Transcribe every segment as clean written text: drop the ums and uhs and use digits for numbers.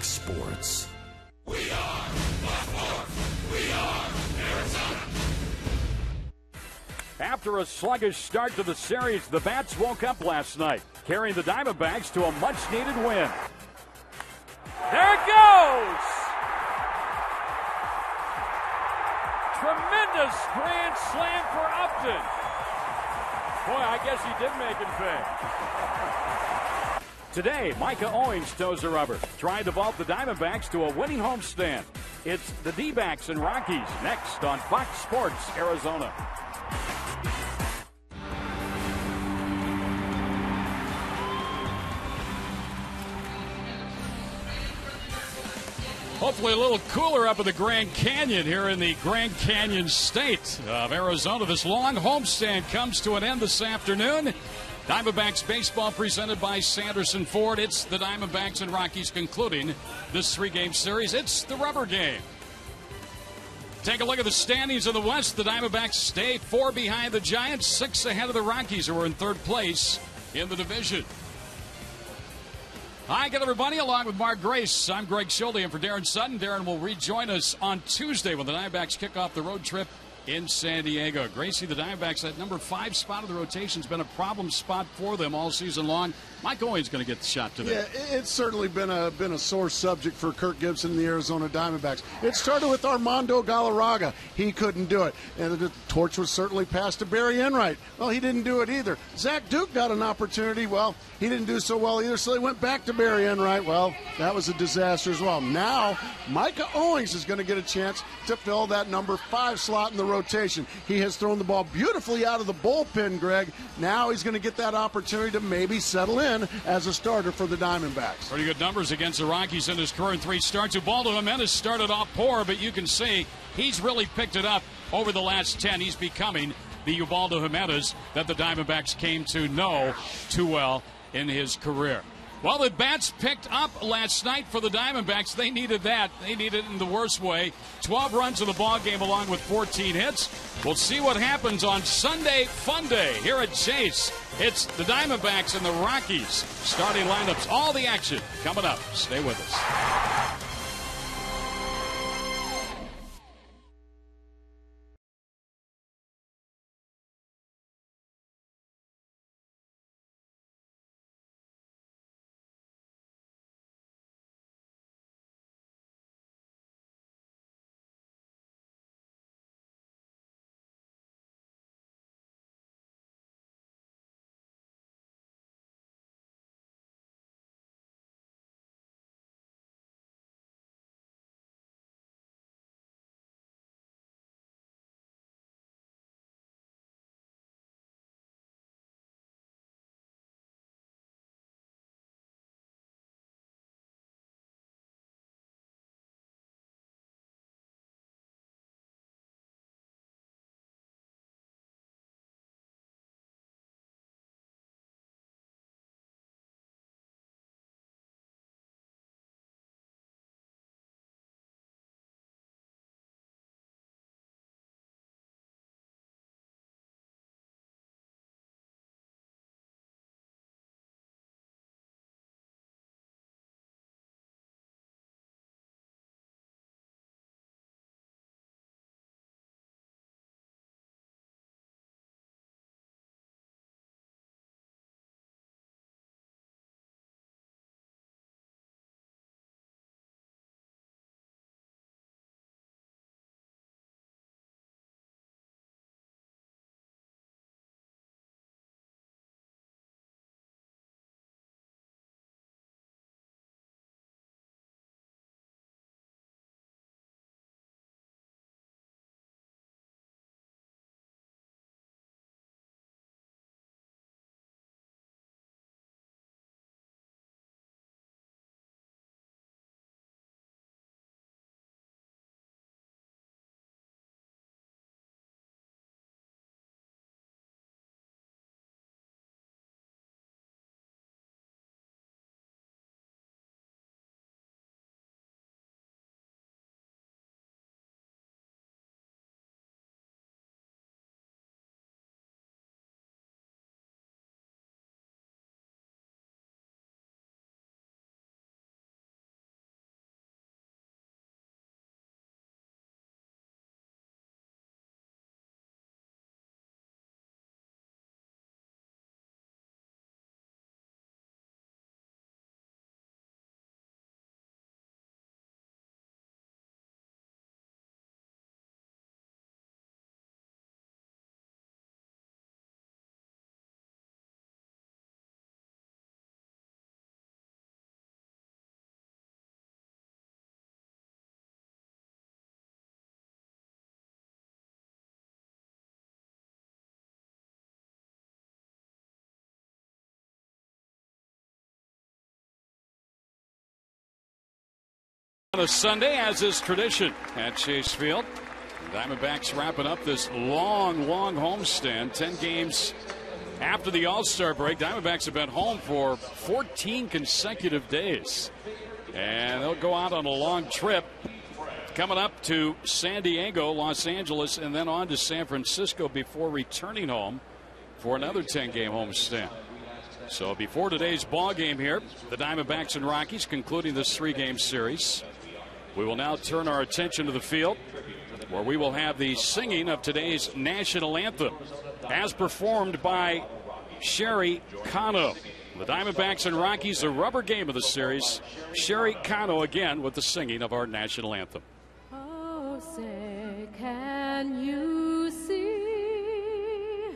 Fox Sports. We are Buckmore. We are Arizona. After a sluggish start to the series, the Bats woke up last night, carrying the Diamondbacks to a much-needed win. There it goes! Tremendous grand slam for Upton. Boy, I guess he did make it big. Today, Micah Owings toes the rubber, trying to vault the Diamondbacks to a winning homestand. It's the D-backs and Rockies next on Fox Sports Arizona. Hopefully a little cooler up in the Grand Canyon here in the Grand Canyon state of Arizona. This long homestand comes to an end this afternoon. Diamondbacks baseball presented by Sanderson Ford. It's the Diamondbacks and Rockies concluding this three-game series. It's the rubber game. Take a look at the standings in the West. The Diamondbacks stay 4 behind the Giants, 6 ahead of the Rockies, who are in third place in the division. Hi again, everybody, along with Mark Grace. I'm Greg Schulte, and for Darren Sutton. Darren will rejoin us on Tuesday when the Diamondbacks kick off the road trip in San Diego. Gracie, the Diamondbacks, that number 5 spot of the rotation has been a problem spot for them all season long. Mike Owens going to get the shot today. Yeah, it's certainly been a sore subject for Kirk Gibson and the Arizona Diamondbacks. It started with Armando Galarraga. He couldn't do it. And the torch was certainly passed to Barry Enright. Well, he didn't do it either. Zack Duke got an opportunity. Well, he didn't do so well either, so they went back to Barry Enright. Well, that was a disaster as well. Now, Micah Owings is going to get a chance to fill that number 5 slot in the rotation. He has thrown the ball beautifully out of the bullpen, Greg. Now he's going to get that opportunity to maybe settle in as a starter for the Diamondbacks. Pretty good numbers against the Rockies in his current 3 starts. Ubaldo Jimenez started off poor, but you can see he's really picked it up over the last 10. He's becoming the Ubaldo Jimenez that the Diamondbacks came to know too well in his career. Well, the bats picked up last night for the Diamondbacks. They needed that. They needed it in the worst way. 12 runs in the ball game along with 14 hits. We'll see what happens on Sunday Fun Day here at Chase. It's the Diamondbacks and the Rockies starting lineups. All the action coming up. Stay with us. On a Sunday, as is tradition at Chase Field, Diamondbacks wrapping up this long homestand. 10 games after the All-Star break. Diamondbacks have been home for 14 consecutive days. And they'll go out on a long trip coming up to San Diego, Los Angeles, and then on to San Francisco before returning home for another 10-game homestand. So before today's ball game here, the Diamondbacks and Rockies concluding this 3-game series. We will now turn our attention to the field, where we will have the singing of today's national anthem, as performed by Sherry Cano. The Diamondbacks and Rockies, the rubber game of the series. Sherry Cano again with the singing of our national anthem. Oh, say, can you see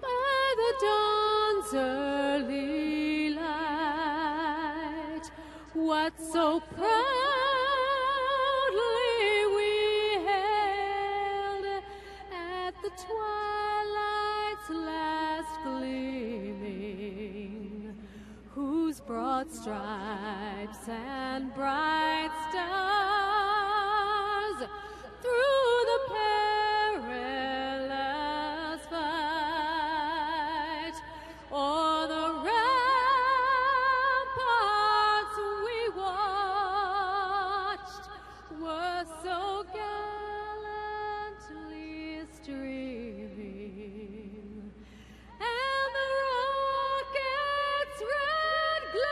by the dawn's early light what so proudly we hailed at the twilight's last gleaming, whose broad stripes and bright stars through the perilous fight o'er the ramparts we watched were so gallantly streaming, and the rocket's red glare,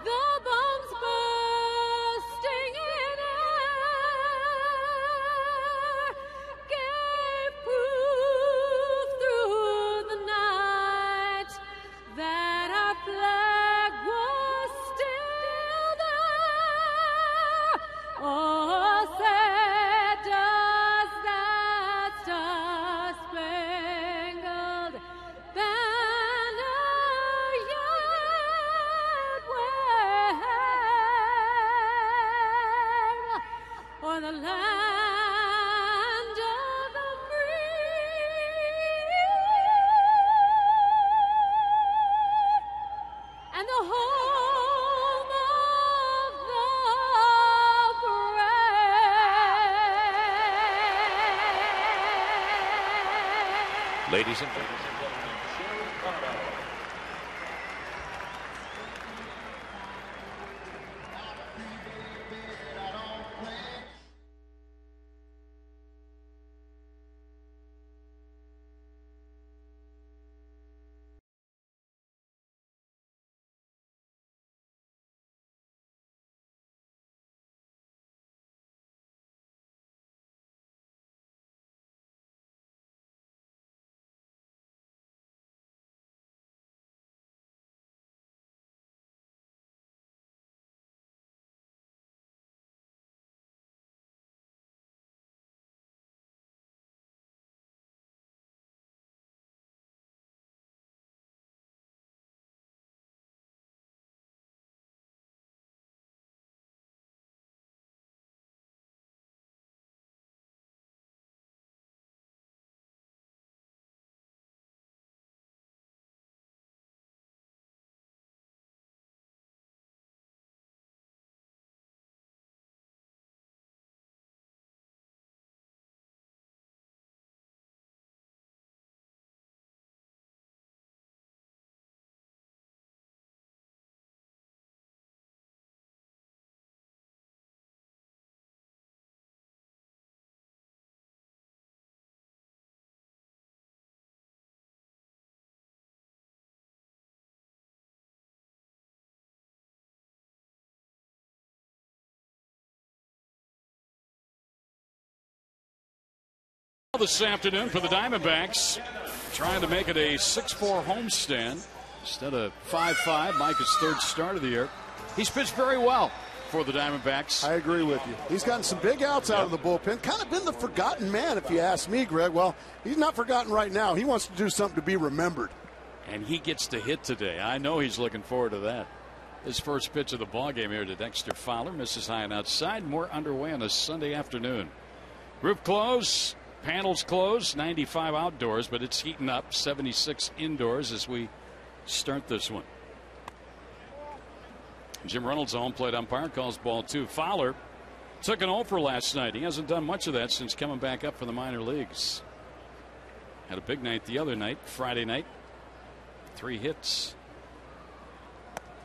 the bombs bursting in air, gave proof through the night that our flag was still there. Oh, say does that star-spangled banner yet wave o'er the land of the free and the home of the brave. Ladies and gentlemen. This afternoon for the Diamondbacks, trying to make it a 6-4 homestand instead of 5-5. Micah's third start of the year. He's pitched very well for the Diamondbacks. I agree with you. He's gotten some big outs out of the bullpen. Kind of been the forgotten man, if you ask me, Greg. Well, he's not forgotten right now. He wants to do something to be remembered. And he gets to hit today. I know he's looking forward to that. His first pitch of the ballgame here to Dexter Fowler. Misses high and outside. More underway on a Sunday afternoon. Roof close. Panels closed. 95 outdoors, but it's heating up. 76 indoors as we start this one. Jim Reynolds, home plate umpire, calls ball 2. Fowler took an offer last night. He hasn't done much of that since coming back up from the minor leagues. Had a big night the other night, Friday night. 3 hits.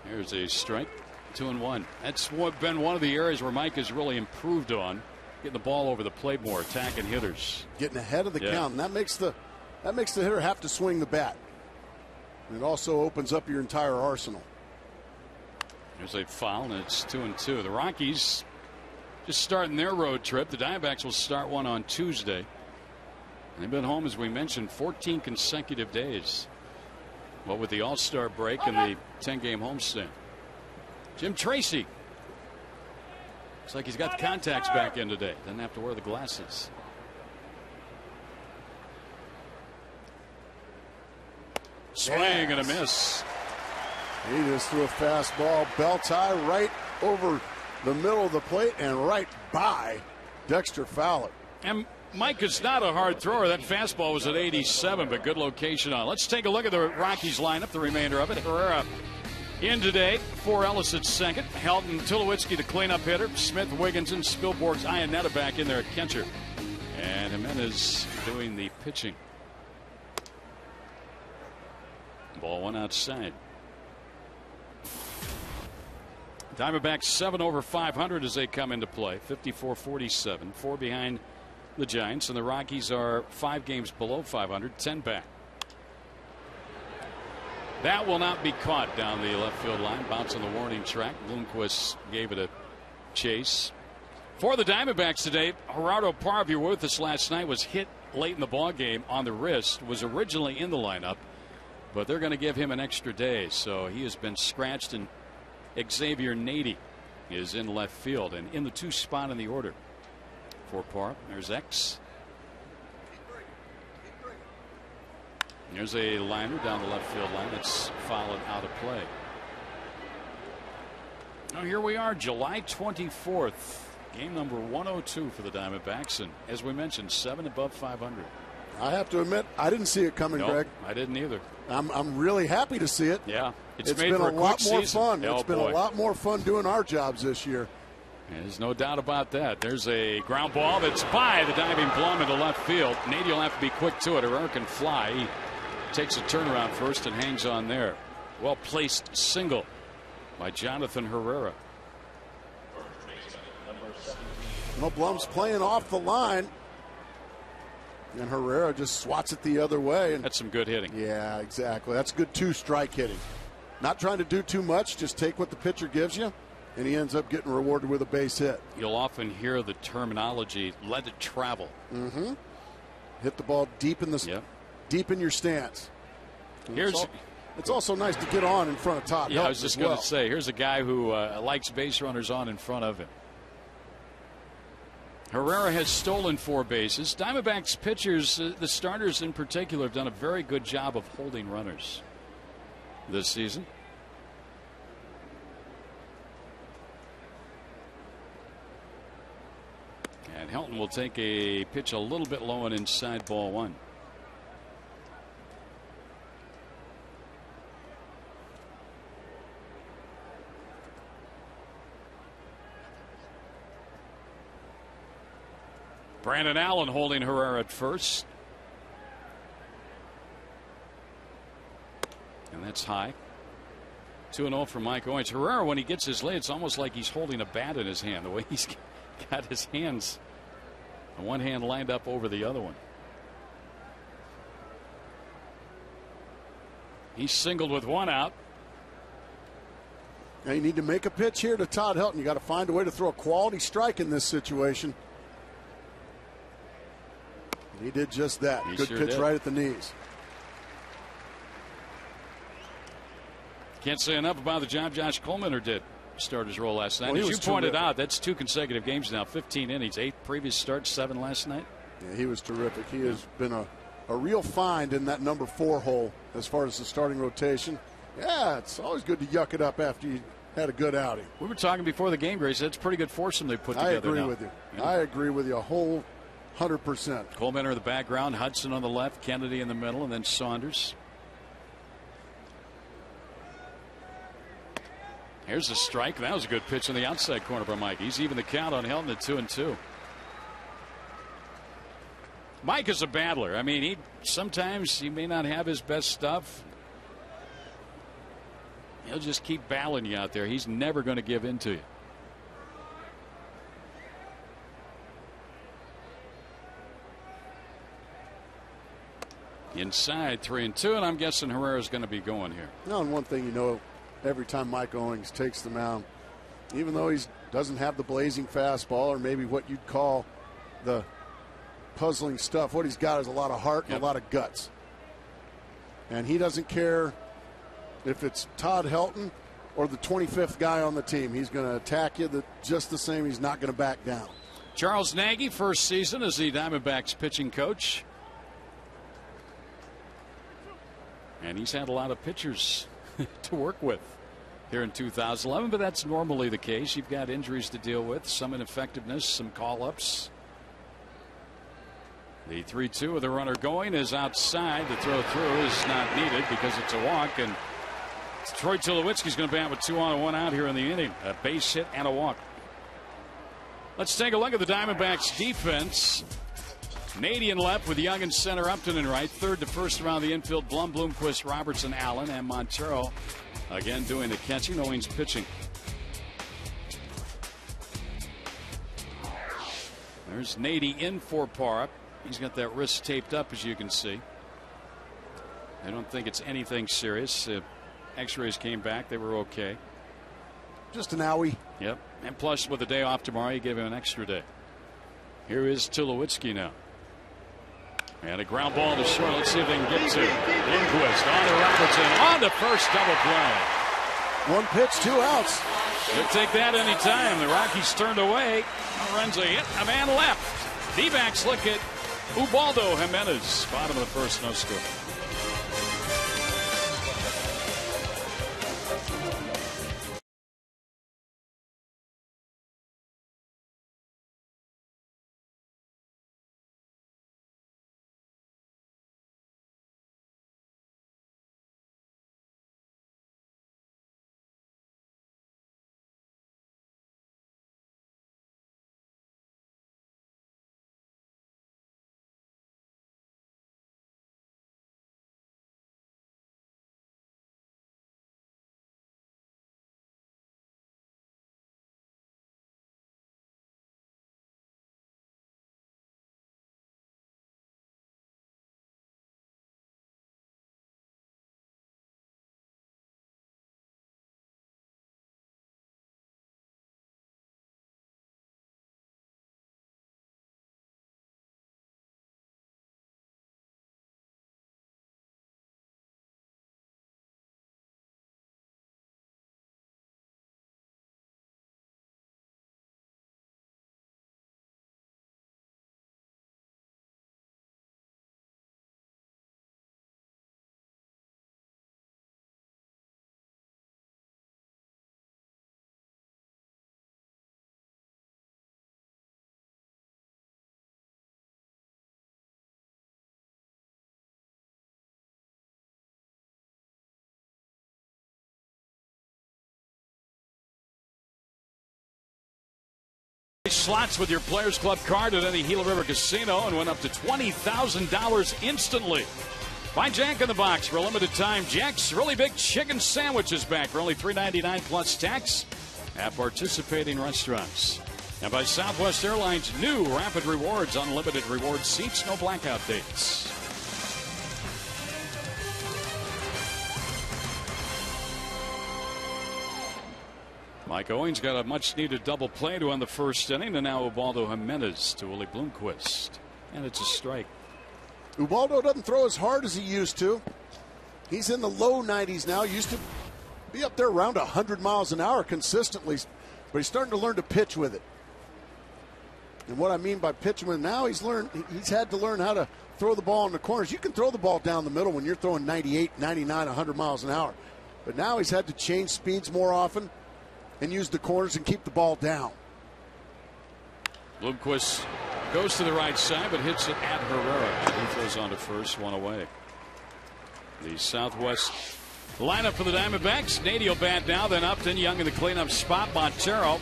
Here's a strike. 2-1. That's been one of the areas where Mike has really improved on, getting the ball over the plate more, attacking hitters, getting ahead of the count, and that makes the hitter have to swing the bat. And it also opens up your entire arsenal. There's a foul, and it's 2-2. The Rockies just starting their road trip. The Diamondbacks will start one on Tuesday. And they've been home, as we mentioned, 14 consecutive days. Well, with the All-Star break and the 10-game homestand. Jim Tracy. Looks like he's got the contacts back in today. Doesn't have to wear the glasses. Swing and a miss. He just threw a fastball, belt tie right over the middle of the plate and right by Dexter Fowler. And Mike is not a hard thrower. That fastball was at 87, but good location on. Let's take a look at the Rockies lineup, the remainder of it. Herrera in today for Ellis at second. Helton, Tulowitzki, the cleanup hitter. Smith, Wigginton, Spilborgh's Iannetta back in there at catcher. And Jimenez doing the pitching. Ball 1 outside. Diamondbacks 7 over 500 as they come into play. 54-47. 4 behind the Giants. And the Rockies are 5 games below 500. 10 back. That will not be caught down the left field line. Bounce on the warning track. Bloomquist gave it a chase. For the Diamondbacks today, Gerardo Parra, if you were with us last night, was hit late in the ball game on the wrist. Was originally in the lineup, but they're going to give him an extra day. So he has been scratched, and Xavier Nady is in left field and in the 2 spot in the order for Parra. There's X. There's a liner down the left field line that's fouled out of play. Now here we are, July 24th, game number 102 for the Diamondbacks, and as we mentioned, 7 above 500. I have to admit, I didn't see it coming, nope, Greg. I didn't either. I'm really happy to see it. Yeah, it's made been for a lot more season. fun. Oh, it's been boy. a lot more fun doing our jobs this year. There's no doubt about that. There's a ground ball that's by the diving Blum into left field. Nady will have to be quick to it. Herrera can fly. He takes a turnaround first and hangs on there. Well placed single by Jonathan Herrera. Well, Blum's playing off the line, and Herrera just swats it the other way. And that's some good hitting. Yeah, exactly. That's good 2-strike hitting. Not trying to do too much. Just take what the pitcher gives you, and he ends up getting rewarded with a base hit. You'll often hear the terminology, let it travel. Mm-hmm. Hit the ball deep in the deep in your stance. It's also nice to get on in front of Todd. Yeah, I was just going to say, here's a guy who likes base runners on in front of him. Herrera has stolen 4 bases. Diamondbacks pitchers, the starters in particular, have done a very good job of holding runners this season. And Helton will take a pitch a little bit low and inside, ball 1. Brandon Allen holding Herrera at first. And that's high. 2-0 for Mike Owens. Herrera, when he gets his lead, it's almost like he's holding a bat in his hand. The way he's got his hands, one hand lined up over the other one. He's singled with 1 out. Now you need to make a pitch here to Todd Helton. You got to find a way to throw a quality strike in this situation. And he did just that. Good pitch right at the knees. Can't say enough about the job Josh Coleman did start his role last night. Well, as you pointed out, that's 2 consecutive games now, 15 innings, 8 previous starts, 7 last night. Yeah, he was terrific. He has been a real find in that number 4 hole as far as the starting rotation. Yeah, it's always good to yuck it up after you had a good outing. We were talking before the game, Grace. That's pretty good foursome they put together. I agree now. with you. Yeah. I agree with you a whole 100%. Coleman in the background, Hudson on the left, Kennedy in the middle, and then Saunders. Here's a strike. That was a good pitch in the outside corner by Mike. He's even the count on Helton at 2-2. Mike is a battler. I mean, sometimes he may not have his best stuff. He'll just keep battling you out there. He's never going to give in to you. Inside 3-2, and I'm guessing Herrera's going to be going here. No, and one thing you know, every time Mike Owings takes the mound, even though he doesn't have the blazing fastball or maybe what you'd call the puzzling stuff, what he's got is a lot of heart and a lot of guts. And he doesn't care if it's Todd Helton or the 25th guy on the team. He's going to attack you just the same. He's not going to back down. Charles Nagy, first season as the Diamondbacks pitching coach. And he's had a lot of pitchers to work with here in 2011, but that's normally the case. You've got injuries to deal with, some ineffectiveness, some call-ups. The 3-2 with the runner going is outside. The throw through is not needed because it's a walk, and Troy Tulowitzki's going to bat with 2 on and 1 out here in the inning. A base hit and a walk. Let's take a look at the Diamondbacks defense. Nady in left with Young in center, Upton in right. Third to first around the infield, Blum, Bloomquist, Robertson, Allen, and Montero again doing the catching. Owings pitching. There's Nady in for Parra. He's got that wrist taped up, as you can see. I don't think it's anything serious. X-rays came back. They were okay. Just an owie. Yep. And plus, with the day off tomorrow, you give him an extra day. Here is Tulowitzki now. And a ground ball to short. Let's see if they can get to Bloomquist. On to Robertson. On to first, double play. 1 pitch, 2 outs. They'll take that any time. The Rockies turned away. Lorenzo hit a man left. D-backs look at Ubaldo Jimenez. Bottom of the first, no score. Slots with your Players Club card at any Gila River casino and went up to $20,000 instantly. Find Jack in the Box for a limited time. Jack's really big chicken sandwiches back for only $3.99 plus tax at participating restaurants. And by Southwest Airlines, new Rapid Rewards, unlimited reward seats, no blackout dates. Mike Owings got a much-needed double play to end the first inning, and now Ubaldo Jimenez to Willie Bloomquist. And it's a strike. Ubaldo doesn't throw as hard as he used to. He's in the low 90s now. Used to be up there around 100 miles an hour consistently, but he's starting to learn to pitch with it. And what I mean by pitching with it now, he's had to learn how to throw the ball in the corners. You can throw the ball down the middle when you're throwing 98, 99, 100 miles an hour. But now he's had to change speeds more often and use the corners and keep the ball down. Bloomquist goes to the right side but hits it at Herrera. He throws on to first, 1 away. The Southwest Lineup for the Diamondbacks. Nady will bat now, then Upton, Young in the cleanup spot. Montero,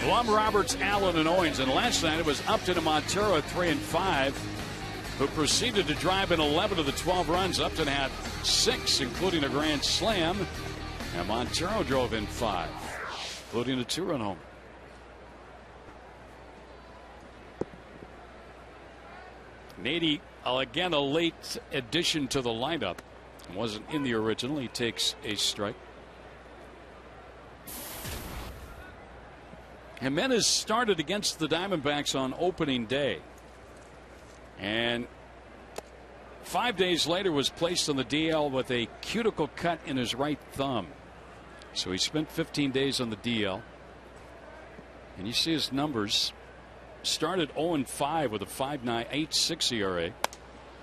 Blum, Roberts, Allen, and Owens. And last night it was Upton and Montero at 3 and 5, who proceeded to drive in 11 of the 12 runs. Upton had 6, including a grand slam, and Montero drove in 5, including a 2-run home. Nady, again, a late addition to the lineup. Wasn't in the original. He takes a strike. Jimenez started against the Diamondbacks on opening day, and 5 days later was placed on the DL with a cuticle cut in his right thumb. So he spent 15 days on the DL, and you see his numbers. Started 0-5 with a 5.986 ERA.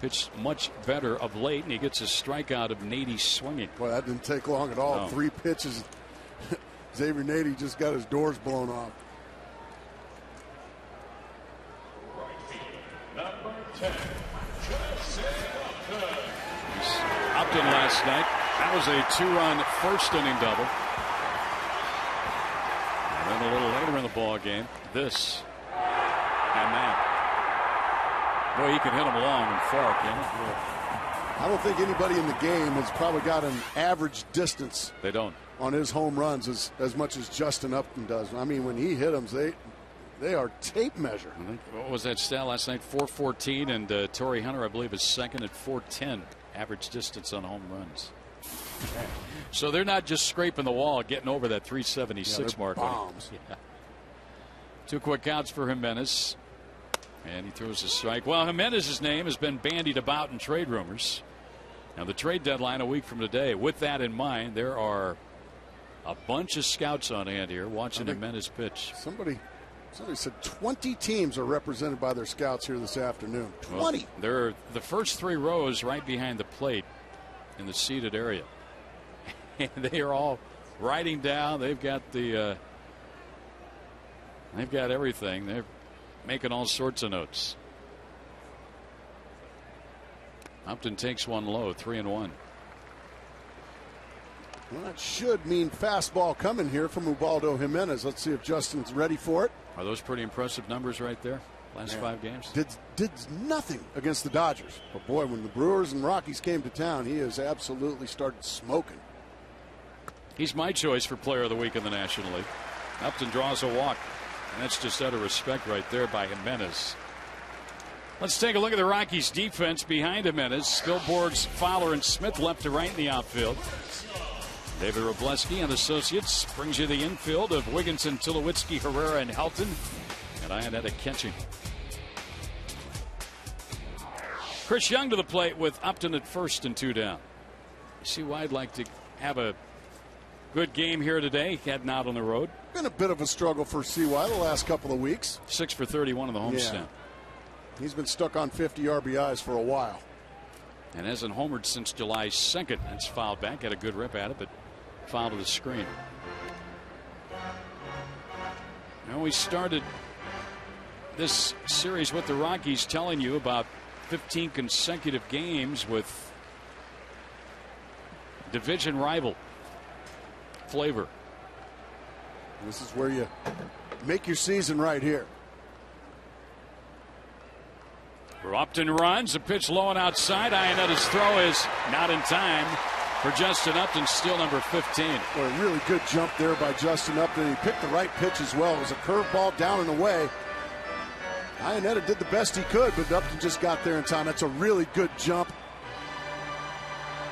Pitched much better of late, and he gets a strikeout of Nady swinging. Well, that didn't take long at all. No. 3 pitches. Xavier Nady just got his doors blown off. Number 10, Upton last night. That was a 2-run first inning double. And then a little later in the ball game, this and that. Boy, he can hit them long and far, can he? I don't think anybody in the game has probably got an average distance. They don't. On his home runs as much as Justin Upton does. I mean, when he hit them, they are tape measure. What was that stat last night? 414, and Torrey Hunter, I believe, is second at 410 average distance on home runs. So they're not just scraping the wall, getting over that 376 mark. Bombs. Yeah. 2 quick outs for Jimenez. And he throws a strike. Well, Jimenez's name has been bandied about in trade rumors. Now, the trade deadline a week from today. With that in mind, there are a bunch of scouts on hand here watching Jimenez pitch. Somebody said 20 teams are represented by their scouts here this afternoon. 20. Well, they're the first 3 rows right behind the plate in the seated area. And they are all writing down. They've got everything. They're making all sorts of notes. Upton takes one low, 3-1. Well, that should mean fastball coming here from Ubaldo Jimenez. Let's see if Justin's ready for it. Are those pretty impressive numbers right there? Last 5 games. Did nothing against the Dodgers. But boy, when the Brewers and Rockies came to town, he has absolutely started smoking. He's my choice for Player of the Week in the National League. Upton draws a walk. And that's just out of respect right there by Jimenez. Let's take a look at the Rockies' defense behind Jimenez. Spilborghs, Fowler, and Smith left to right in the outfield. David Robleski and Associates brings you the infield of Wigginton, Tulowitzki, Herrera, and Helton. And Iannetta catching. Chris Young to the plate with Upton at first and 2 down. You see why I'd like to have a good game here today, heading out on the road. Been a bit of a struggle for CY the last couple of weeks. 6 for 31 in the homestand. He's been stuck on 50 RBIs for a while. And hasn't homered since July 2nd. It's fouled back. Had a good rip at it, but fouled to the screen. Now we started this series with the Rockies telling you about 15 consecutive games with division rival flavor. This is where you make your season right here. Upton runs, a pitch low and outside. Iannetta's throw is not in time for Justin Upton, steal number 15. Well, a really good jump there by Justin Upton. He picked the right pitch as well. It was a curveball down and away. Iannetta did the best he could, but Upton just got there in time. That's a really good jump.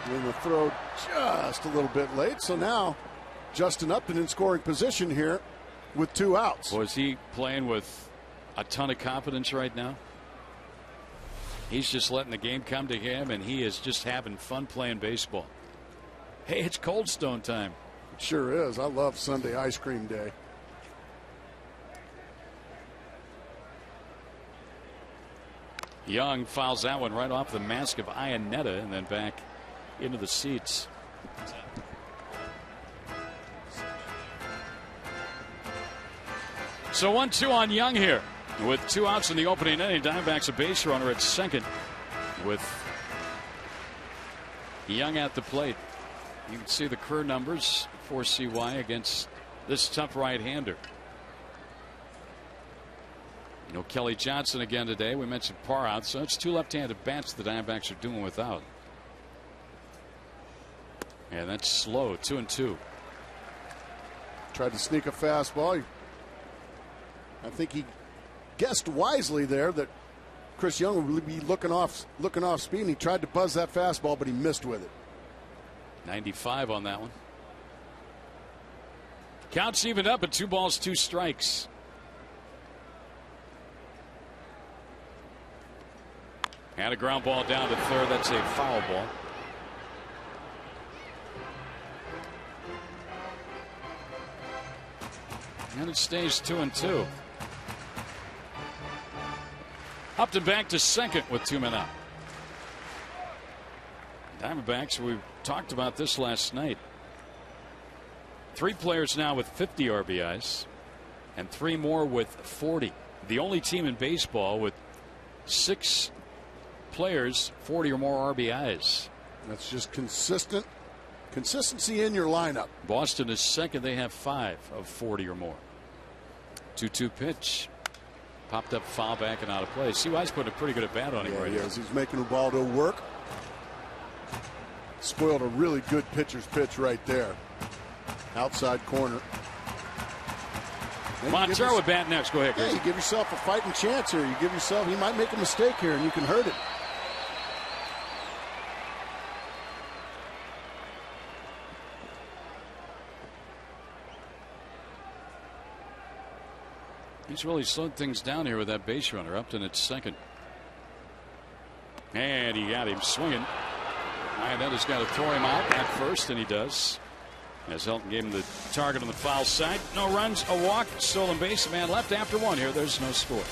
And the throw just a little bit late. So now Justin Upton in scoring position here with 2 outs. Was he playing with a ton of confidence right now? He's just letting the game come to him, and he is just having fun playing baseball. Hey, it's Cold Stone time. It sure is. I love Sunday ice cream day. Young fouls that one right off the mask of Iannetta and then back into the seats. So 1-2 on Young here. With 2 outs in the opening inning, Diamondbacks a base runner at second with Young at the plate. You can see the career numbers for CY against this tough right-hander. You know, Kelly Johnson again today. We mentioned Parr out, so it's 2 left-handed bats the Diamondbacks are doing without. And that's slow, 2-2. Tried to sneak a fastball. I think he guessed wisely there that Chris Young would be looking off speed, and he tried to buzz that fastball, but he missed with it. 95 on that one. Count's evened up at 2 balls, 2 strikes. And a ground ball down to third. That's a foul ball. And it stays 2-2. Upton back to second with 2 men out. Diamondbacks, we talked about this last night. 3 players now with 50 RBIs and 3 more with 40. The only team in baseball with 6 players 40 or more RBIs. That's just consistency in your lineup. Boston is second. They have 5 of 40 or more. 2-2 pitch. Popped up foul back and out of play. CY's putting a pretty good at bat on him right here. He's making Ubaldo work. Spoiled a really good pitcher's pitch right there. Outside corner. Montero with bat next. Go ahead, Chris. Yeah, you give yourself a fighting chance here. He might make a mistake here and you can hurt it. He's really slowed things down here with that base runner. Upton at second. And he got him swinging. Iannetta's got to throw him out at first, and he does. As Helton gave him the target on the foul side. No runs, a walk, stolen base, a man left after 1 here. There's no score.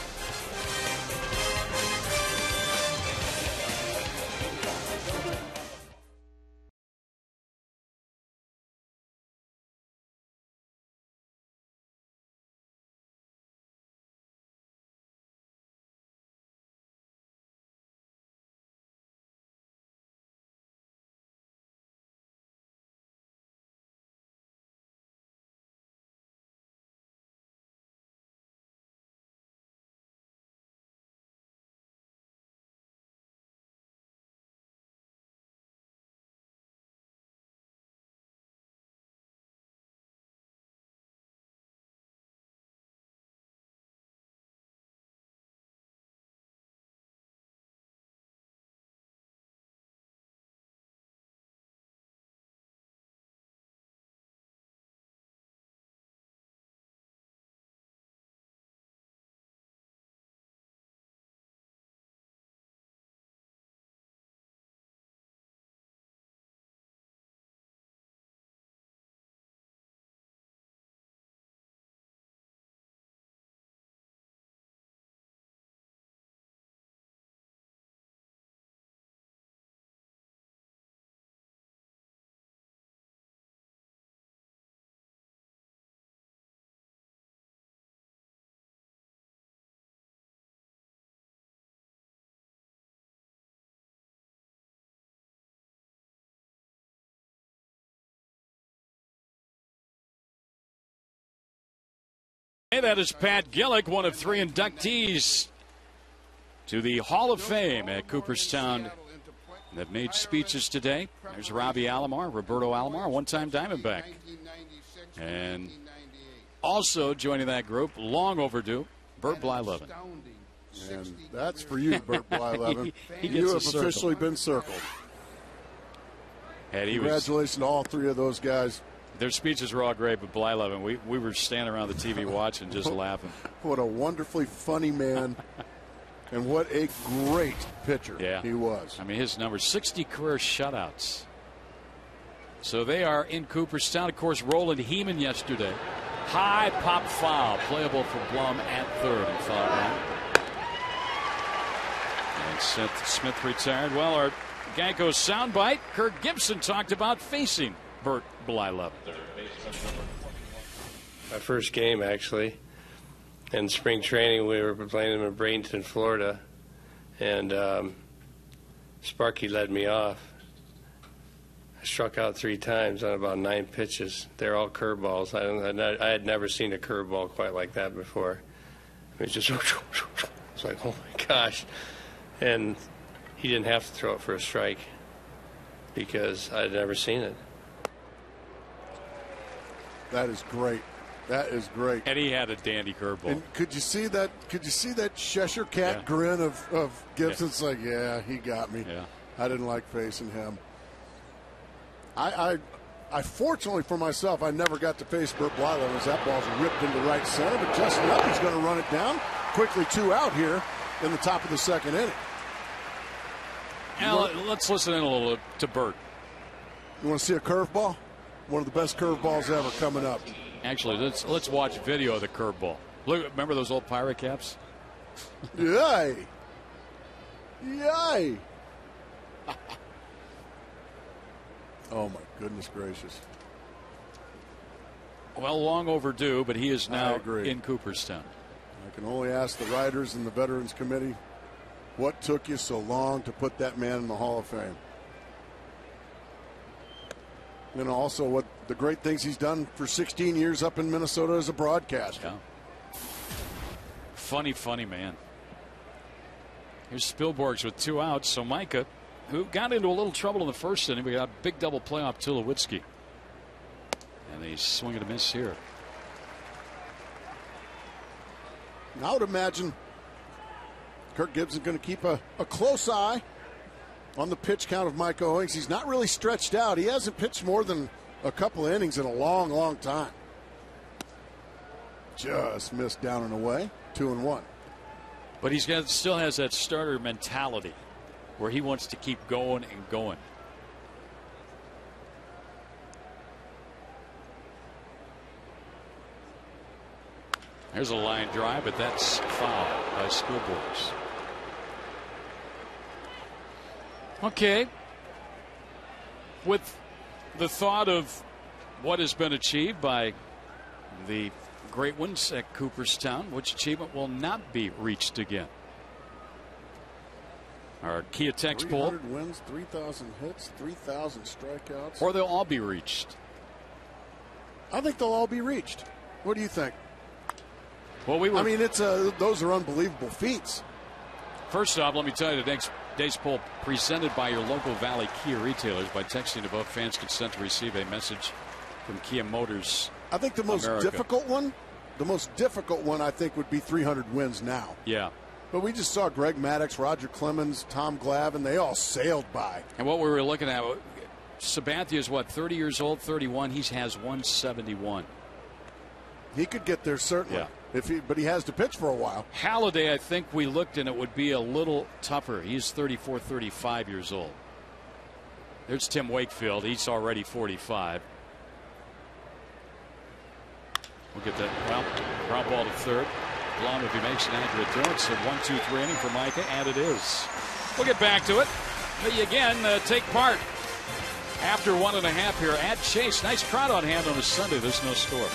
That is Pat Gillick, one of 3 inductees to the Hall of Fame at Cooperstown that made speeches today. There's Robbie Alomar, Roberto Alomar, one-time Diamondback. And also joining that group, long overdue, Bert Blyleven. And that's for you, Bert Blyleven. You have officially been circled. Congratulations to all 3 of those guys. Their speeches were all great, but Blyleven, we were standing around the TV watching, just laughing. What a wonderfully funny man, and what a great pitcher he was. I mean, his numbers, 60 career shutouts. So they are in Cooperstown. Of course, Roland Heeman yesterday. High pop foul, playable for Blum at third and foul out. And Seth Smith retired. Well, our Geico soundbite, Kirk Gibson talked about facing Bert Blyleven. My first game, actually. In spring training, we were playing him in Bradenton, Florida, and Sparky led me off. I struck out 3 times on about 9 pitches. They're all curveballs. I had never seen a curveball quite like that before. It was just, it's like, oh my gosh. And he didn't have to throw it for a strike because I'd never seen it. That is great. That is great. And he had a dandy curveball. And could you see that? Could you see that Cheshire Cat grin of Gibson? It's like, yeah, he got me. Yeah. I didn't like facing him. I fortunately for myself, I never got to face Bert Blylow as that ball's ripped into right center. But Justin Upton's going to run it down quickly. 2 out here in the top of the 2nd inning. Now, let's listen in a little to Bert. You want to see a curveball? One of the best curveballs ever coming up. Actually, let's watch video of the curveball. Look, remember those old pirate caps? Yay! Yay! Oh my goodness gracious! Well, long overdue, but he is now in Cooperstown. I can only ask the writers and the Veterans Committee, what took you so long to put that man in the Hall of Fame? And also what the great things he's done for 16 years up in Minnesota as a broadcaster. Yeah. Funny man. Here's Spielborgs with 2 outs. So Micah, who got into a little trouble in the 1st inning, we got a big double play off Tulowitzki. And they swing and a miss here. I would imagine Kirk Gibson's going to keep a close eye on the pitch count of Mike Owings. He's not really stretched out. He hasn't pitched more than a couple of innings in a long time. Just missed down and away. 2-1. But still has that starter mentality where he wants to keep going and going. There's a line drive, but that's foul by Spielborgs. Okay. With the thought of what has been achieved by the great ones at Cooperstown, which achievement will not be reached again? Our Kia Text poll. 300 wins, 3,000 hits, 3,000 strikeouts. Or they'll all be reached. I think they'll all be reached. What do you think? Well, those are unbelievable feats. First off, let me tell you today's poll presented by your local Valley Kia retailers. By texting above, fans consent to receive a message from Kia Motors. I think the most difficult one, I think, would be 300 wins now. Yeah. But we just saw Greg Maddux, Roger Clemens, Tom Glavine. They all sailed by. And what we were looking at, Sabathia is 30 years old, 31. He has 171. He could get there certainly. Yeah. But he has to pitch for a while. Halladay, I think we looked and it would be a little tougher. He's 34, 35 years old. There's Tim Wakefield. He's already 45. We'll get that ground ball to third. Blum, if he makes an accurate throw, it's a 1-2-3 inning for Micah, and it is. We'll get back to it. But again, take part after 1.5 here at Chase. Nice crowd on hand on a Sunday. There's no score.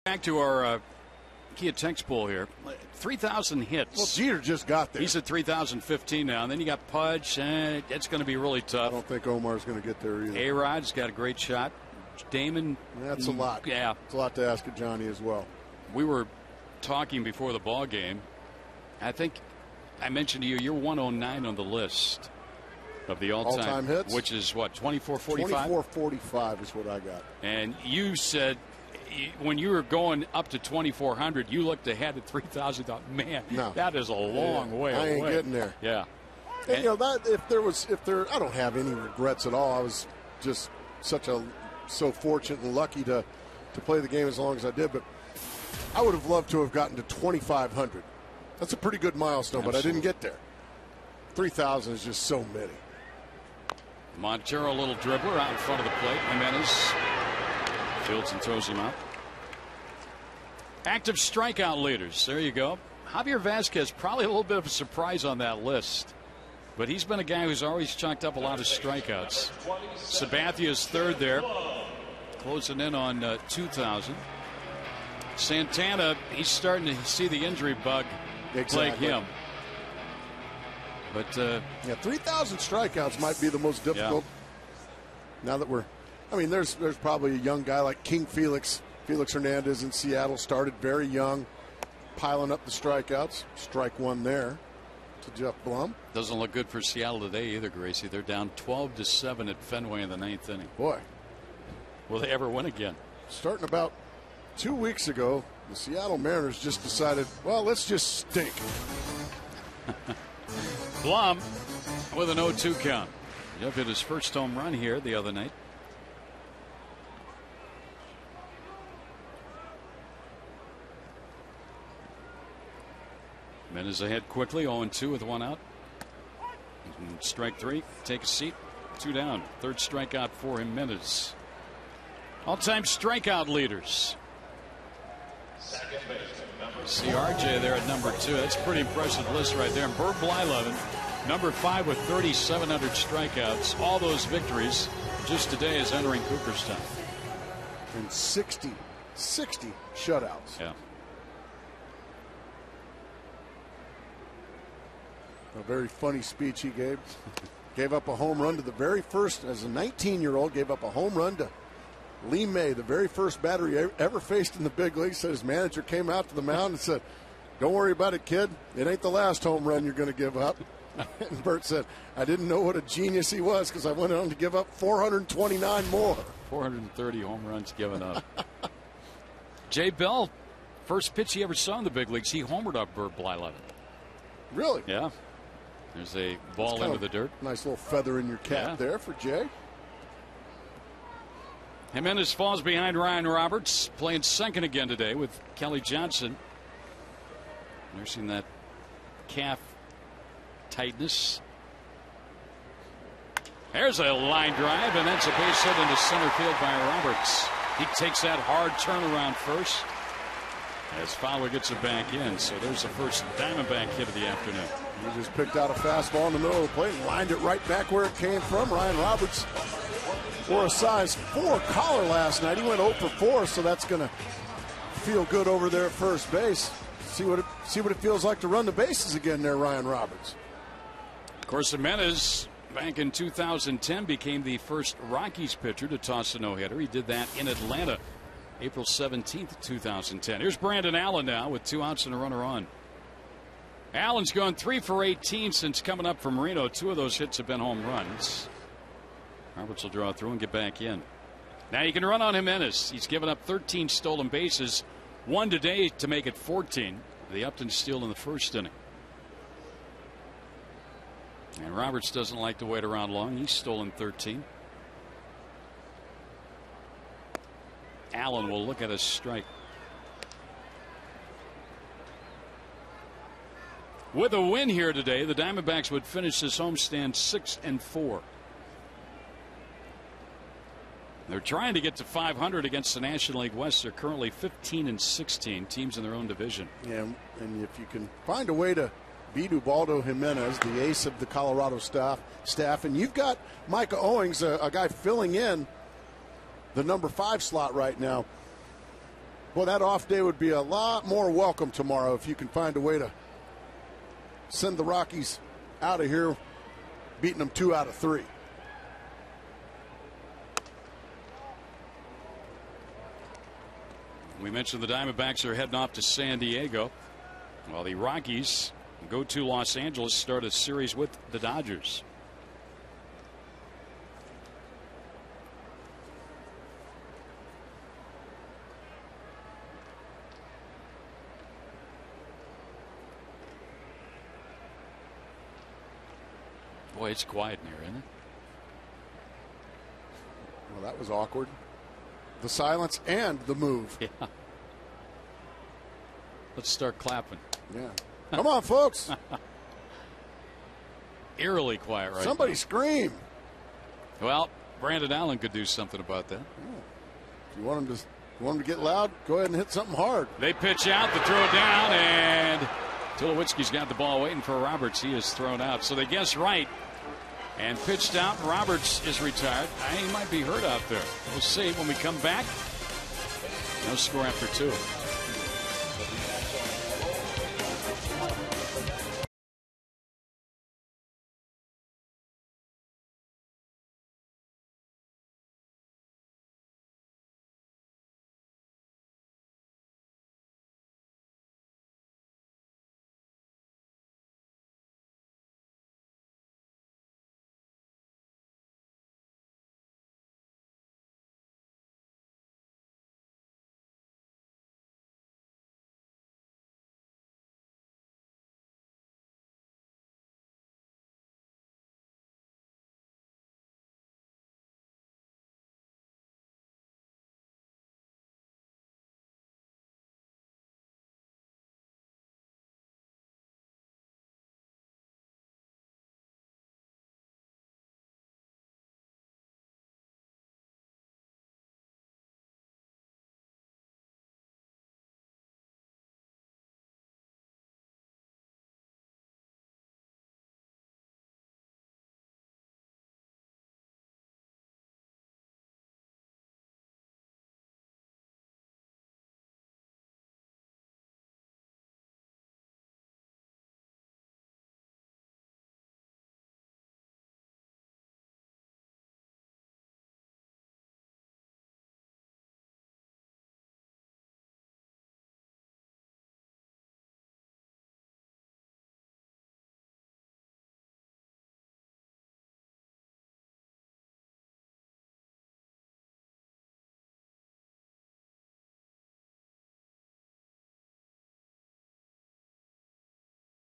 Back to our Kia Text poll here. 3,000 hits. Well, Jeter just got there. He's at 3,015 now. And then you got Pudge. It's going to be really tough. I don't think Omar's going to get there either. A-Rod's got a great shot. Damon. That's a lot. Yeah. It's a lot to ask of Johnny as well. We were talking before the ball game. I think I mentioned to you, you're 109 on the list of the all-time hits, which is what, 2445? 2445 is what I got. And you said when you were going up to 2400, you looked ahead at 3000. Thought, man, that is a long way away. I ain't getting there. Yeah. And, you know, that I don't have any regrets at all. I was just so fortunate and lucky to play the game as long as I did. But I would have loved to have gotten to 2,500. That's a pretty good milestone, but I didn't get there. 3,000 is just so many. Montero, a little dribbler out in front of the plate. Jimenez fields and throws him out. Active strikeout leaders. There you go. Javier Vasquez, probably a little bit of a surprise on that list. But he's been a guy who's always chalked up a lot of strikeouts. Sabathia's third there. Closing in on 2,000. Santana, he's starting to see the injury bug plague him. But 3,000 strikeouts might be the most difficult. Yeah. Now that there's probably a young guy like King Felix Hernandez in Seattle, started very young, piling up the strikeouts. Strike one there to Jeff Blum. Doesn't look good for Seattle today either, Gracie. They're down 12-7 at Fenway in the 9th inning. Boy, will they ever win again? Starting about 2 weeks ago, the Seattle Mariners just decided, well, let's just stink. Blum with an 0-2 count. Jeff hit his first home run here the other night. Jimenez ahead quickly, 0-2 with one out. And strike three, take a seat, two down. Third strikeout for Jimenez. All-time strikeout leaders. See RJ there at number 2. That's a pretty impressive list right there. And Bert Blyleven, number 5 with 3,700 strikeouts. All those victories just today is entering Cooperstown. And 60 shutouts. Yeah. A very funny speech he gave. Gave up a home run to the very first, as a 19-year-old, gave up a home run to Lee May, the very first batter he ever faced in the big leagues. Said his manager came out to the mound and said, "Don't worry about it, kid. It ain't the last home run you're going to give up." And Bert said, "I didn't know what a genius he was because I went on to give up 429 more." 430 home runs given up. Jay Bell, first pitch he ever saw in the big leagues, he homered up Bert Blyleven. Really? Yeah. There's a ball into the dirt. Nice little feather in your cap there for Jay. Jimenez falls behind Ryan Roberts, playing second again today with Kelly Johnson. Nursing that calf tightness. There's a line drive, and that's a base hit into center field by Roberts. He takes that hard turnaround first as Fowler gets it back in. So there's the first Diamondback hit of the afternoon. He just picked out a fastball in the middle of the plate and lined it right back where it came from. Ryan Roberts wore a size 4 collar last night. He went 0 for 4, so that's going to feel good over there at first base. See what it feels like to run the bases again there, Ryan Roberts. Of course, Jimenez back in 2010 became the first Rockies pitcher to toss a no-hitter. He did that in Atlanta April 17th, 2010. Here's Brandon Allen now with 2 outs and a runner on. Allen's gone 3 for 18 since coming up from Reno. 2 of those hits have been home runs. Roberts will draw through and get back in. Now you can run on Jimenez. He's given up 13 stolen bases, 1 today to make it 14. The Upton steal in the first inning. And Roberts doesn't like to wait around long. He's stolen 13. Allen will look at a strike. With a win here today, the Diamondbacks would finish this homestand 6-4. They're trying to get to 500 against the National League West. They're currently 15-16 teams in their own division. Yeah, and if you can find a way to beat Ubaldo Jimenez, the ace of the Colorado staff, and you've got Micah Owings, a guy filling in the number 5 slot right now. Well, that off day would be a lot more welcome tomorrow if you can find a way to send the Rockies out of here, beating them 2 out of 3. We mentioned the Diamondbacks are heading off to San Diego, while the Rockies go to Los Angeles, start a series with the Dodgers. Boy, it's quiet in here, isn't it? Well, that was awkward. The silence and the move. Yeah. Let's start clapping. Yeah. Come on, folks. Eerily quiet right Somebody now. scream. Well, Brandon Allen could do something about that. Yeah. If you want him to get loud, go ahead and hit something hard. They pitch out to throw it down, and Tulowitzki's got the ball waiting for Roberts. He is thrown out. So they guess right and pitched out. Roberts is retired. He might be hurt out there. We'll see when we come back. No score after 2.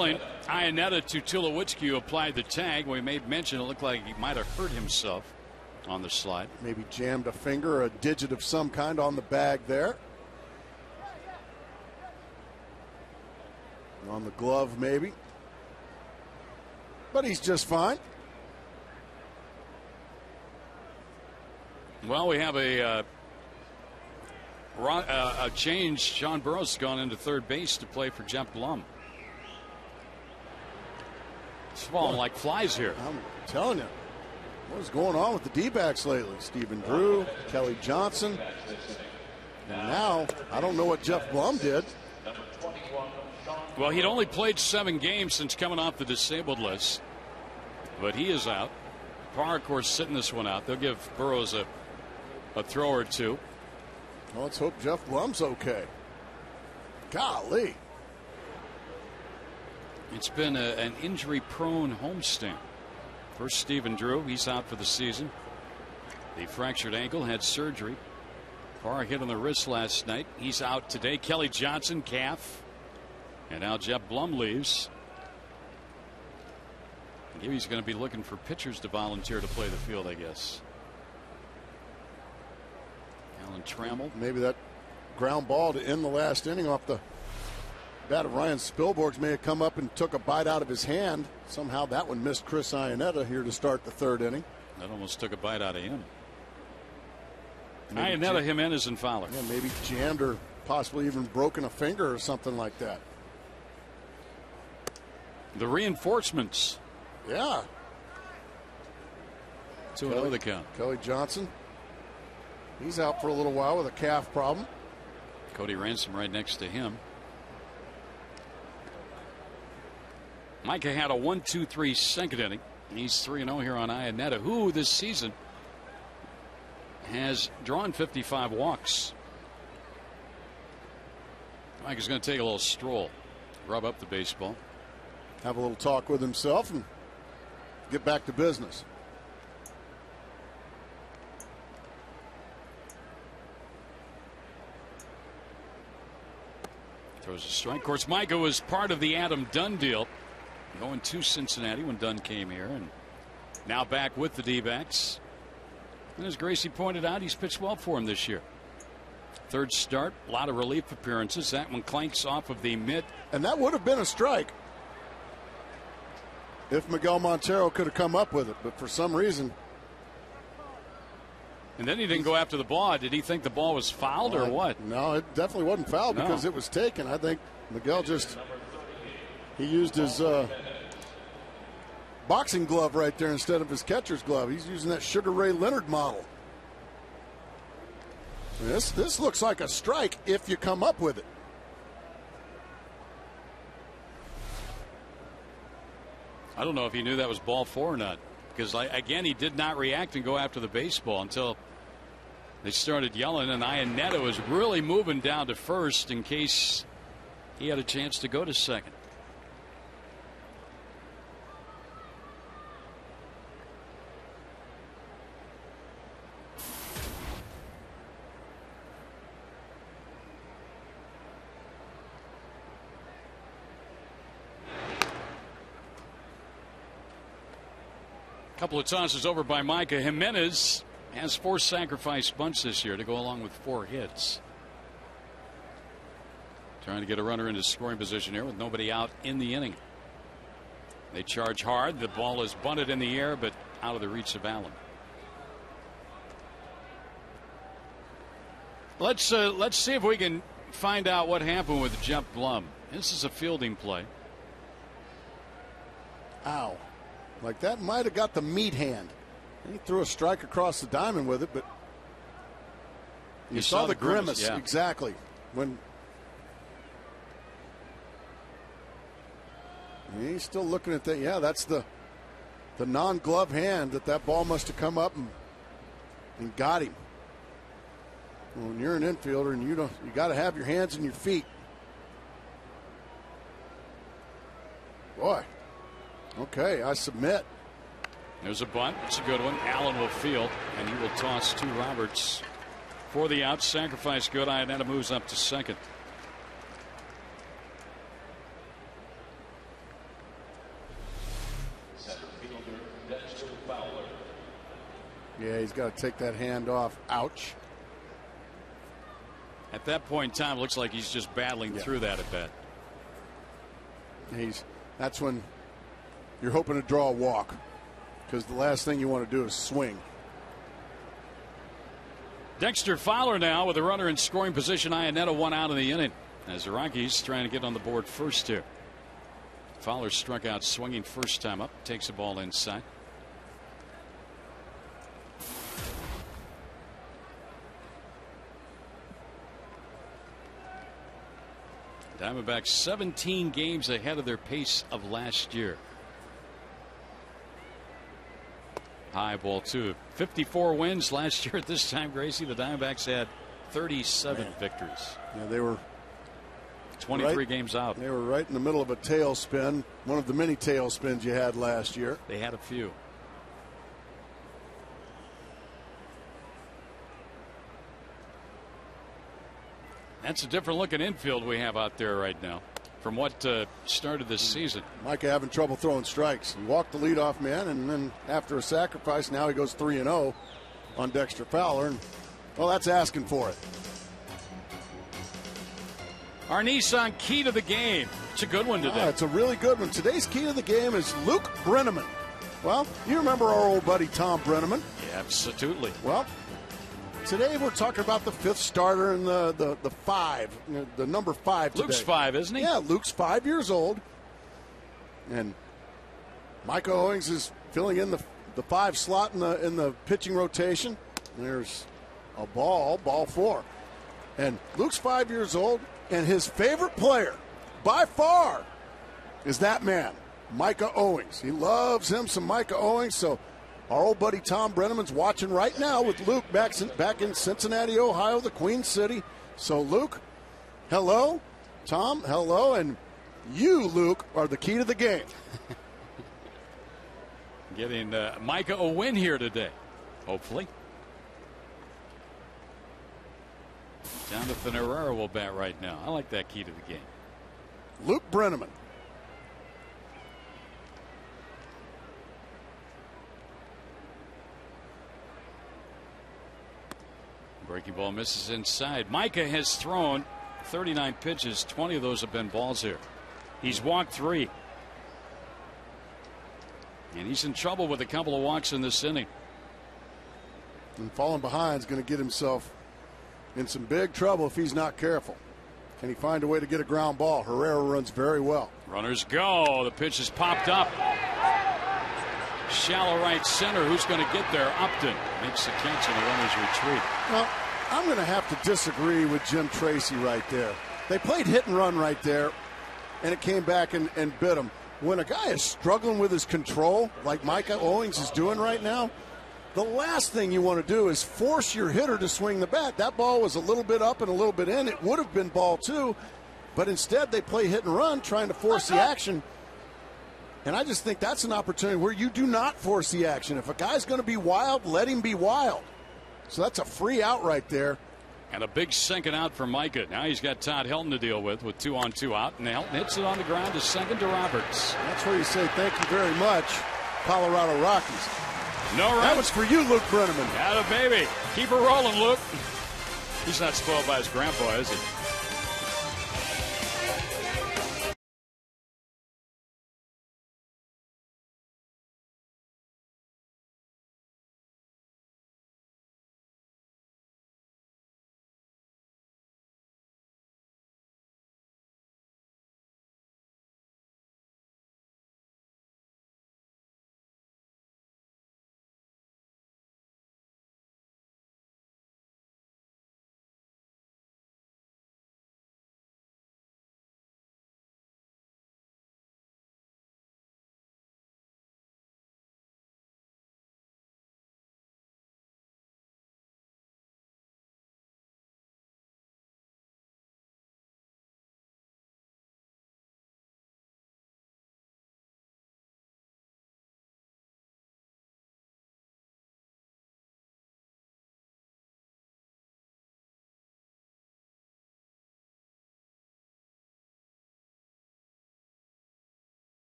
Ionetta to Tulowitzki, who applied the tag. We made mention it looked like he might have hurt himself on the slide. Maybe jammed a finger or a digit of some kind on the bag there. On the glove, maybe. But he's just fine. Well, we have a change. Sean Burroughs has gone into third base to play for Jeff Blum. It's falling like flies here. I'm telling you, what is going on with the D-backs lately? Stephen Drew, Kelly Johnson. And now, I don't know what Jeff Blum did. Well, he'd only played 7 games since coming off the disabled list, but he is out. Parr, of course, sitting this one out. They'll give Burroughs a throw or two. Well, let's hope Jeff Blum's okay. Golly. It's been an injury-prone homestand. First, Stephen Drew. He's out for the season. The fractured ankle, had surgery. Parr hit on the wrist last night. He's out today. Kelly Johnson, calf. And now Jeff Blum leaves. Maybe he's going to be looking for pitchers to volunteer to play the field, I guess. Alan Trammell. Maybe that ground ball to end the last inning off the bat of Ryan Spilborghs may have come up and took a bite out of his hand. Somehow that one missed Chris Ionetta here to start the third inning. That almost took a bite out of him. Ionetta, Jimenez, and Fowler. Yeah, maybe jammed or possibly even broken a finger or something like that. The reinforcements. Yeah. 2-0 the count. Kelly Johnson. He's out for a little while with a calf problem. Cody Ransom right next to him. Micah had a 1-2-3 second inning. He's 3-0 here on Iannetta, who this season has drawn 55 walks. Micah's going to take a little stroll, rub up the baseball, have a little talk with himself, and get back to business. Throws a strike. Of course, Micah was part of the Adam Dunn deal, going to Cincinnati when Dunn came here, and now back with the D-backs. And as Gracie pointed out, he's pitched well for him this year. Third start, a lot of relief appearances. That one clanks off of the mid. And that would have been a strike if Miguel Montero could have come up with it, but for some reason. And then he didn't go after the ball. Did he think the ball was fouled or what? No, it definitely wasn't fouled because it was taken. I think Miguel he used his boxing glove right there instead of his catcher's glove. He's using that Sugar Ray Leonard model. This looks like a strike if you come up with it. I don't know if he knew that was ball 4 or not, because again, he did not react and go after the baseball until they started yelling, and Iannetta was really moving down to first in case he had a chance to go to second. Couple of tosses over by Micah. Jimenez has 4 sacrifice bunts this year to go along with 4 hits. Trying to get a runner into scoring position here with nobody out in the inning. They charge hard. The ball is bunted in the air, but out of the reach of Allen. Let's see if we can find out what happened with Jeff Blum. This is a fielding play. Ow. Like that might have got the meat hand. He threw a strike across the diamond with it, but you saw the grimace. Yeah. Exactly. When he's still looking at that. Yeah, that's the non-glove hand that ball must have come up and got him. When you're an infielder and you got to have your hands and your feet. Boy. Okay, I submit. There's a bunt. It's a good one. Allen will field, and he will toss to Roberts for the out. Sacrifice good. Iannetta moves up to second. Yeah, he's got to take that hand off. Ouch. At that point in time, it looks like he's just battling through that at bat. That's when you're hoping to draw a walk, because the last thing you want to do is swing. Dexter Fowler now with a runner in scoring position. Iannetta 1 out in the inning as the Rockies trying to get on the board first here. Fowler struck out swinging first time up. Takes the ball inside. Diamondbacks 17 games ahead of their pace of last year. High ball 2. 54 wins last year at this time, Gracie. The Diamondbacks had 37 victories. Yeah, they were 23 games out. They were right in the middle of a tailspin, one of the many tailspins you had last year. They had a few. That's a different looking infield we have out there right now from what started this season. Micah having trouble throwing strikes. He walked the leadoff man, and then after a sacrifice, now he goes 3-0 on Dexter Fowler. And, well, that's asking for it. Our Nissan key to the game. It's a good one today. It's a really good one. Today's key to the game is Luke Brenneman. Well, you remember our old buddy Tom Brenneman? Yeah, absolutely. Well, today we're talking about the 5th starter and the 5, the number 5 today. Luke's 5, isn't he? Yeah, Luke's 5 years old. And Micah Owings is filling in the 5 slot in the pitching rotation. There's a ball 4. And Luke's 5 years old, and his favorite player, by far, is that man, Micah Owings. He loves him some Micah Owings, so our old buddy Tom Brenneman's watching right now with Luke back in Cincinnati, Ohio, the Queen City. So, Luke, hello. Tom, hello. And you, Luke, are the key to the game. Getting Micah a win here today, hopefully. Jonathan Herrera will bat right now. I like that key to the game. Luke Brenneman. Breaking ball misses inside. Micah has thrown 39 pitches. 20 of those have been balls here. He's walked 3. And he's in trouble with a couple of walks in this inning. And falling behind is going to get himself in some big trouble if he's not careful. Can he find a way to get a ground ball? Herrera runs very well. Runners go. The pitch is popped up. Shallow right center. Who's going to get there? Upton makes the catch and the runners retreat. Well, I'm going to have to disagree with Jim Tracy right there. They played hit and run right there, and it came back and bit him. When a guy is struggling with his control, like Micah Owings is doing right now, the last thing you want to do is force your hitter to swing the bat. That ball was a little bit up and a little bit in. It would have been ball 2, but instead they play hit and run, trying to force the action. And I just think that's an opportunity where you do not force the action. If a guy's going to be wild, let him be wild. So that's a free out right there. And a big sinking out for Micah. Now he's got Todd Helton to deal with 2 on 2 out. And Helton hits it on the ground to second to Roberts. That's where you say thank you very much, Colorado Rockies. No runs. That was for you, Luke Brenneman. Atta baby. Keep her rolling, Luke. He's not spoiled by his grandpa, is he?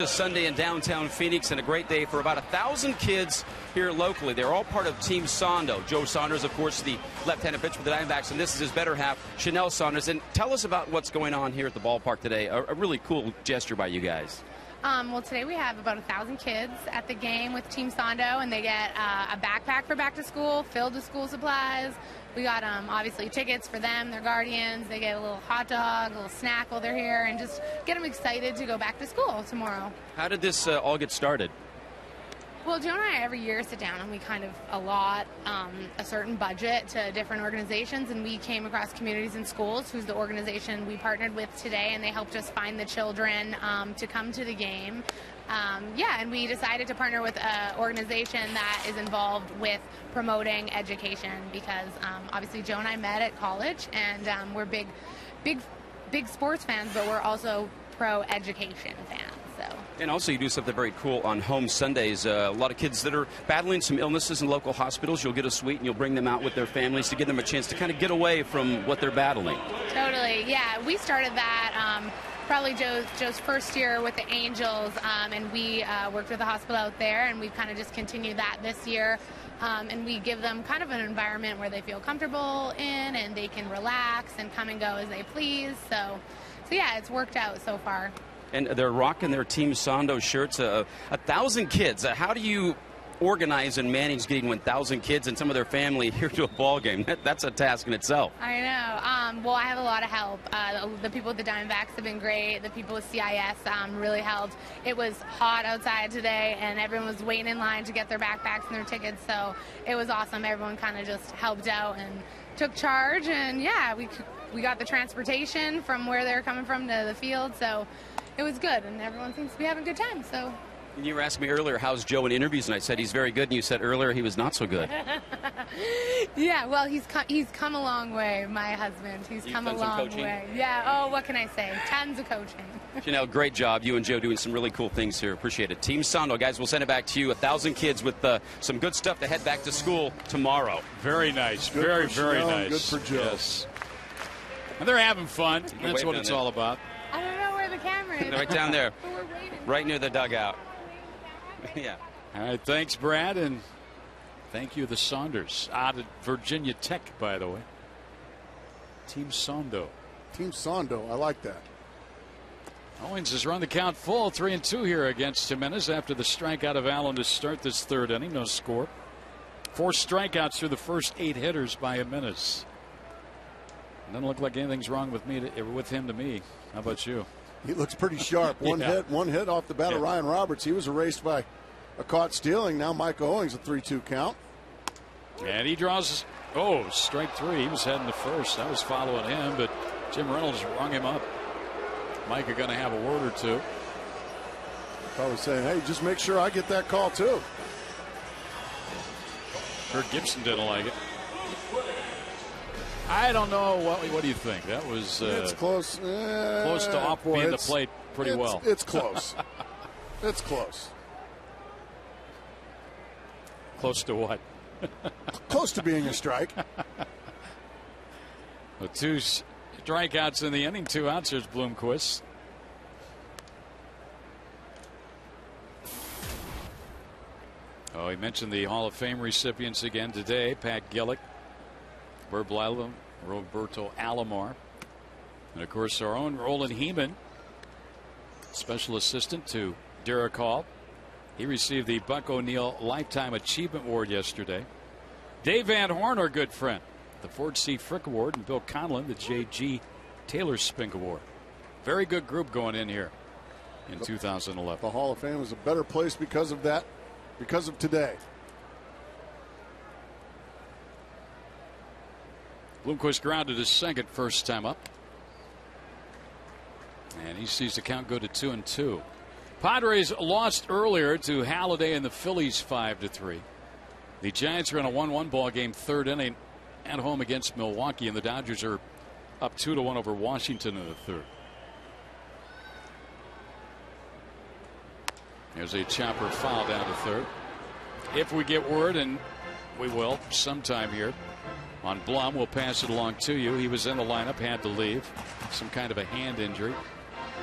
Sunday in downtown Phoenix, and a great day for about 1,000 kids here locally. They're all part of Team Sondo. Joe Saunders, of course, the left-handed pitcher for the Diamondbacks, and this is his better half, Chanel Saunders. And tell us about what's going on here at the ballpark today. A really cool gesture by you guys. Well, today we have about 1,000 kids at the game with Team Sondo, and they get a backpack for back to school filled with school supplies. We got obviously tickets for them, their guardians. They get a little hot dog, a little snack while they're here, and just get them excited to go back to school tomorrow. How did this all get started? Well, Joe and I every year sit down and we kind of allot a certain budget to different organizations, and we came across Communities in Schools, who's the organization we partnered with today, and they helped us find the children to come to the game. And we decided to partner with an organization that is involved with promoting education because obviously Joe and I met at college, and we're big sports fans, but we're also pro-education fans. So And also, you do something very cool on home Sundays. A lot of kids that are battling some illnesses in local hospitals, you'll get a suite and you'll bring them out with their families to give them a chance to kind of get away from what they're battling. Totally, yeah. We started that probably Joe's first year with the Angels, and we worked with the hospital out there, and we've kind of just continued that this year. And we give them kind of an environment where they feel comfortable in, and they can relax and come and go as they please. So yeah, it's worked out so far. And they're rocking their Team Sondo shirts. 1,000 kids. How do you organize and manage getting 1,000 kids and some of their family here to a ball game? That's a task in itself. I know. Well, I have a lot of help. The people with the Diamondbacks have been great. The people with CIS really helped. It was hot outside today, and everyone was waiting in line to get their backpacks and their tickets. So it was awesome. Everyone kind of just helped out and took charge. And yeah, we got the transportation from where they were coming from to the field. So it was good, and everyone seems to be having a good time. So. You were asking me earlier, how's Joe in interviews, and I said he's very good, and you said earlier he was not so good. Yeah, well, he's come a long way, my husband. He's come a long way. Yeah, oh, what can I say? Tons of coaching. Chanel, great job. You and Joe doing some really cool things here. Appreciate it. Team Sondo, guys, we'll send it back to you. 1,000 kids with some good stuff to head back to school tomorrow. Very nice. Good very Chanel, nice. Good for Joe. Yes. And they're having fun. That's what it's all about. I don't know where the camera is. Right down there. But we're waiting. Right near the dugout. Yeah. All right, thanks, Brad, and thank you, the Saunders. Out at Virginia Tech, by the way. Team Sondo. Team Sondo, I like that. Owens has run the count full, 3-2 here against Jimenez after the strikeout of Allen to start this third inning. No score. 4 strikeouts through the first 8 hitters by Jimenez. Doesn't look like anything's wrong with him to me. How about you? He looks pretty sharp. One hit off the bat of Ryan Roberts. He was erased by a caught stealing. Now Mike Owings, a 3-2 count. And he draws, strike 3. He was heading to first. I was following him, but Jim Reynolds rung him up. Mike are going to have a word or two. Probably saying, hey, just make sure I get that call, too. Kirk Gibson didn't like it. I don't know. What do you think? That was it's close. Close to off being the plate pretty well. It's close. It's close. Close to what? Close to being a strike. Well, 2 strikeouts in the inning, 2 outs. There's Bloomquist. He mentioned the Hall of Fame recipients again today. Pat Gillick, Herb Lila, Roberto Alomar, and of course our own Roland Heeman, special assistant to Derek Hall. He received the Buck O'Neill Lifetime Achievement Award yesterday. Dave Van Horn, our good friend, the Ford C. Frick Award, and Bill Conlon, the J.G. Taylor Spink Award. Very good group going in here in 2011. The Hall of Fame is a better place because of that, because of today. Bloomquist grounded his second first time up. And he sees the count go to 2-2. Padres lost earlier to Halladay and the Phillies 5-3. The Giants are in a 1-1 ball game, third inning at home against Milwaukee, and the Dodgers are up 2-1 over Washington in the third. There's a chopper foul down to third. If we get word, and we will sometime here on Blum, we'll pass it along to you. He was in the lineup, had to leave. Some kind of a hand injury.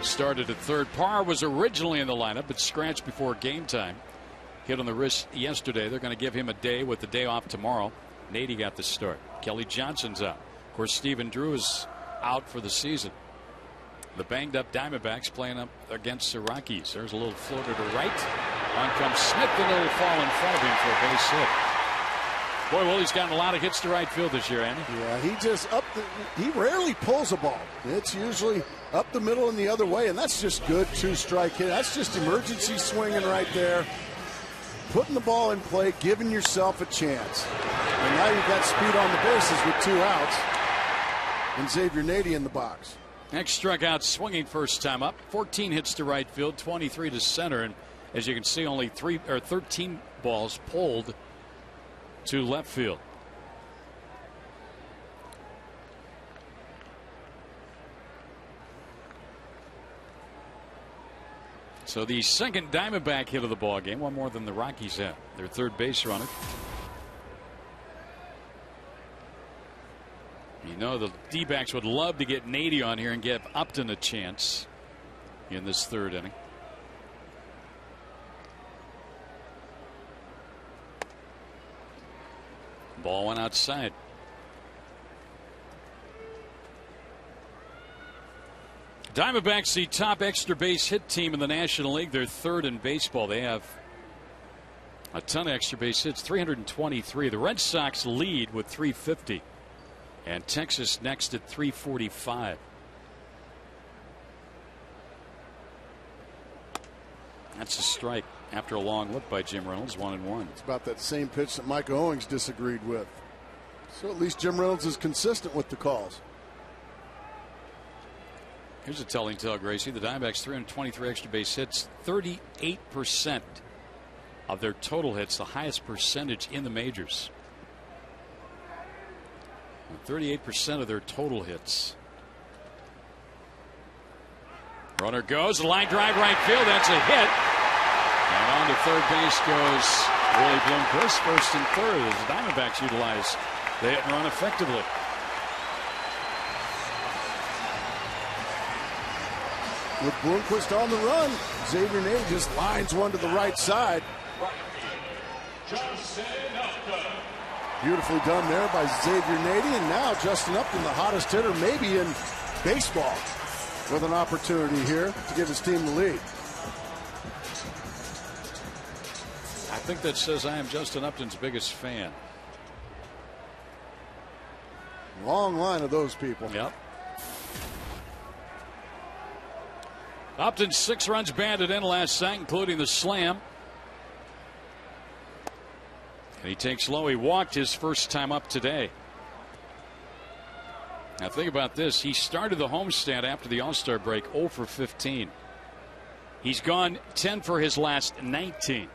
Started at third. Parr was originally in the lineup, but scratched before game time. Hit on the wrist yesterday. They're going to give him a day with the day off tomorrow. Nady got the start. Kelly Johnson's out. Of course, Stephen Drew is out for the season. The banged up Diamondbacks playing up against the Rockies. There's a little floater to right. On comes Smith, and it'll fall in front of him for a base hit. Boy, Willie's gotten a lot of hits to right field this year, Andy. Yeah, he just he rarely pulls a ball. It's usually up the middle and the other way, and that's just good 2-strike hit. That's just emergency swinging right there. Putting the ball in play, giving yourself a chance. And now you've got speed on the bases with 2 outs. And Xavier Nady in the box. Next struck out swinging first time up. 14 hits to right field, 23 to center, and as you can see, only 13 balls pulled to left field. So the second Diamondback hit of the ball game, one more than the Rockies had. Their third base runner. You know the D-backs would love to get Nady on here and give Upton a chance in this third inning. Ball went outside. Diamondbacks, the top extra base hit team in the National League. They're third in baseball. They have a ton of extra base hits, 323. The Red Sox lead with 350. And Texas next at 345. That's a strike after a long look by Jim Reynolds, 1-1. It's about that same pitch that Mike Owings disagreed with. So at least Jim Reynolds is consistent with the calls. Here's a telling tale, Gracie. The Diamondbacks 323 extra base hits, 38% of their total hits, the highest percentage in the majors. 38% of their total hits. Runner goes, line drive right field. That's a hit. And on to third base goes Willie Bloomquist, first and third, as the Diamondbacks utilize the hit and run effectively. With Bloomquist on the run, Xavier Nady just lines one to the right side. Beautifully done there by Xavier Nady, and now Justin Upton, the hottest hitter maybe in baseball, with an opportunity here to give his team the lead. I think that says I am Justin Upton's biggest fan. Long line of those people. Yep. Upton 6 runs banded in last night, including the slam. And he takes low. He walked his first time up today. Now think about this. He started the homestand after the All-Star break 0 for 15. He's gone 10 for his last 19.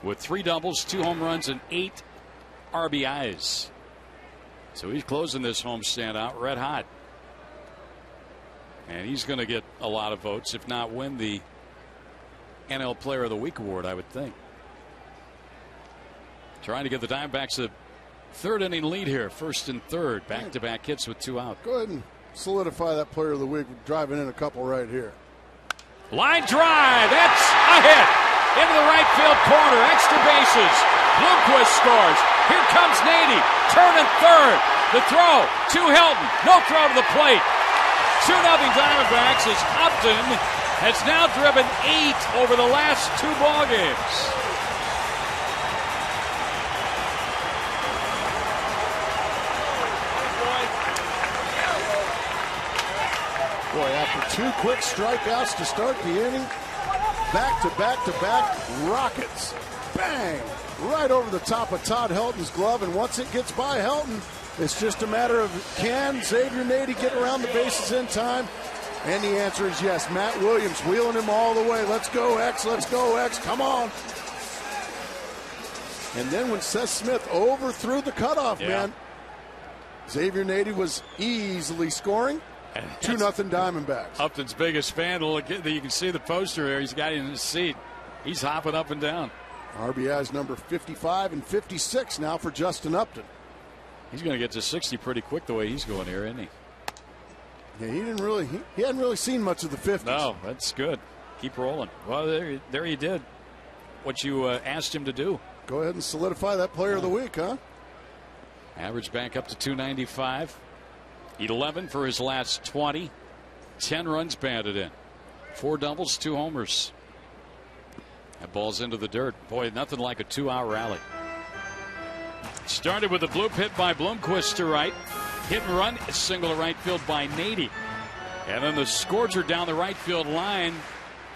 With 3 doubles, 2 home runs, and 8 RBIs. So he's closing this homestand out red hot. And he's going to get a lot of votes, if not win the NL Player of the Week award, I would think. Trying to give the Diamondbacks a third inning lead here, first and third. Back-to-back hits with 2 out. Go ahead and solidify that Player of the Week, driving in a couple right here. Line drive. That's a hit. Into the right field corner. Extra bases. Bloomquist scores. Here comes Nady. Turning third. The throw to Helton. No throw to the plate. 2-0 Diamondbacks as Upton has now driven 8 over the last 2 ball games. Boy, after 2 quick strikeouts to start the inning, back-to-back rockets. Bang! Right over the top of Todd Helton's glove, and once it gets by Helton, it's just a matter of can Xavier Nady get around the bases in time? And the answer is yes. Matt Williams wheeling him all the way. Let's go, X. Let's go, X. Come on. And then when Seth Smith overthrew the cutoff, man, Xavier Nady was easily scoring. 2-0 Diamondbacks. Upton's biggest fan. Look, you can see the poster there. He's got it in his seat. He's hopping up and down. RBI's number 55 and 56 now for Justin Upton. He's going to get to 60 pretty quick the way he's going here, isn't he? Yeah, he hadn't really seen much of the 50s. No, that's good. Keep rolling. Well, there he did what you asked him to do. Go ahead and solidify that Player of the Week, huh? Average back up to 295. 11 for his last 20. 10 runs batted in. 4 doubles, 2 homers. That ball's into the dirt. Boy, nothing like a 2-out rally. Started with a bloop hit by Bloomquist to right. Hit and run, a single to right field by Nady. And then the scorcher down the right field line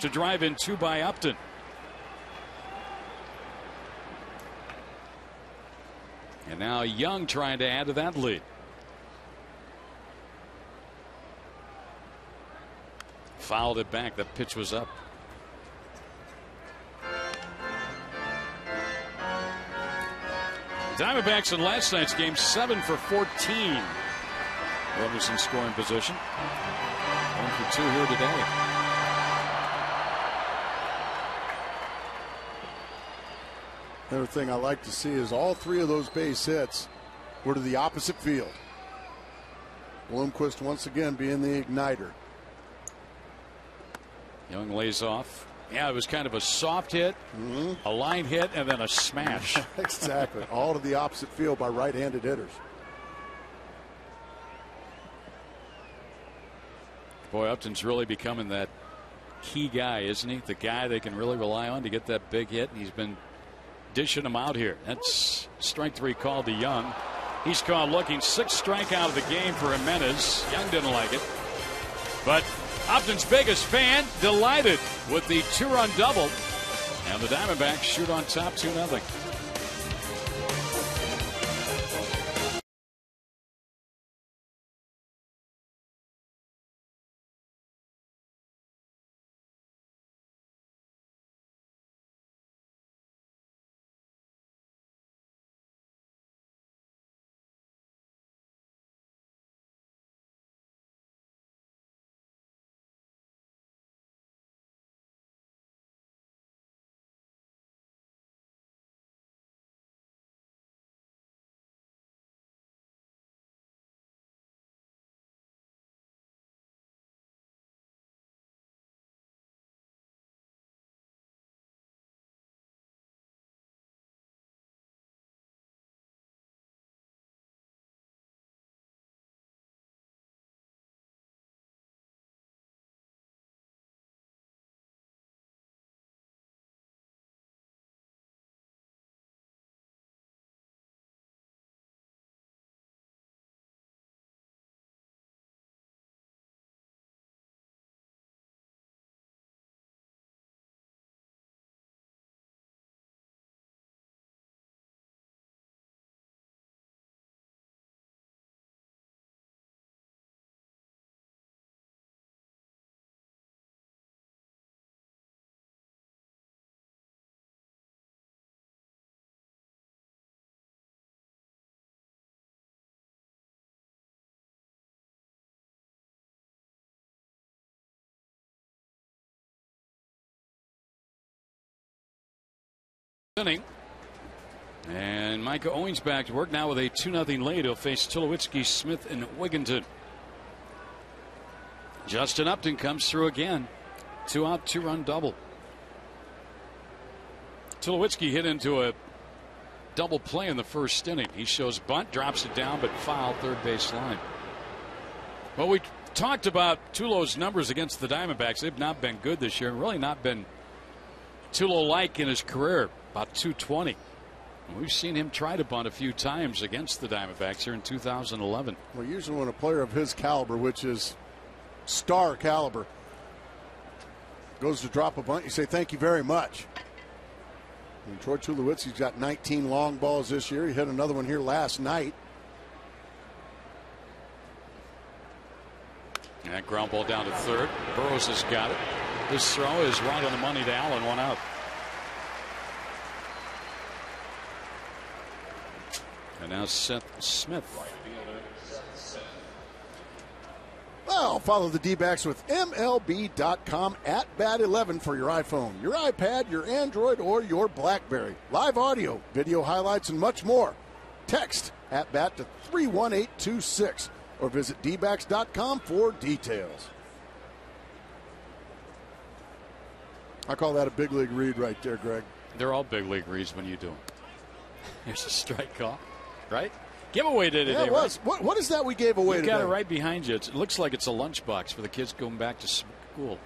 to drive in 2 by Upton. And now Young trying to add to that lead. Fouled it back. That pitch was up. Diamondbacks in last night's game 7 for 14. Runners in scoring position. 1 for 2 here today. Another thing I like to see is all three of those base hits were to the opposite field. Bloomquist once again being the igniter. Young lays off. Yeah, it was kind of a soft hit, a line hit, and then a smash. Exactly. All to the opposite field by right-handed hitters. Boy, Upton's really becoming that key guy, isn't he? The guy they can really rely on to get that big hit, and he's been dishing them out here. That's strike 3 called to Young. He's called looking. 6th strikeout of the game for Jimenez. Young didn't like it. But Upton's biggest fan delighted with the 2-run double. And the Diamondbacks shoot on top 2-0. Inning. And Micah Owens back to work now with a 2-0 lead. He'll face Tulowitzki, Smith, and Wigginton. Justin Upton comes through again. 2-out, 2-run double. Tulowitzki hit into a double play in the first inning. He shows bunt, drops it down, but foul third base line. Well, we talked about Tulo's numbers against the Diamondbacks. They've not been good this year, and really not been Tulo-like in his career. About 220. We've seen him try to bunt a few times against the Diamondbacks here in 2011. Well, usually when a player of his caliber, which is star caliber, goes to drop a bunt, you say thank you very much. And Troy Tulowitzki's got 19 long balls this year. He hit another one here last night. And that ground ball down to third. Burrows has got it. This throw is right on the money to Allen, 1 out. And now Seth Smith. Well, follow the D-backs with MLB.com at Bat11 for your iPhone, your iPad, your Android, or your BlackBerry. Live audio, video highlights, and much more. Text at Bat to 31826 or visit dbacks.com for details. I call that a big league read right there, Greg. They're all big league reads when you do them. Here's a strike call. Right? Giveaway today. Yeah, it was. Right? What is that we gave away today? You got it right behind you. It looks like it's a lunchbox for the kids going back to school.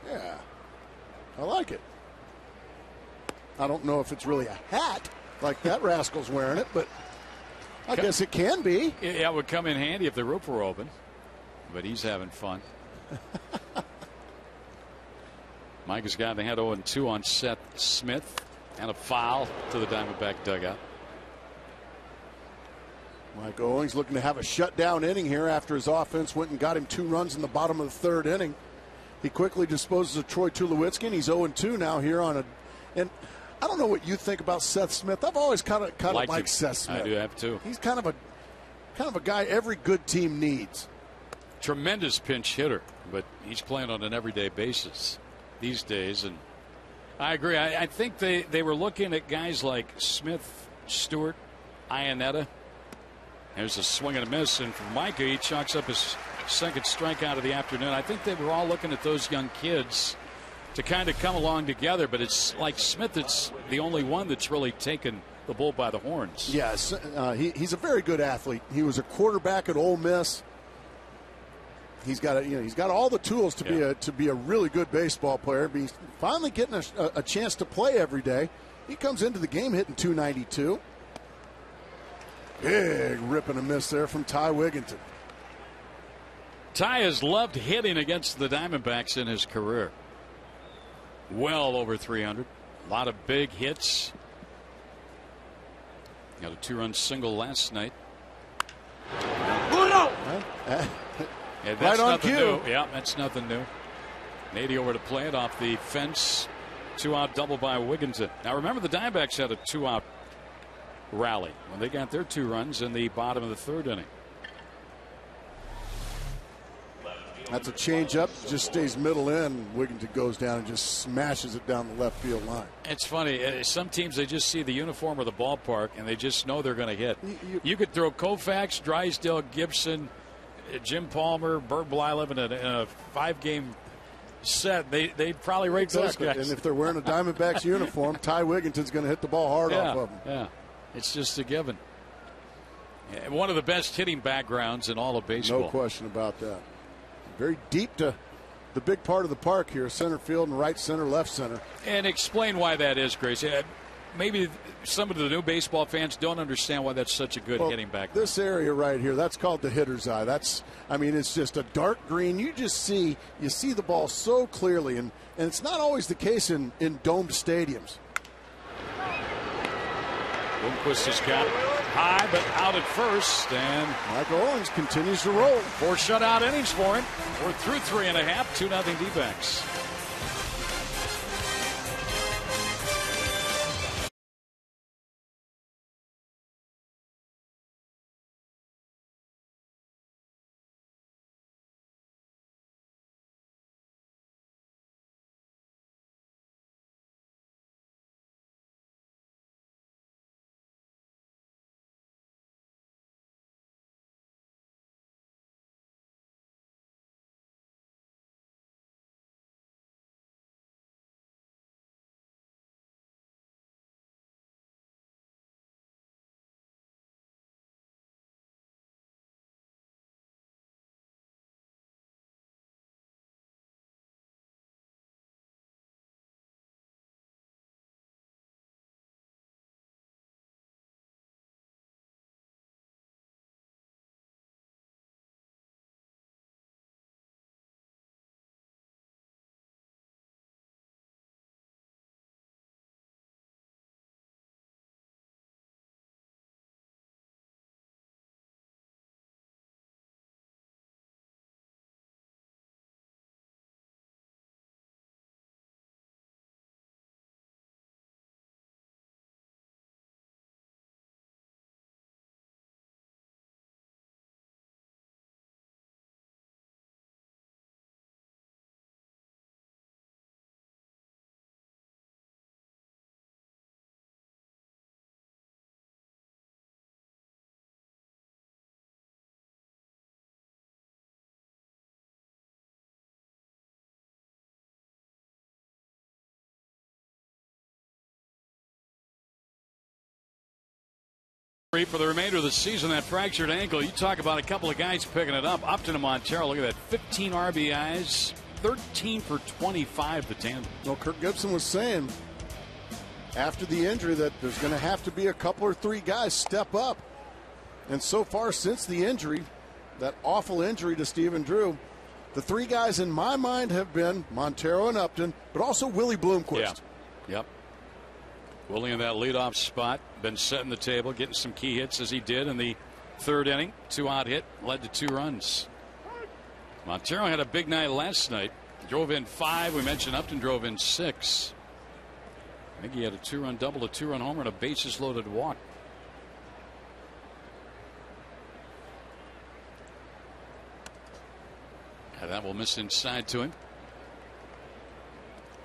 Yeah. I like it. I don't know if it's really a hat like that rascal's wearing it, but I guess it can be. Yeah, it would come in handy if the roof were open. But he's having fun. Mike has gotten ahead 0-2 on Seth Smith. And a foul to the Diamondback dugout. Mike Owens looking to have a shutdown inning here after his offense went and got him 2 runs in the bottom of the 3rd inning. He quickly disposes of Troy Tulowitzki, and he's 0-2 now here on a. And I don't know what you think about Seth Smith. I've always kind of liked Seth Smith. I do have too. He's kind of a guy every good team needs. Tremendous pinch hitter, but he's playing on an everyday basis these days, and I agree. I think they were looking at guys like Smith, Stewart, Ionetta. There's a swing and a miss, and for Micah, he chalks up his second strikeout of the afternoon. I think they were all looking at those young kids to kind of come along together, but it's like Smith, it's the only one that's really taken the bull by the horns. Yes, he's a very good athlete. He was a quarterback at Ole Miss. He's got he's got all the tools to be a really good baseball player. But he's finally getting a chance to play every day. He comes into the game hitting .292. Big rip and a miss there from Ty Wigginton. Ty has loved hitting against the Diamondbacks in his career. Well over 300. A lot of big hits. Got a 2-run single last night. Yeah, that's right on nothing cue. new. Yeah, that's nothing new. Nady over to play it off the fence. 2-out double by Wigginton. Now remember, the Diamondbacks had a 2-out rally when they got their 2 runs in the bottom of the 3rd inning. That's a changeup. Just stays middle in. Wigginton goes down and just smashes it down the left field line. It's funny. Some teams, they just see the uniform or the ballpark and they just know they're going to hit. You could throw Koufax, Drysdale, Gibson, Jim Palmer, Bert Blyleven in a 5-game set. They'd probably rate those guys. And if they're wearing a Diamondbacks uniform, Ty Wigginton's going to hit the ball hard off of them. Yeah, it's just a given. One of the best hitting backgrounds in all of baseball. No question about that. Very deep to the big part of the park here, center field and right center, left center. And explain why that is, Grace. Maybe some of the new baseball fans don't understand why that's such a good hitting background. This area right here, that's called the hitter's eye. It's just a dark green. You see the ball so clearly, and it's not always the case in domed stadiums. Bloomquist has got high, but out at first, and Michael Owens continues to roll. 4 shutout innings for him. We're through 3.5, 2-0 D-backs. For the remainder of the season, that fractured ankle, you talk about a couple of guys picking it up. Upton and Montero, look at that, 15 RBIs, 13 for 25 the tandem. Well, Kirk Gibson was saying after the injury that there's going to have to be a couple or 3 guys step up. And so far since the injury, that awful injury to Stephen Drew, the 3 guys in my mind have been Montero and Upton, but also Willie Bloomquist. Yeah. Yep. Willie in that leadoff spot, been setting the table, getting some key hits as he did in the 3rd inning. 2-out hit, led to 2 runs. Montero had a big night last night. Drove in 5. We mentioned Upton drove in 6. I think he had a 2-run double, a 2-run homer, and a bases loaded walk. And that will miss inside to him.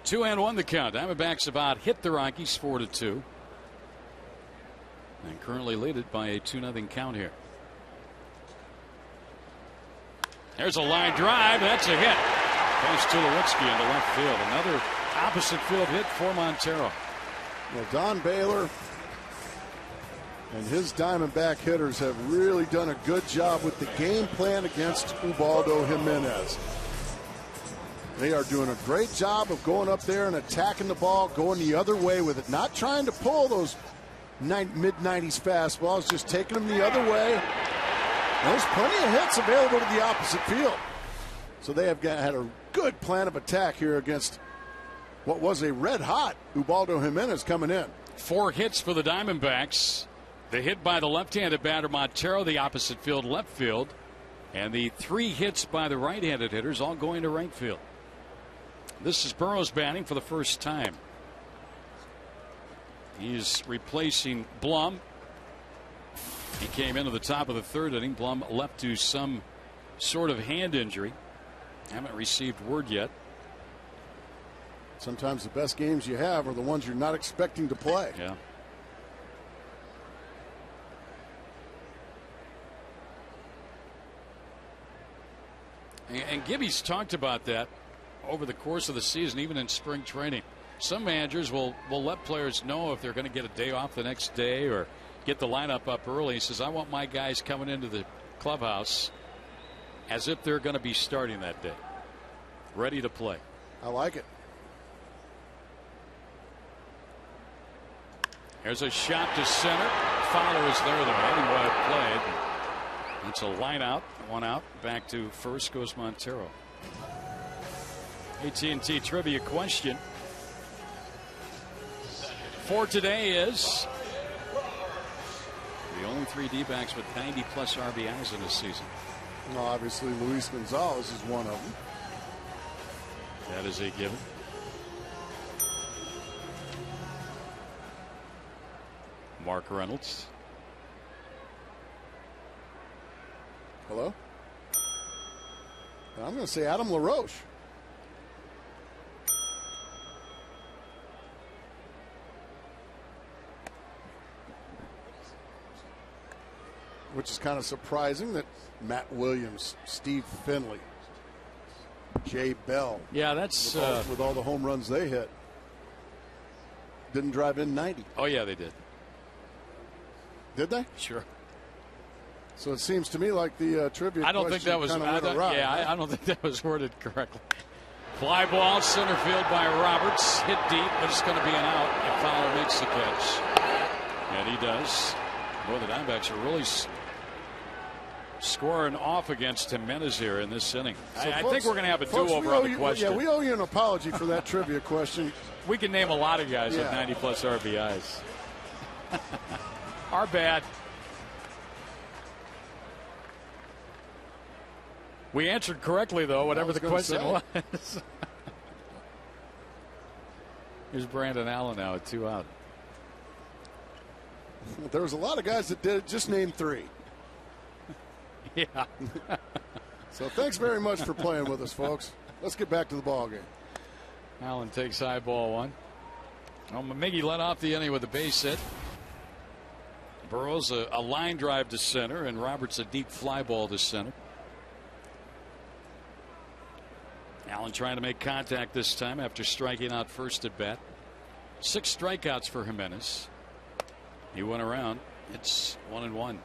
2-1 the count. Diamondbacks about hit the Rockies 4-2. And currently lead it by a 2-0 count here. There's a line drive. That's a hit. Goes Tulowitzki into left field. Another opposite field hit for Montero. Well, Don Baylor and his Diamondback hitters have really done a good job with the game plan against Ubaldo Jimenez. They are doing a great job of going up there and attacking the ball, going the other way with it, not trying to pull those mid-90s fastballs, just taking them the other way. There's plenty of hits available to the opposite field. So they have had a good plan of attack here against what was a red-hot Ubaldo Jimenez coming in. 4 hits for the Diamondbacks. The hit by the left-handed batter Montero, the opposite field, left field. And the 3 hits by the right-handed hitters, all going to right field. This is Burroughs batting for the first time. He's replacing Blum. He came into the top of the 3rd inning. Blum left to some sort of hand injury. Haven't received word yet. Sometimes the best games you have are the ones you're not expecting to play. Yeah. And Gibby's talked about that over the course of the season, even in spring training. Some managers will let players know if they're going to get a day off the next day or get the lineup up early. He says, I want my guys coming into the clubhouse as if they're going to be starting that day, ready to play. I like it. There's a shot to center. Fowler is there, though. Heading well played. It's a line out, 1 out. Back to first goes Montero. AT&T trivia question for today is the only 3 D-backs with 90-plus RBIs in this season. Well, obviously, Luis Gonzalez is one of them. That is a given. Mark Reynolds. Hello? I'm going to say Adam LaRoche. Which is kind of surprising that Matt Williams, Steve Finley, Jay Bell. Yeah, that's with all the home runs they hit. Didn't drive in 90. Oh, yeah, they did. Did they? Sure. So it seems to me like the trivia. I don't think that was. I don't think that was worded correctly. Fly ball, center field by Roberts, hit deep, but it's going to be an out if Fowler makes the catch, and he does. Boy, the Diamondbacks are really scoring off against Jimenez here in this inning. So I think we're going to have a do-over on the question. Yeah, we owe you an apology for that trivia question. We can name a lot of guys with 90-plus RBIs. Our bad. We answered correctly, though, whatever the question was. Here's Brandon Allen now at 2 out. There was a lot of guys that did it. Just name 3. Yeah. So thanks very much for playing with us, folks. Let's get back to the ball game. Allen takes high ball 1. Well, Miggy led off the inning with a base hit. Burroughs a line drive to center, and Roberts a deep fly ball to center. Allen trying to make contact this time after striking out first at bat. 6 strikeouts for Jimenez. He went around. It's 1-1.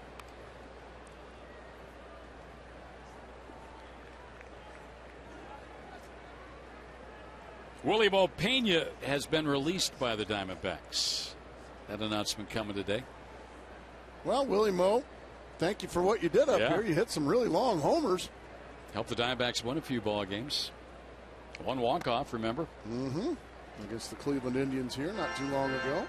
Willie Mo Pena has been released by the Diamondbacks. That announcement coming today. Well, Willie Mo, thank you for what you did up here. You hit some really long homers. Helped the Diamondbacks win a few ball games. 1 walk-off, remember? Mm-hmm. Against the Cleveland Indians here not too long ago.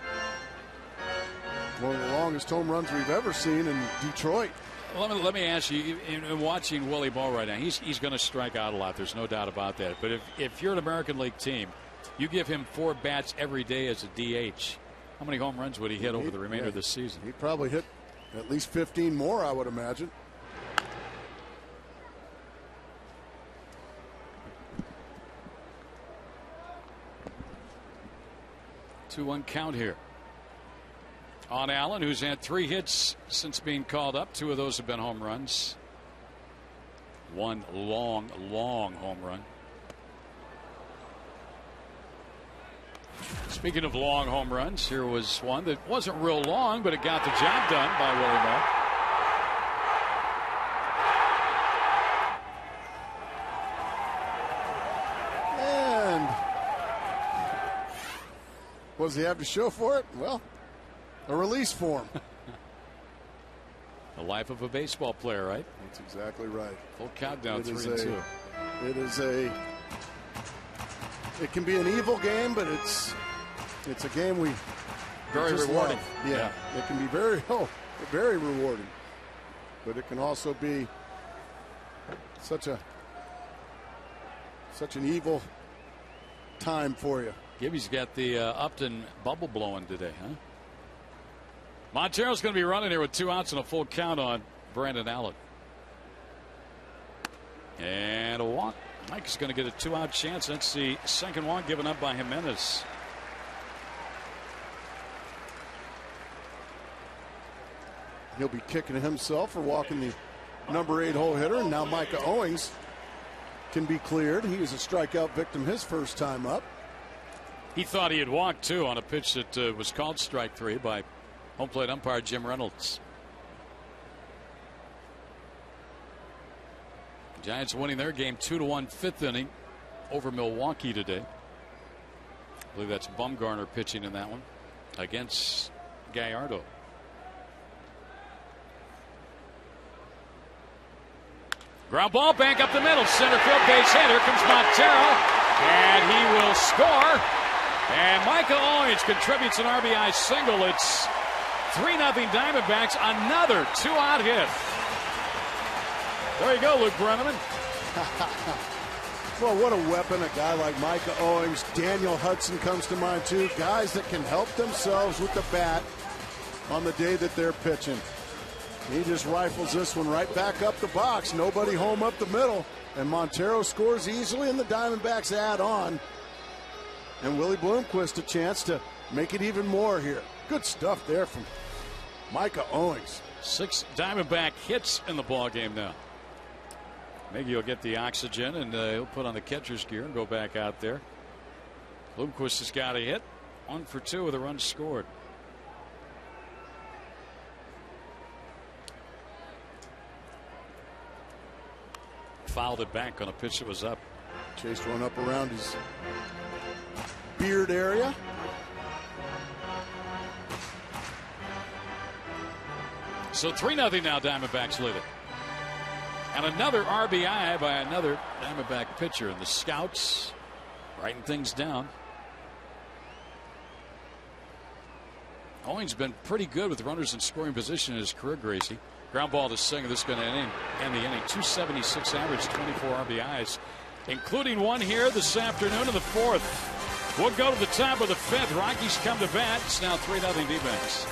One of the longest home runs we've ever seen in Detroit. Let me ask you, in watching Willie Mo right now, he's going to strike out a lot. There's no doubt about that. But if you're an American League team, you give him 4 bats every day as a DH, how many home runs would he hit over the remainder of the season? He'd probably hit at least 15 more, I would imagine. 2-1 count here on Allen, who's had 3 hits since being called up. 2 of those have been home runs. 1 long home run. Speaking of long home runs, here was one that wasn't real long, but it got the job done by Willie Moore. And what does he have to show for it? Well, a release form. The life of a baseball player, right? That's exactly right. Full count down, 3-2. It can be an evil game, but it's a game we very rewarding. Love. Yeah, it can be very rewarding, but it can also be such an evil time for you. Gibby's got the Upton bubble blowing today, huh? Montero's going to be running here with 2 outs and a full count on Brandon Allen. And a walk. Mike's going to get a 2-out chance. That's the second one given up by Jimenez. He'll be kicking himself for walking the number 8 hole hitter. And now Micah Owings can be cleared. He was a strikeout victim his first time up. He thought he had walked, too, on a pitch that was called strike 3 by home plate umpire Jim Reynolds. Giants winning their game 2-1, 5th inning over Milwaukee today. I believe that's Bumgarner pitching in that one against Gallardo. Ground ball back up the middle, center field base hit. Here comes Montero, and he will score. And Micah Owings contributes an RBI single. It's 3-0 Diamondbacks. Another 2-out hit. There you go, Luke Brenneman. Well, what a weapon, a guy like Micah Owings. Daniel Hudson comes to mind, too. Guys that can help themselves with the bat on the day that they're pitching. He just rifles this one right back up the box. Nobody home up the middle. And Montero scores easily, and the Diamondbacks add on. And Willie Bloomquist a chance to make it even more here. Good stuff there from Micah Owings. 6 Diamondback hits in the ball game now. Maybe he'll get the oxygen, and he'll put on the catcher's gear and go back out there. Bloomquist has got a hit. 1 for 2 with a run scored. Fouled it back on a pitch that was up. Chased one up around his beard area. So 3-0 now, Diamondbacks lead it. And another RBI by another Diamondback pitcher. And the scouts writing things down. Owings been pretty good with runners in scoring position in his career, Gracie. Ground ball to Singer. This is going to end the inning. 276 average, 24 RBIs, including one here this afternoon in the 4th. We'll go to the top of the 5th. Rockies come to bat. It's now 3-0 D-backs.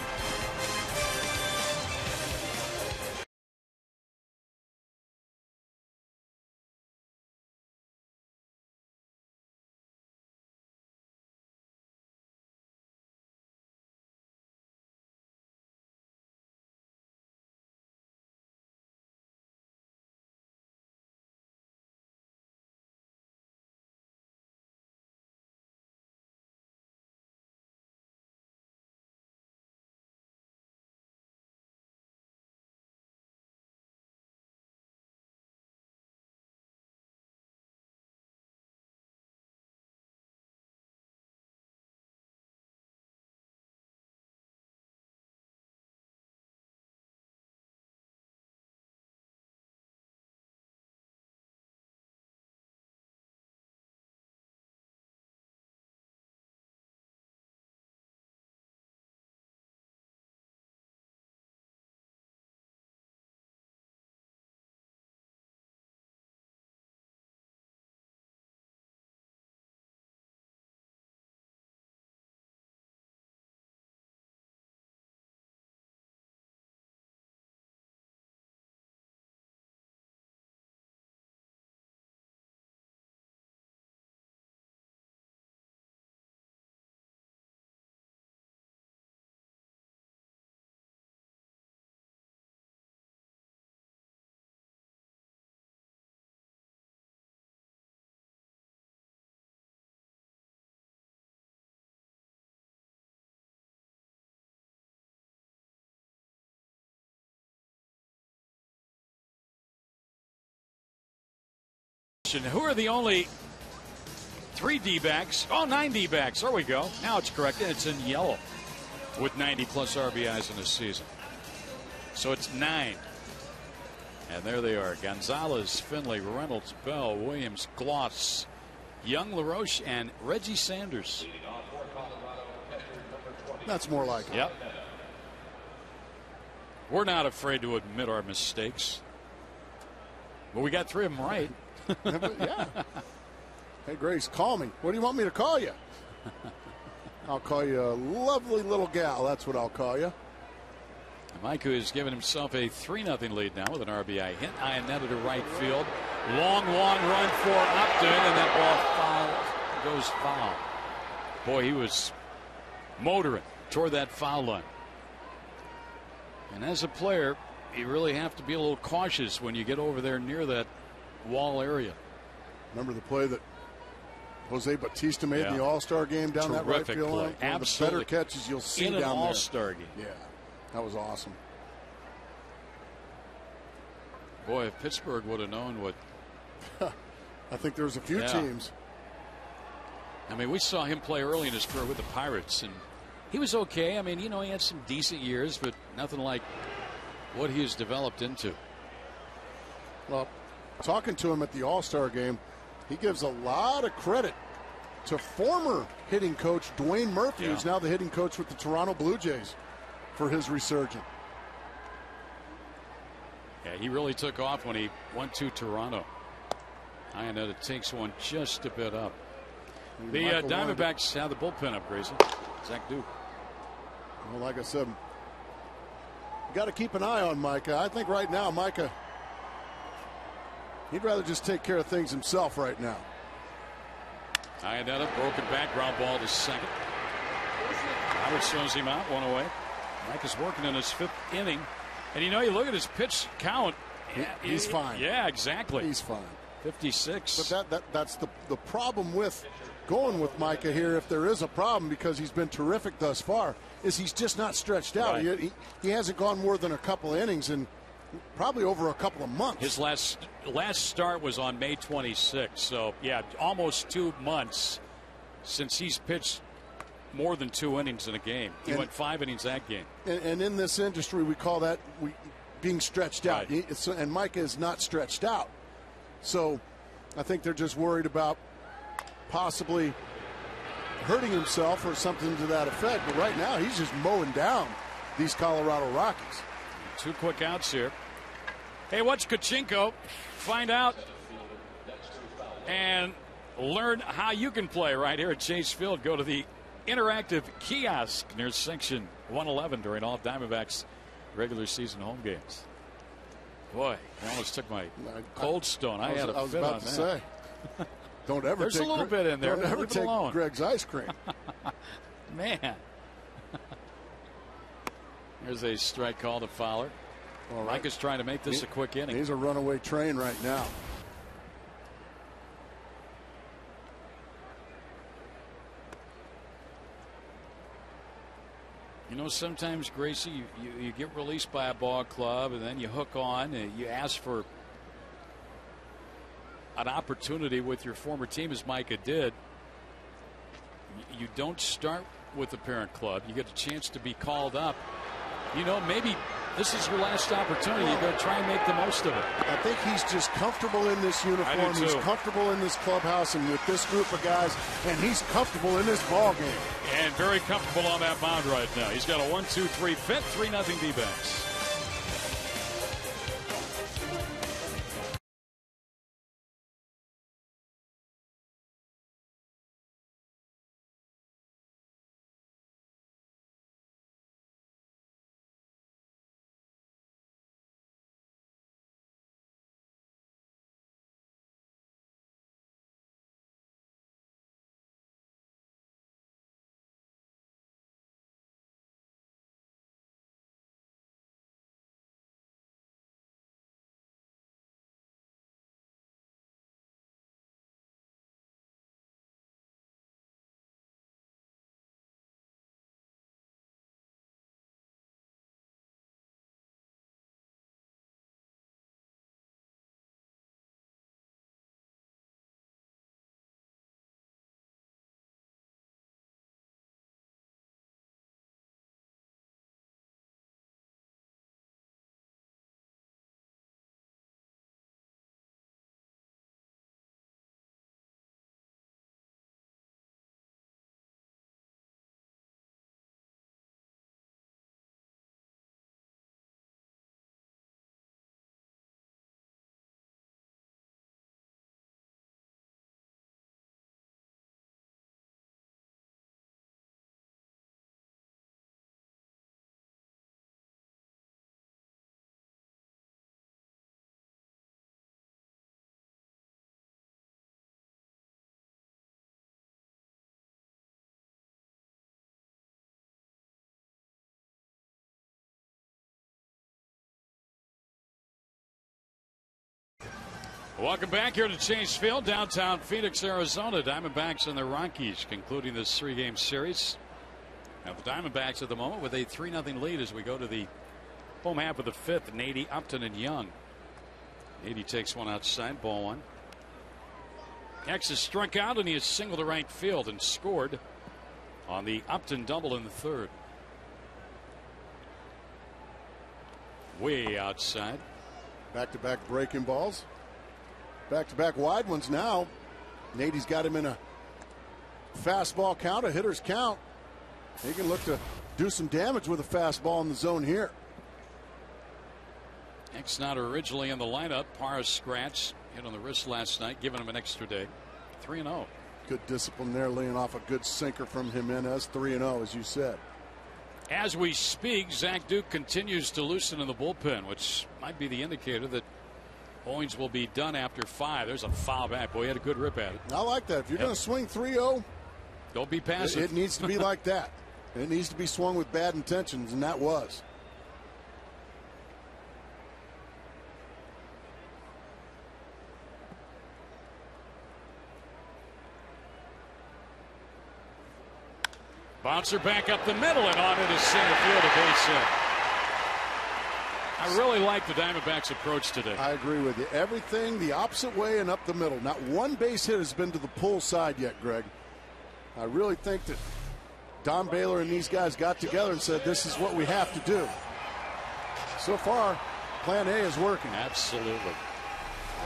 question. Who are the only 3 D-backs? Oh, 9 D-backs. There we go. Now it's correct. It's in yellow with 90-plus RBIs in this season. So it's 9. And there they are. Gonzalez, Finley, Reynolds, Bell, Williams, Gloss, Young, LaRoche, and Reggie Sanders. That's more like it. Yep. We're not afraid to admit our mistakes. But we got 3 of them right. Yeah. Hey, Grace, call me. What do you want me to call you? I'll call you a lovely little gal. That's what I'll call you. Micah has given himself a 3-0 lead now with an RBI hit. High net to right field. Long run for Upton, and that ball goes foul. Boy, he was motoring toward that foul line. And as a player, you really have to be a little cautious when you get over there near that wall area. Remember the play that Jose Bautista made in the All-Star game down that right field line? Absolutely. One of the better catches you'll see in down an there. All-Star game. Yeah, that was awesome. Boy, if Pittsburgh would have known what... I think there was a few teams. I mean, we saw him play early in his career with the Pirates, and he was okay. I mean, you know, he had some decent years, but nothing like what he has developed into. Well, talking to him at the All-Star game, he gives a lot of credit to former hitting coach Dwayne Murphy, who's now the hitting coach with the Toronto Blue Jays, for his resurgence. Yeah, he really took off when he went to Toronto. Iannetta takes one just a bit up. The Diamondbacks have the bullpen up, Grayson. Zack Duke. Well, like I said, you got to keep an eye on Micah. I think right now, Micah, he'd rather just take care of things himself right now. Iannetta, broken back, ground ball to second. Howard slows him out, 1 away. Micah's working in his 5th inning. And you know, you look at his pitch count. He's fine. Yeah, exactly. He's fine. 56. But that's the problem with going with Micah here, if there is a problem, because he's been terrific thus far, is he's just not stretched out. Right. He hasn't gone more than a couple of innings in probably over a couple of months. His last start was on May 26th. So, yeah, almost 2 months since he's pitched more than 2 innings in a game. He went 5 innings that game. And in this industry, we call that being stretched out. Right. And Micah is not stretched out. So I think they're just worried about possibly hurting himself or something to that effect. But right now, he's just mowing down these Colorado Rockies. 2 quick outs here. Hey, what's Kachinko? Find out and learn how you can play right here at Chase Field. Go to the interactive kiosk near section 111 during all Diamondbacks regular season home games. Boy, I almost took my Cold Stone. I had a fit on that. Say, don't ever. There's a little bit in there. Don't ever take Greg's ice cream. Man. There's a strike call to Fowler. Well, Mike is trying to make this a quick inning. He's a runaway train right now. You know, sometimes, Gracie, you get released by a ball club and then you hook on and you ask for an opportunity with your former team, as Micah did. You don't start with the parent club. You get a chance to be called up. You know, maybe this is your last opportunity. You got to try and make the most of it. I think he's just comfortable in this uniform. He's comfortable in this clubhouse and with this group of guys, and he's comfortable in this ball game. And very comfortable on that mound right now. He's got a 1-2-3 fit, 3-0 D-backs. Welcome back here to Chase Field, downtown Phoenix, Arizona. Diamondbacks and the Rockies concluding this 3-game series. Now the Diamondbacks at the moment with a 3-0 lead as we go to the home half of the 5th. Nady, Upton, and Young. Nady takes one outside, ball 1. X has struck out and he has singled to right field and scored on the Upton double in the 3rd. Way outside. Back-to-back breaking balls. Back-to-back wide ones now. Nady's got him in a fastball count, a hitter's count. He can look to do some damage with a fastball in the zone here. X not originally in the lineup. Parra scratch, hit on the wrist last night, giving him an extra day. 3-0. Good discipline there, laying off a good sinker from Jimenez. 3-0, as you said. As we speak, Zack Duke continues to loosen in the bullpen, which might be the indicator that Owings will be done after 5. There's a foul back. Boy, he had a good rip at it. I like that. If you're going to swing 3-0, don't be passive. It needs to be like that. It needs to be swung with bad intentions, and that was. Bouncer back up the middle and on into center field, a base hit. I really like the Diamondbacks' approach today. I agree with you. Everything the opposite way and up the middle. Not one base hit has been to the pull side yet, Greg. I really think that Don Baylor and these guys got together and said, this is what we have to do. So far, plan A is working. Absolutely.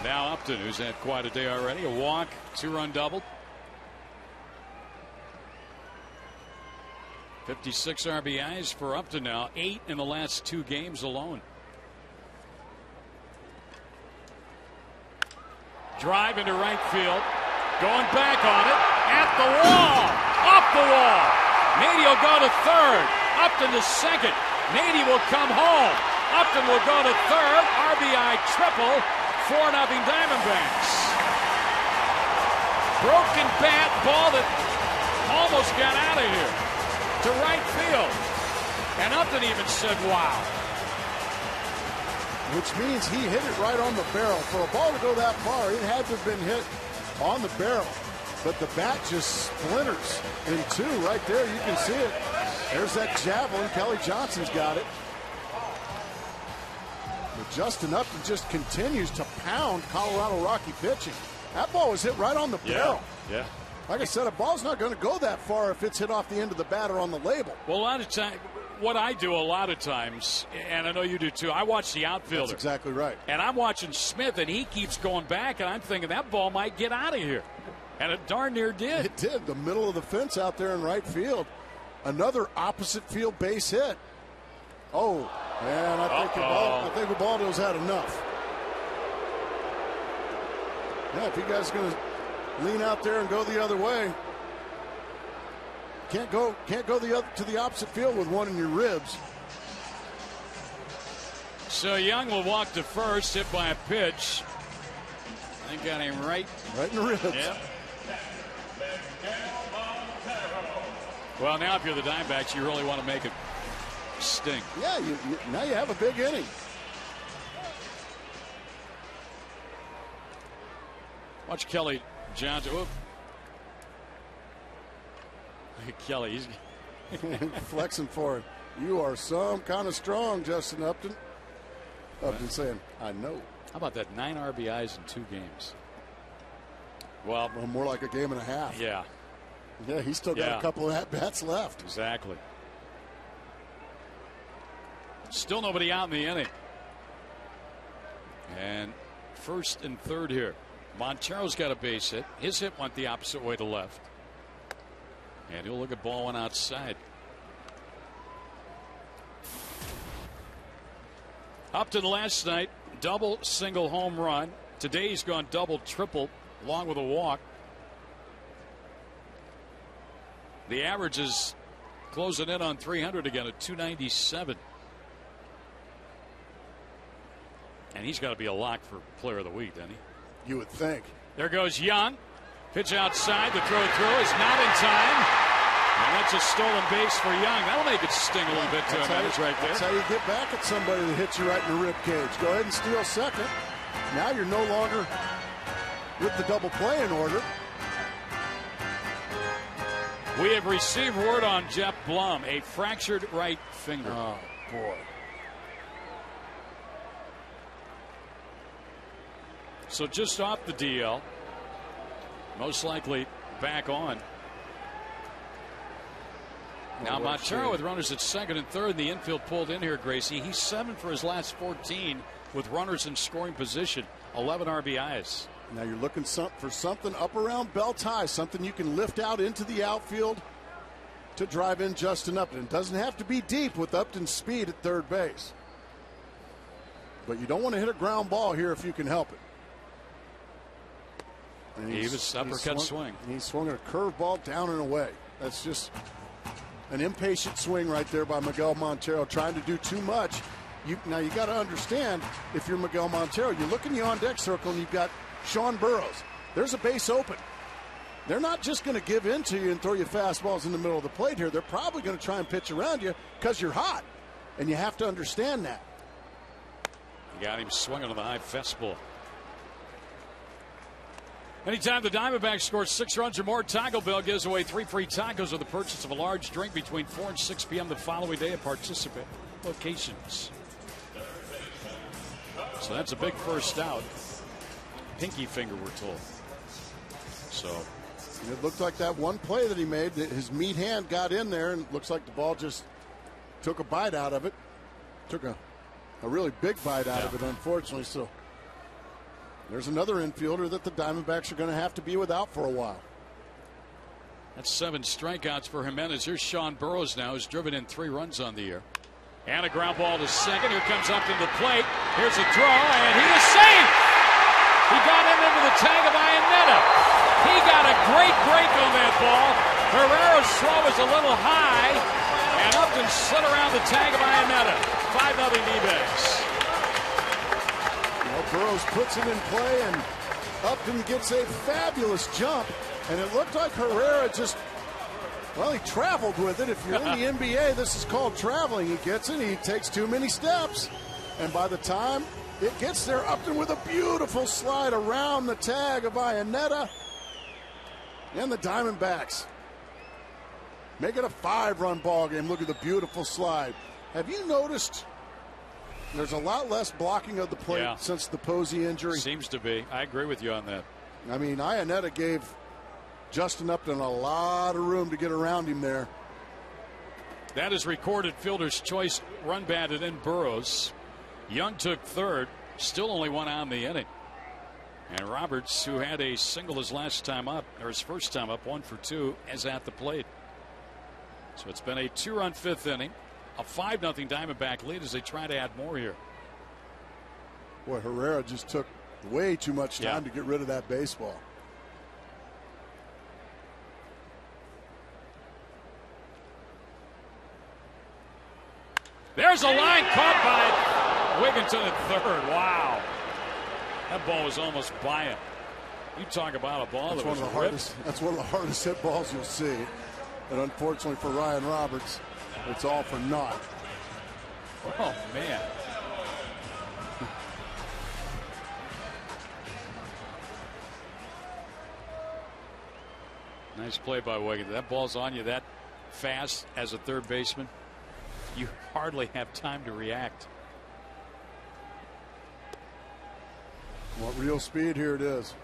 Now Upton, who's had quite a day already. A walk, 2-run double. 56 RBIs for Upton now, 8 in the last 2 games alone. Drive into right field. Going back on it. At the wall. Off the wall. Nady will go to 3rd. Upton to 2nd. Nady will come home. Upton will go to 3rd. RBI triple. 4-0 Diamondbacks. Broken bat, ball that almost got out of here to right field. And Upton even said, wow. Which means he hit it right on the barrel. For a ball to go that far, it had to have been hit on the barrel. But the bat just splinters in 2 right there. You can see it. There's that javelin. Kelly Johnson's got it. But Justin Upton just continues to pound Colorado Rocky pitching. That ball was hit right on the barrel. Yeah. Like I said, a ball's not going to go that far if it's hit off the end of the bat or on the label. Well, a lot of times, what I do a lot of times, and I know you do too, I watch the outfielder. That's exactly right. And I'm watching Smith, and he keeps going back, and I'm thinking that ball might get out of here. And it darn near did. It did. The middle of the fence out there in right field. Another opposite field base hit. Oh, man, I think Ubaldo's had enough. Yeah, if you guys are going to lean out there and go the other way, can't go to the opposite field with one in your ribs. So Young will walk to 1st, hit by a pitch. I got him right in the ribs. Yep. Well, now if you're the Diamondbacks, you really want to make it sting. Yeah, now you have a big inning. Watch Kelly Johnson. Whoop. Kelly, he's flexing for it. You are some kind of strong, Justin Upton. Upton saying, I know. How about that? 9 RBIs in 2 games. Well, more like a game and a half. Yeah. Yeah, he's still got a couple of at-bats left. Exactly. Still nobody out in the inning. And 1st and 3rd here. Montero's got a base hit. His hit went the opposite way to left. And he'll look at ball 1 outside. Upton last night, double, single, home run. Today he's gone double, triple, along with a walk. The average is closing in on 300 again at 297. And he's got to be a lock for player of the week, doesn't he? You would think. There goes Young. Pitch outside. The throw through is not in time. And that's a stolen base for Young. That'll make it sting a little bit to him. That is right there. That's how you get back at somebody that hits you right in the rib cage. Go ahead and steal 2nd. Now you're no longer with the double play in order. We have received word on Jeff Blum, a fractured right finger. Oh, boy. So just off the DL. Most likely back on. Now Montero with runners at second and third. The infield pulled in here, Gracie. He's 7 for his last 14 with runners in scoring position. 11 RBIs. Now you're looking for something up around belt high, something you can lift out into the outfield to drive in Justin Upton. It doesn't have to be deep with Upton's speed at third base. But you don't want to hit a ground ball here if you can help it. And Davis uppercut swing. He's swinging a curveball down and away. That's just an impatient swing right there by Miguel Montero, trying to do too much. Now you got to understand, if you're Miguel Montero, you look in the on-deck circle and you've got Sean Burroughs. There's a base open. They're not just going to give in to you and throw you fastballs in the middle of the plate here. They're probably going to try and pitch around you because you're hot, and you have to understand that. You got him swinging on the high fastball. Anytime the Diamondbacks score 6 runs or more, Taco Bell gives away 3 free tacos with the purchase of a large drink between 4 and 6 p.m. the following day at participating locations. So that's a big first out. Pinky finger, we're told. So it looked like that one play that he made, his meat hand got in there, and it looks like the ball just took a bite out of it. Took a really big bite out of it, unfortunately. So there's another infielder that the Diamondbacks are going to have to be without for a while. That's 7 strikeouts for Jimenez. Here's Sean Burroughs now, who's driven in 3 runs on the year. And a ground ball to second. Here comes Upton to the plate. Here's a throw, and he was safe. He got into the tag of Iannetta. He got a great break on that ball. Herrera's throw was a little high, and Upton slid around the tag of Iannetta. 5-0 D-backs. Well, Burroughs puts it in play, and Upton gets a fabulous jump, and it looked like Herrera just, well, he traveled with it. If you're in the NBA, this is called traveling. He gets it, he takes too many steps, and by the time it gets there, Upton with a beautiful slide around the tag of Iannetta, and the Diamondbacks make it a 5-run ball game. Look at the beautiful slide. Have you noticed there's a lot less blocking of the plate since the Posey injury? Seems to be. I agree with you on that. I mean, Iannetta gave Justin Upton a lot of room to get around him there. That is recorded fielder's choice run batted in Burroughs. Young took third, still only 1 out in the inning. And Roberts, who had a single his last time up, or his first time up, 1 for 2, is at the plate. So it's been a 2-run 5th inning, a 5-0 Diamondback lead as they try to add more here. Boy, Herrera just took way too much time to get rid of that baseball. There's a line caught by Wigginton at third. Wow. That ball was almost by him. You talk about a ball that was ripped. That's one of the hardest hit balls you'll see. And unfortunately for Ryan Roberts, it's all for naught. Oh, man. Nice play by Wigginton. That ball's on you that fast as a third baseman. You hardly have time to react. What real speed here it is.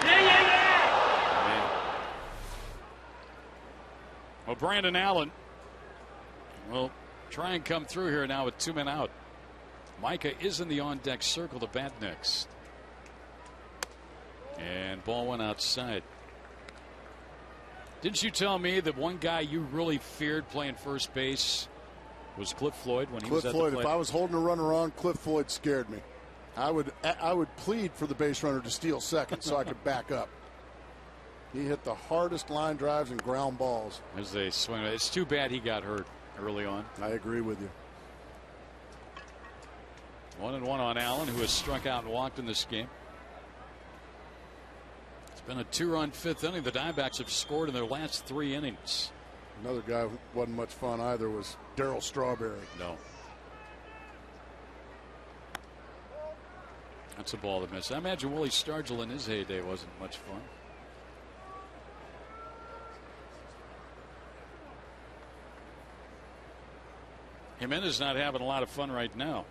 Man. Well, Brandon Allen will try and come through here now with 2 men out. Micah is in the on-deck circle to bat next. And ball went outside. Didn't you tell me that one guy you really feared playing first base was Cliff Floyd when he was at the plate? If I was holding a runner on, Cliff Floyd scared me. I would plead for the base runner to steal second so I could back up. He hit the hardest line drives and ground balls as they swing. It's too bad he got hurt early on. I agree with you. 1-1 on Allen, who has struck out and walked in this game. Been a 2-run 5th inning. The Diamondbacks have scored in their last 3 innings. Another guy who wasn't much fun either was Darryl Strawberry. No. That's a ball that missed. I imagine Willie Stargell in his heyday wasn't much fun. Jimenez not having a lot of fun right now.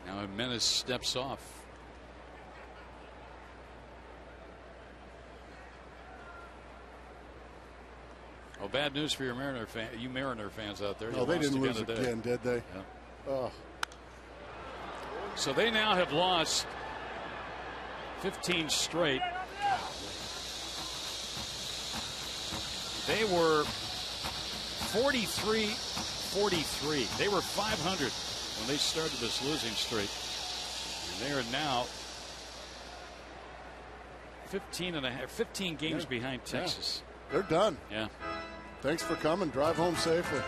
Now Jimenez steps off. Oh, bad news for your Mariner fans out there. No, they didn't lose again, did they? Yeah. Oh. So they now have lost 15 straight. They were 43-43. They were 500 when they started this losing streak. And they are now 15 games behind Texas. Yeah. They're done. Yeah. Thanks for coming. Drive home safely.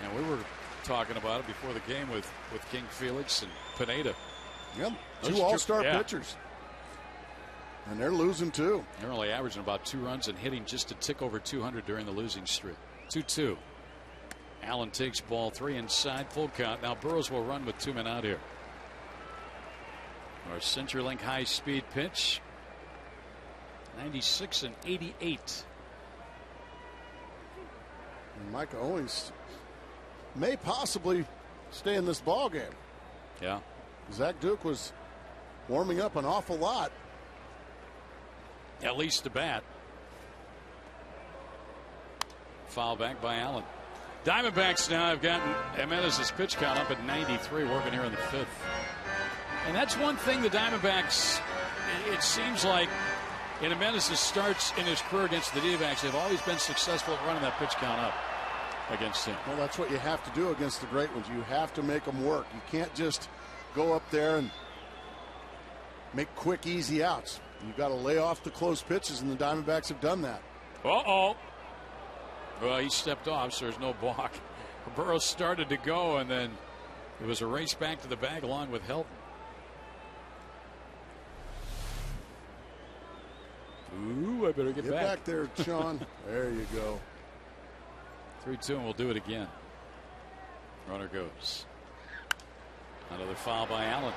And we were talking about it before the game with King Felix and Pineda. Yep. Two all-star pitchers. And they're losing too. They're only averaging about 2 runs and hitting just a tick over 200 during the losing streak. 2-2. Allen takes ball 3 inside, full count. Now Burrows will run with 2 men out here. Our CenturyLink high-speed pitch. 96 and 88. And Micah Owings may possibly stay in this ball game. Yeah. Zack Duke was warming up an awful lot. At least to bat. Foul back by Allen. Diamondbacks now have gotten Jimenez's pitch count up at 93, working here in the 5th. And that's one thing the Diamondbacks, it seems like in Jimenez's starts in his career against the D-backs, they've always been successful at running that pitch count up against him. Well, that's what you have to do against the great ones. You have to make them work. You can't just go up there and make quick, easy outs. You've got to lay off the close pitches, and the Diamondbacks have done that. Uh-oh. Well, he stepped off, so there's no balk. Burrows started to go, and then it was a race back to the bag along with Helton. Ooh, I better get back. Get back there, Sean. There you go. 3-2, and we'll do it again. Runner goes. Another foul by Allen.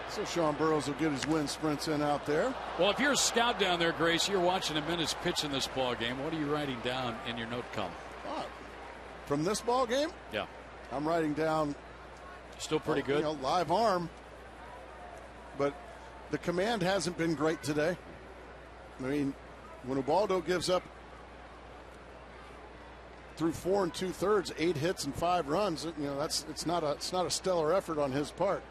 So Sean Burrows will get his wind sprints in out there. Well, if you're a scout down there, Grace, you're watching Jimenez pitch in this ball game. What are you writing down in your note column? From this ball game? Yeah. I'm writing down. Still pretty good. Live arm. But the command hasn't been great today. I mean, when Ubaldo gives up through 4 2/3, 8 hits and 5 runs, it's not a stellar effort on his part.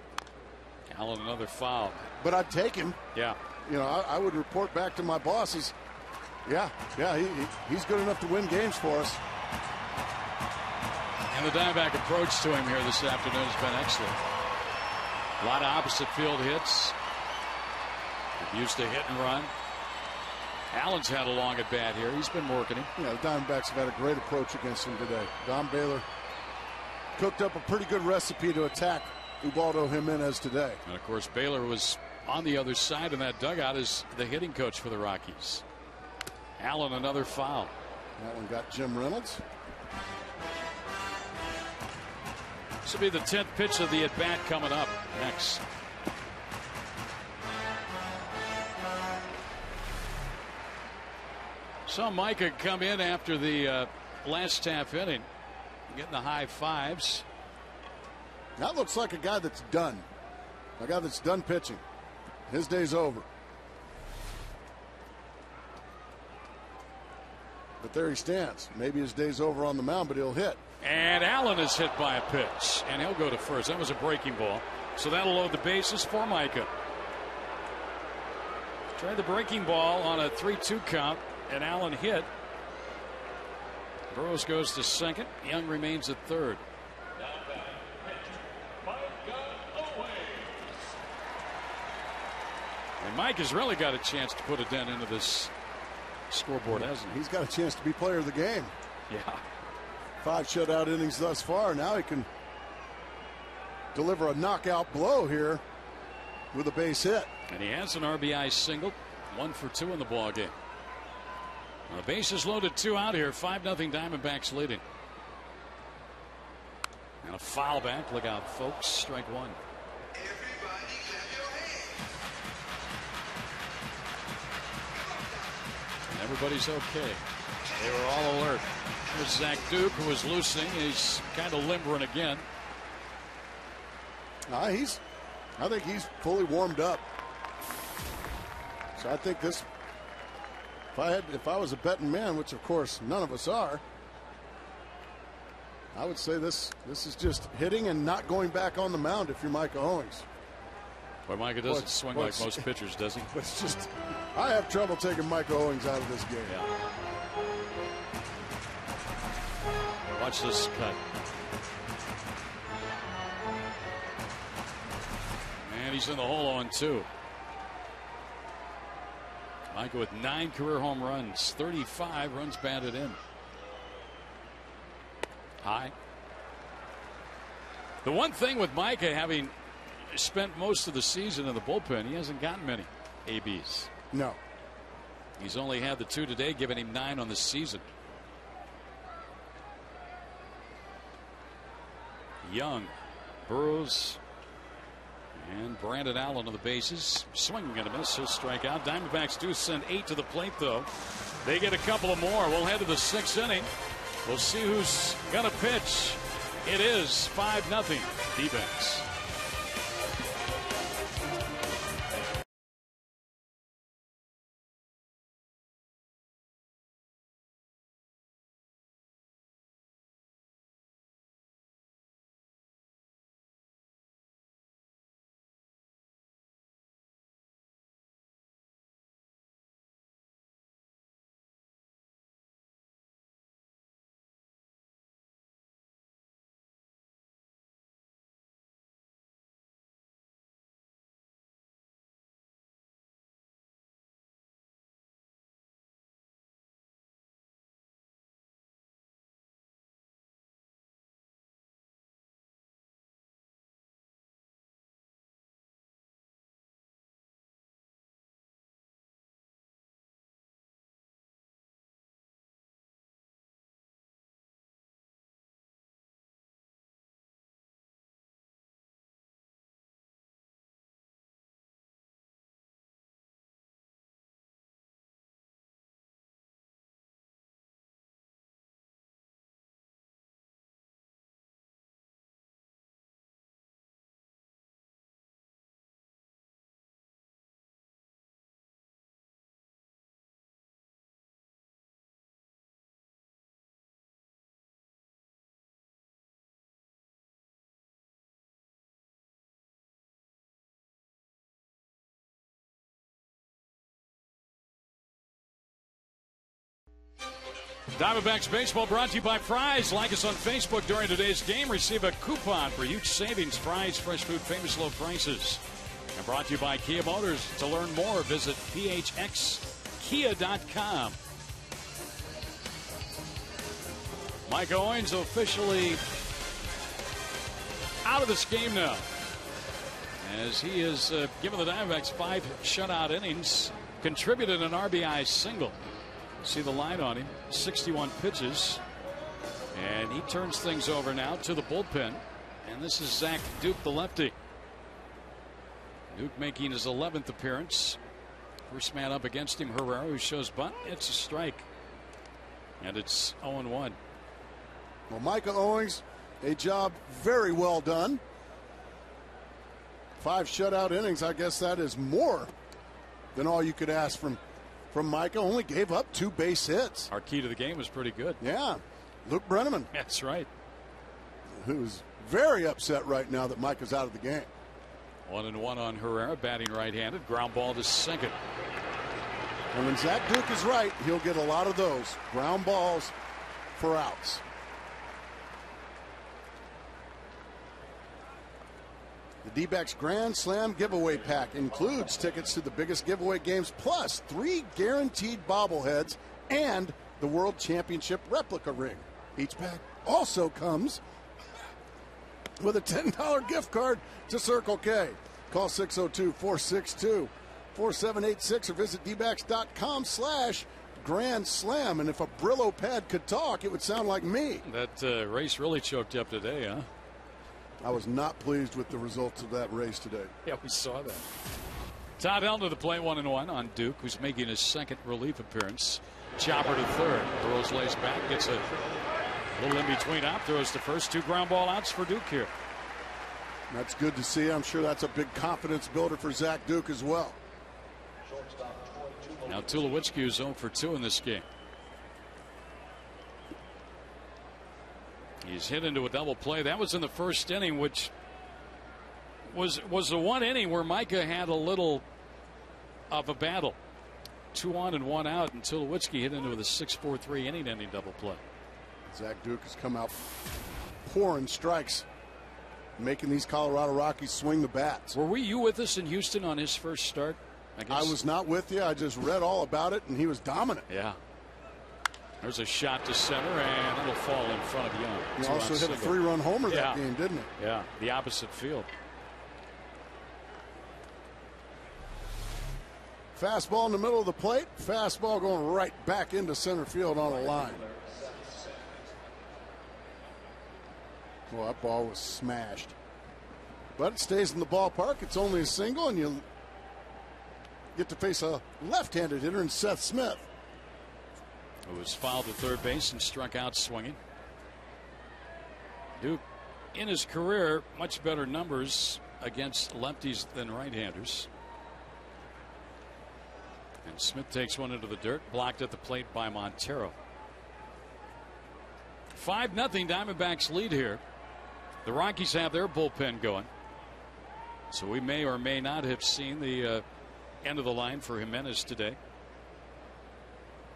Allen, another foul. But I'd take him. Yeah. I would report back to my bosses. Yeah, he's good enough to win games for us. And the Diamondback approach to him here this afternoon has been excellent. A lot of opposite field hits. Used to hit and run. Allen's had a long at bat here. He's been working him. The Diamondbacks have had a great approach against him today. Don Baylor cooked up a pretty good recipe to attack Ubaldo Jimenez today. And of course, Baylor was on the other side in that dugout as the hitting coach for the Rockies. Allen, another foul. That one got Jim Reynolds. This will be the 10th pitch of the at bat coming up next. Saw Micah come in after the last half inning, getting the high fives. That looks like a guy that's done. A guy that's done pitching. His day's over. But there he stands. Maybe his day's over on the mound, but he'll hit. And Allen is hit by a pitch, and he'll go to first. That was a breaking ball. So that'll load the bases for Micah. Tried the breaking ball on a 3-2 count, and Allen hit. Burrows goes to second. Young remains at third. And Mike has really got a chance to put a dent into this scoreboard, hasn't he? He's got a chance to be player of the game. Yeah. 5 shutout innings thus far. Now he can deliver a knockout blow here with a base hit. And he has an RBI single. 1 for 2 in the ball game. The bases loaded, 2 out here. 5-0 Diamondbacks leading. And a foul back. Look out, folks. Strike 1. And everybody's okay. They were all alert. There's Zack Duke, who was loosening. He's kind of limbering again. I think he's fully warmed up. So I think this, if I was a betting man, which of course none of us are, I would say this is just hitting and not going back on the mound if you're Micah Owings. Well, Micah doesn't swing like most pitchers, does he? It's just, I have trouble taking Micah Owings out of this game. Yeah. Watch this cut. And he's in the hole on 2. Micah with 9 career home runs, 35 runs batted in. High. The one thing with Micah, having spent most of the season in the bullpen, he hasn't gotten many ABs. No. He's only had the 2 today, giving him 9 on the season. Young, Burrows, and Brandon Allen on the bases. Swinging and a miss. He'll strike out. Diamondbacks do send 8 to the plate, though. They get a couple of more. We'll head to the 6th inning. We'll see who's going to pitch. It is 5-0 D-backs. Diamondbacks baseball brought to you by Fry's. Like us on Facebook during today's game. Receive a coupon for huge savings. Fry's, fresh food, famous low prices. And brought to you by Kia Motors. To learn more, visit phxkia.com. Micah Owings officially out of this game now, as he has given the Diamondbacks 5 shutout innings, contributed an RBI single. See the line on him, 61 pitches, and he turns things over now to the bullpen. And this is Zack Duke, the lefty. Duke making his 11th appearance. First man up against him, Herrera, who shows bunt. It's a strike, and it's 0-1. Well, Micah Owings, a job very well done. 5 shutout innings. I guess that is more than all you could ask from Micah. Only gave up 2 base hits. Our key to the game was pretty good. Yeah. Luke Brenneman. That's right. Who's very upset right now that Micah's out of the game. 1-1 on Herrera, batting right-handed. Ground ball to second. And when Zack Duke is right, he'll get a lot of those ground balls for outs. The D-backs Grand Slam giveaway pack includes tickets to the biggest giveaway games, plus 3 guaranteed bobbleheads and the World Championship replica ring. Each pack also comes with a $10 gift card to Circle K. Call 602-462-4786 or visit dbacks.com/Grand Slam. And if a Brillo pad could talk, it would sound like me. That race really choked you up today, huh? I was not pleased with the results of that race today. Yeah, we saw that. Todd Helton to the plate, 1-1 on Duke, who's making his second relief appearance. Chopper to third. Burrows lays back, gets a little in between out, throws to first. 2 ground ball outs for Duke here. That's good to see. I'm sure that's a big confidence builder for Zack Duke as well. Now Tulowitzki is 0 for 2 in this game. He's hit into a double play. That was in the first inning, which was the one inning where Micah had a little of a battle. 2 on and 1 out, and Tulowitzki hit into the 6-4-3 inning-ending double play. Zack Duke has come out pouring strikes, making these Colorado Rockies swing the bats. Were you with us in Houston on his first start? I was not with you. I just read all about it, and he was dominant. Yeah. There's a shot to center, and it'll fall in front of Young. He also hit a 3-run homer that game, didn't he? Yeah, the opposite field. Fastball in the middle of the plate. Fastball going right back into center field on a line. Well, that ball was smashed. But it stays in the ballpark. It's only a single, and you get to face a left-handed hitter in Seth Smith. Who was fouled to third base and struck out swinging. Duke, in his career, much better numbers against lefties than right-handers. And Smith takes one into the dirt, blocked at the plate by Montero. 5-0 Diamondbacks lead here. The Rockies have their bullpen going. So we may or may not have seen the end of the line for Jimenez today.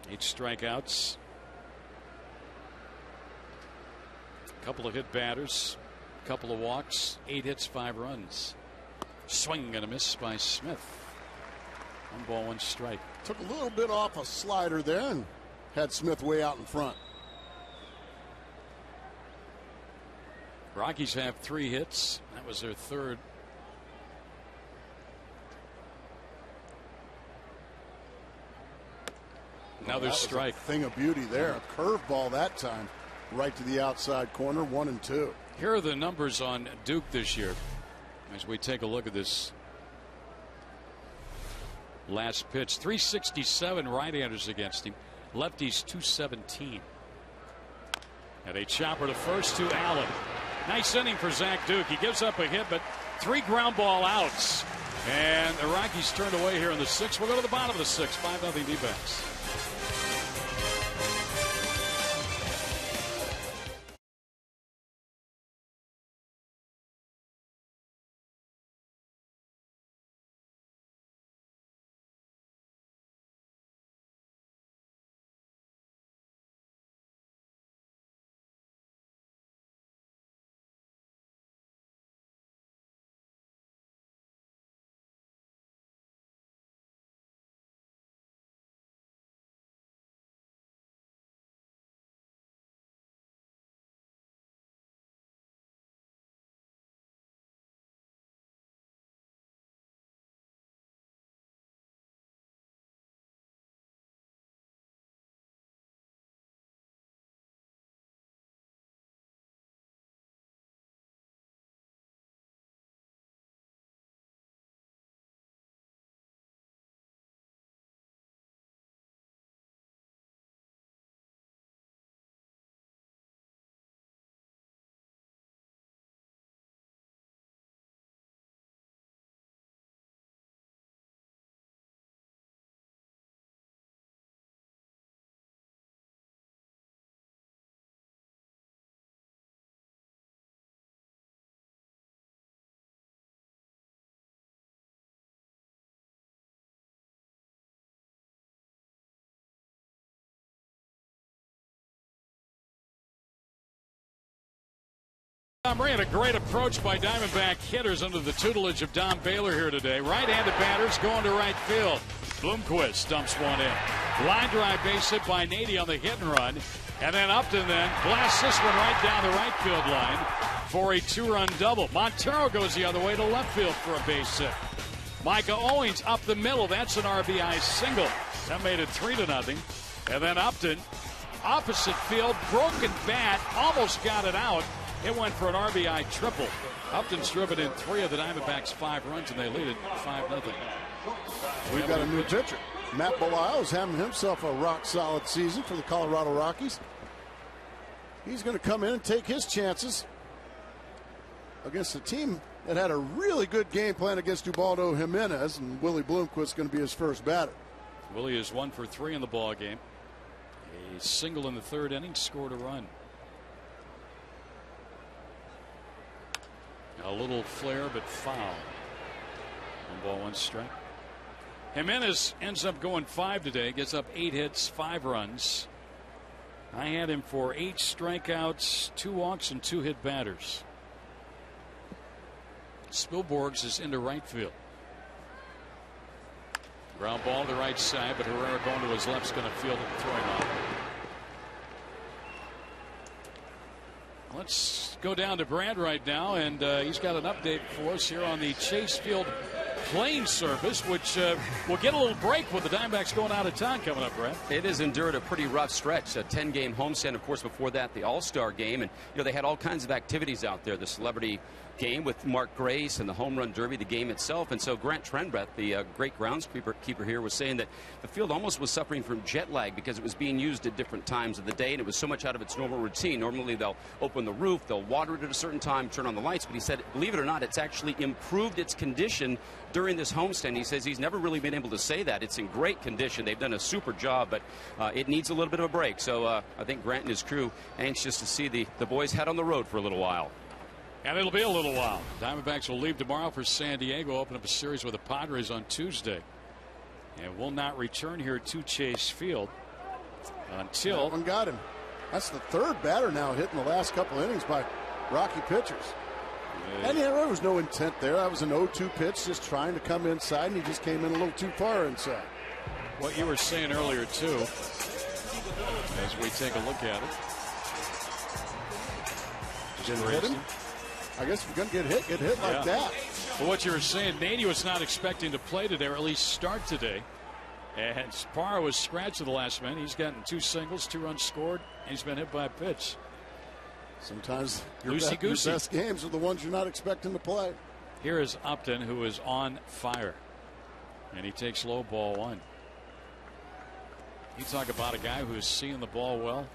8 strikeouts. A couple of hit batters. A couple of walks. 8 hits, 5 runs. Swing and a miss by Smith. 1 ball, 1 strike. Took a little bit off a slider there and had Smith way out in front. Rockies have 3 hits. That was their third. Another strike. Thing of beauty there. A curveball that time. Right to the outside corner, 1 and 2. Here are the numbers on Duke this year as we take a look at this last pitch. 367 right-handers against him. Lefties 217. And a chopper to first to Allen. Nice inning for Zack Duke. He gives up a hit, but 3 ground ball outs. And the Rockies turned away here in the 6th. We'll go to the bottom of the 6th. 5-0 D-backs. Montgomery, and a great approach by Diamondback hitters under the tutelage of Don Baylor here today. Right-handed batters going to right field. Bloomquist dumps one in. Line drive base hit by Nady on the hit and run. And then Upton then blasts this one right down the right field line for a 2-run double. Montero goes the other way to left field for a base hit. Micah Owings up the middle. That's an RBI single. That made it 3-0. And then Upton, opposite field, broken bat, almost got it out. It went for an RBI triple. Upton's driven in 3 of the Diamondbacks' 5 runs, and they lead it 5-0. We've got a new pitcher. Matt Belisle is having himself a rock-solid season for the Colorado Rockies. He's going to come in and take his chances against a team that had a really good game plan against Ubaldo Jimenez, and Willie Bloomquist is going to be his first batter. Willie is 1 for 3 in the ball game. A single in the 3rd inning, scored a run. A little flare, but foul. 1 ball, 1 strike. Jimenez ends up going 5 today, gets up 8 hits, 5 runs. I had him for 8 strikeouts, 2 walks, and 2 hit batters. Spilborghs is into right field. Ground ball to the right side, but Herrera going to his left is going to field it and throw him out. Let's go down to Brad right now, and he's got an update for us here on the Chase Field playing surface, which will get a little break with the Diamondbacks going out of town coming up, Brad. It has endured a pretty rough stretch. A 10-game homestand, of course, before that, the All-Star game. And, they had all kinds of activities out there. The celebrity game with Mark Grace and the home run derby, the game itself. And so Grant Trenbreth, the great groundskeeper here, was saying that the field almost was suffering from jet lag because it was being used at different times of the day, and it was so much out of its normal routine. Normally they'll open the roof, they'll water it at a certain time, turn on the lights. But he said, believe it or not, it's actually improved its condition during this homestand. He says he's never really been able to say that. It's in great condition. They've done a super job, but it needs a little bit of a break. So I think Grant and his crew anxious to see the boys head on the road for a little while. And it'll be a little while. Diamondbacks will leave tomorrow for San Diego, open up a series with the Padres on Tuesday, and will not return here to Chase Field until. That one got him. That's the 3rd batter now hit in the last couple innings by Rocky pitchers. And there was no intent there. That was an 0-2 pitch, just trying to come inside, and he just came in a little too far inside. What you were saying earlier, too, as we take a look at it. Didn't hit him? I guess if you're going to get hit like that. Well, what you were saying, Nady was not expecting to play today, or at least start today. And Parra was scratched at the last minute. He's gotten 2 singles, 2 runs scored, and he's been hit by a pitch. Sometimes your Loosey-goosey. best games are the ones you're not expecting to play. Here is Upton, who is on fire. And he takes low, ball 1. You talk about a guy who's seeing the ball well.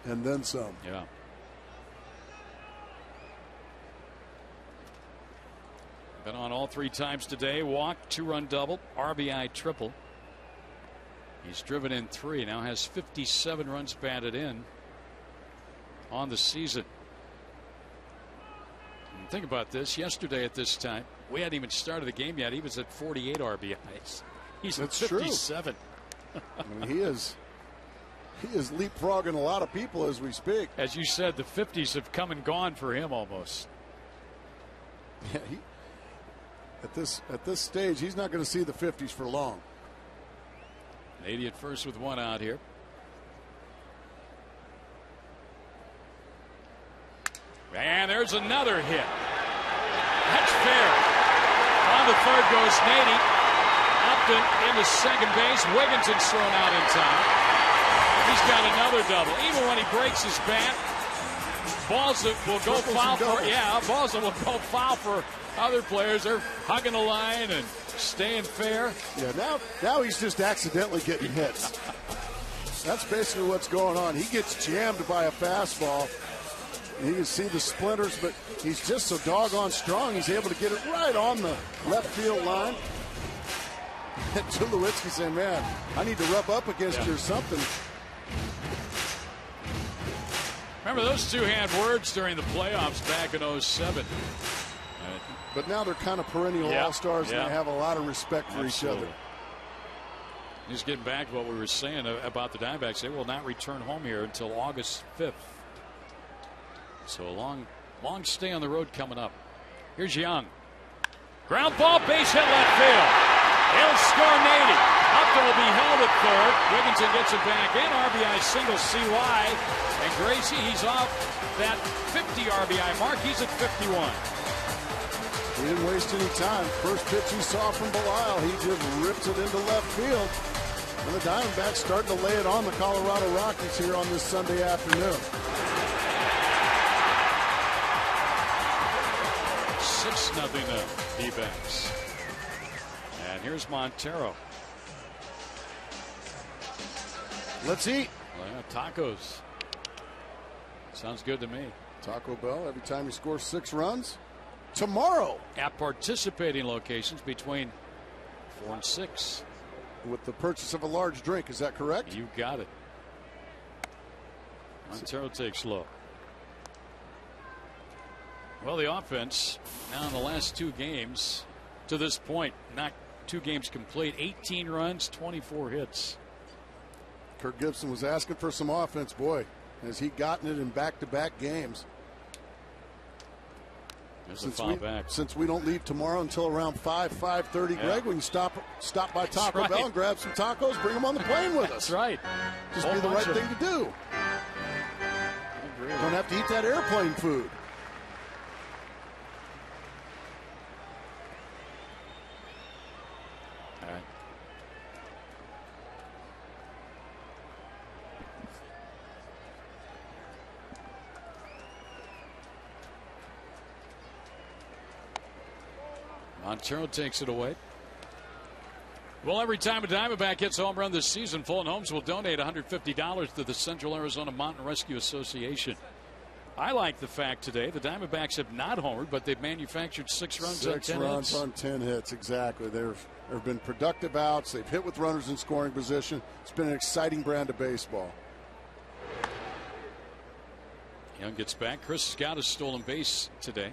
And then some. Yeah. Been on all 3 times today. Walk, 2-run double, RBI triple. He's driven in 3. Now has 57 runs batted in on the season. And think about this. Yesterday at this time, we hadn't even started the game yet. He was at 48 RBIs. He's at 57. I mean, he is leapfrogging a lot of people as we speak. As you said, the 50s have come and gone for him almost. Yeah, at this stage, he's not going to see the 50s for long. 80 at first with 1 out here. And there's another hit. That's fair. On the 3rd goes Nady. Upton into second base. Wigginson's thrown out in time. He's got another double. Even when he breaks his bat, Balsa will go foul for. Yeah, Balsa will go foul for other players. They're hugging the line and staying fair. Yeah, now he's just accidentally getting hits. That's basically what's going on. He gets jammed by a fastball. And you can see the splinters, but he's just so doggone strong. He's able to get it right on the left field line. And Tulowitzki saying, man, I need to rub up against you or something. Remember, those 2 had words during the playoffs back in 07. But now they're kind of perennial all-stars, and they have a lot of respect for each other. Just getting back to what we were saying about the Diamondbacks, they will not return home here until August 5th. So a long stay on the road coming up. Here's Young. Ground ball, base hit left field. He'll score Nady. Upton will be held at third. Wigginton gets it back in. RBI single CY. And Gracie, he's off that 50 RBI mark. He's at 51. He didn't waste any time. First pitch he saw from Belisle, he just rips it into left field. And the Diamondbacks starting to lay it on the Colorado Rockies here on this Sunday afternoon. 6-0 D-backs. And here's Montero. Let's eat. Well, yeah, tacos. Sounds good to me. Taco Bell, every time he scores 6 runs. Tomorrow. At participating locations between 4 and 6. With the purchase of a large drink, is that correct? You got it. Montero takes low. Well, the offense now in the last 2 games to this point, not 2 games complete, 18 runs, 24 hits. Kirk Gibson was asking for some offense, boy. Has he gotten it in back-to-back games? Since we don't leave tomorrow until around 5:30, yeah. Greg, we can stop by Taco Bell and grab some tacos, bring them on the plane with us. That's right. Just be the right thing to do. Don't have to eat that airplane food. All right. Montero takes it away. Well, every time a Diamondback hits a home run this season, Fulton Homes will donate $150 to the Central Arizona Mountain Rescue Association. I like the fact today the Diamondbacks have not homered, but they've manufactured 6 runs on 10 hits. 6 runs on 10 hits, exactly. There have been productive outs. They've hit with runners in scoring position. It's been an exciting brand of baseball. Young gets back. Chris has got a stolen base today.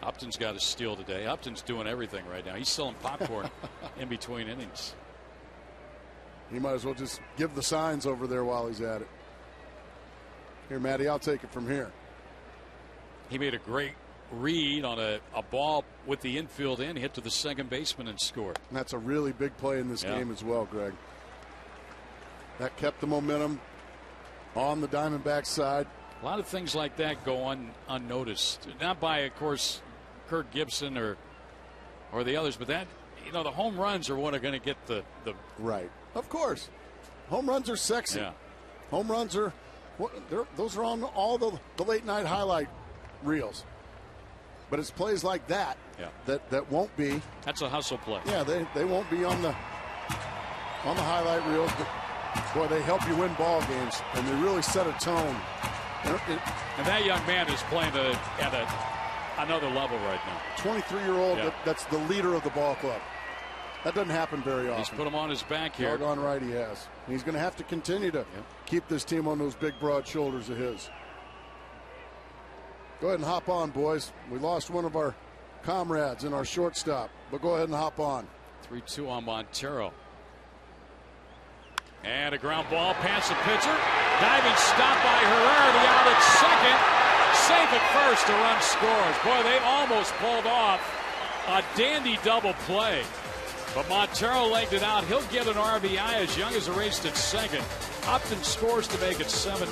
Upton's got a steal today. Upton's doing everything right now. He's selling popcorn in between innings. He might as well just give the signs over there while he's at it. Here, Matty, I'll take it from here. He made a great read on a ball with the infield in, hit to the second baseman and scored. And that's a really big play in this game as well, Greg. That kept the momentum on the Diamondbacks side. A lot of things like that go unnoticed. Not by, of course, Kirk Gibson or the others, but that, the home runs are what are going to get the right. Of course, home runs are sexy. Yeah. Home runs are those are on all the late night highlight reels. But it's plays like that that won't be. That's a hustle play. Yeah, they won't be on the highlight reels, but boy, they help you win ball games, and they really set a tone. And that young man is playing at another level right now. 23-year-old, that's the leader of the ball club. That doesn't happen very often. He's put him on his back here. Doggone right he has. And he's going to have to continue to keep this team on those big, broad shoulders of his. Go ahead and hop on, boys. We lost one of our comrades in our shortstop, but go ahead and hop on. 3-2 on Montero. And a ground ball past the pitcher. Diving stop by Herrera. The out at second. Safe at first. A run scores. Boy, they almost pulled off a dandy double play. But Montero legged it out. He'll get an RBI as Young is erased at second. Upton scores to make it 7-0.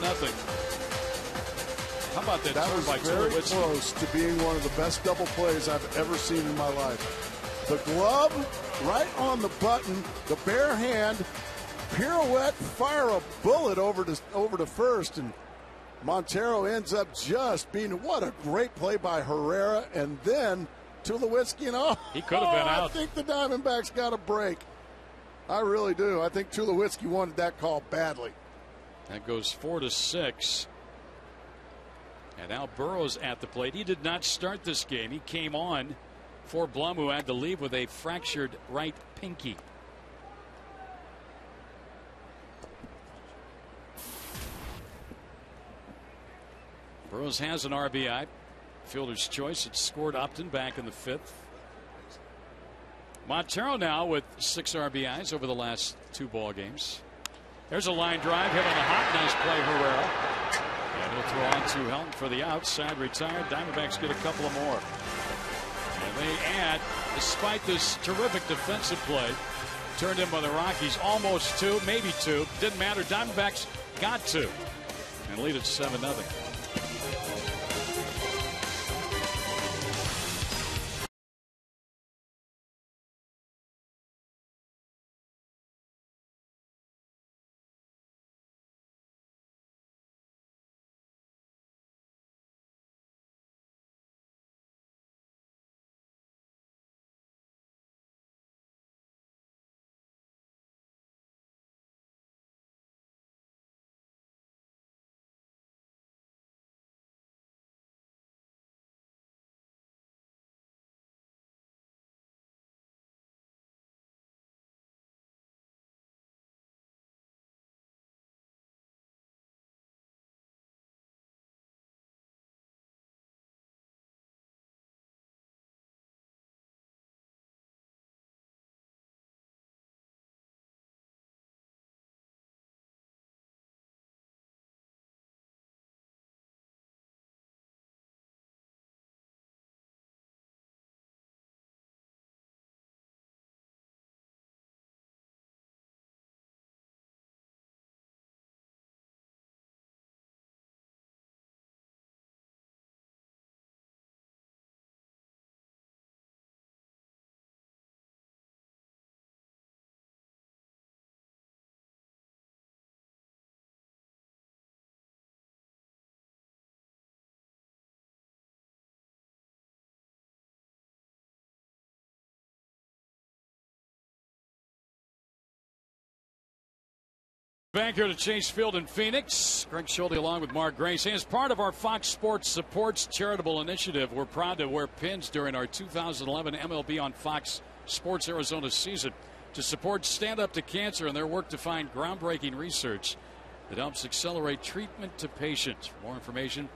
How about that? That was by very close to being one of the best double plays I've ever seen in my life. The glove right on the button. The bare hand. Pirouette, fire a bullet over to first, and Montero ends up just being, what a great play by Herrera, and then Tulowitzki, he could have been out. I think the Diamondbacks got a break. I really do. I think Tulowitzki wanted that call badly. That goes 4-6. And now Burrows at the plate. He did not start this game. He came on for Blum, who had to leave with a fractured right pinky. Burrows has an RBI. Fielder's choice. It scored Upton back in the 5th. Montero now with 6 RBIs over the last 2 ball games. There's a line drive hit on the hot. Nice play, Herrera. And he'll throw on to Helton for the out. Side retired. Diamondbacks get a couple of more. And They add, despite this terrific defensive play, turned in by the Rockies, almost 2, maybe 2. Didn't matter. Diamondbacks got 2 and lead at 7-0. Back here to Chase Field in Phoenix. Greg Schulte along with Mark Grace. And as part of our Fox Sports Supports charitable initiative, we're proud to wear pins during our 2011 MLB on Fox Sports Arizona season to support Stand Up to Cancer and their work to find groundbreaking research that helps accelerate treatment to patients. For more information,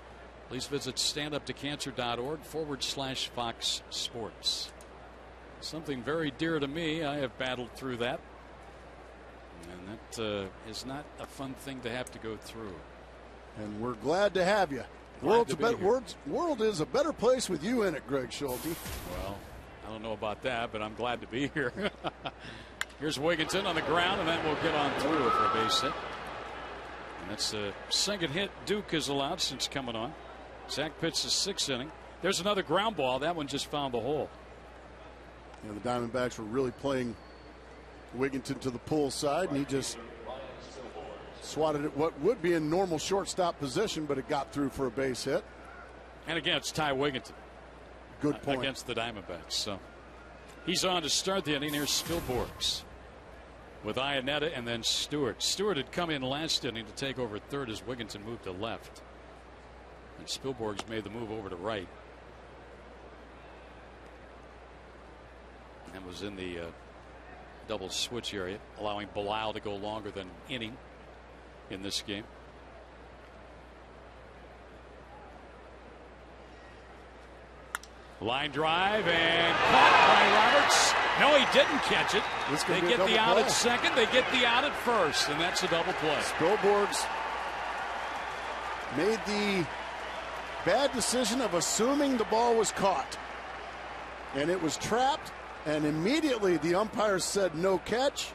please visit standuptocancer.org/Fox Sports. Something very dear to me. I have battled through that. And that is not a fun thing to have to go through. And we're glad to have you. World is a better place with you in it, Greg Schulte. Well, I don't know about that, but I'm glad to be here. Here's Wigginton on the ground, and then we'll get on through for a base hit. And that's the second hit Duke has allowed since coming on. Zack pitched the 6th inning. There's another ground ball. That one just found the hole. Yeah, the Diamondbacks were really playing Wigginton to the pull side, and he just swatted it what would be in normal shortstop position, but it got through for a base hit. And again, it's Ty Wigginton. Good point. Against the Diamondbacks. So he's on to start the inning. Here's Spilborghs with Iannetta and then Stewart. Stewart had come in last inning to take over third as Wigginton moved to left. And Spilborghs made the move over to right. And was in the double switch area, allowing Bilal to go longer than inning in this game. Line drive and caught by Roberts. No, he didn't catch it. They get the out at second, they get the out at first, and that's a double play. Spilborghs made the bad decision of assuming the ball was caught, and it was trapped. And immediately the umpires said no catch.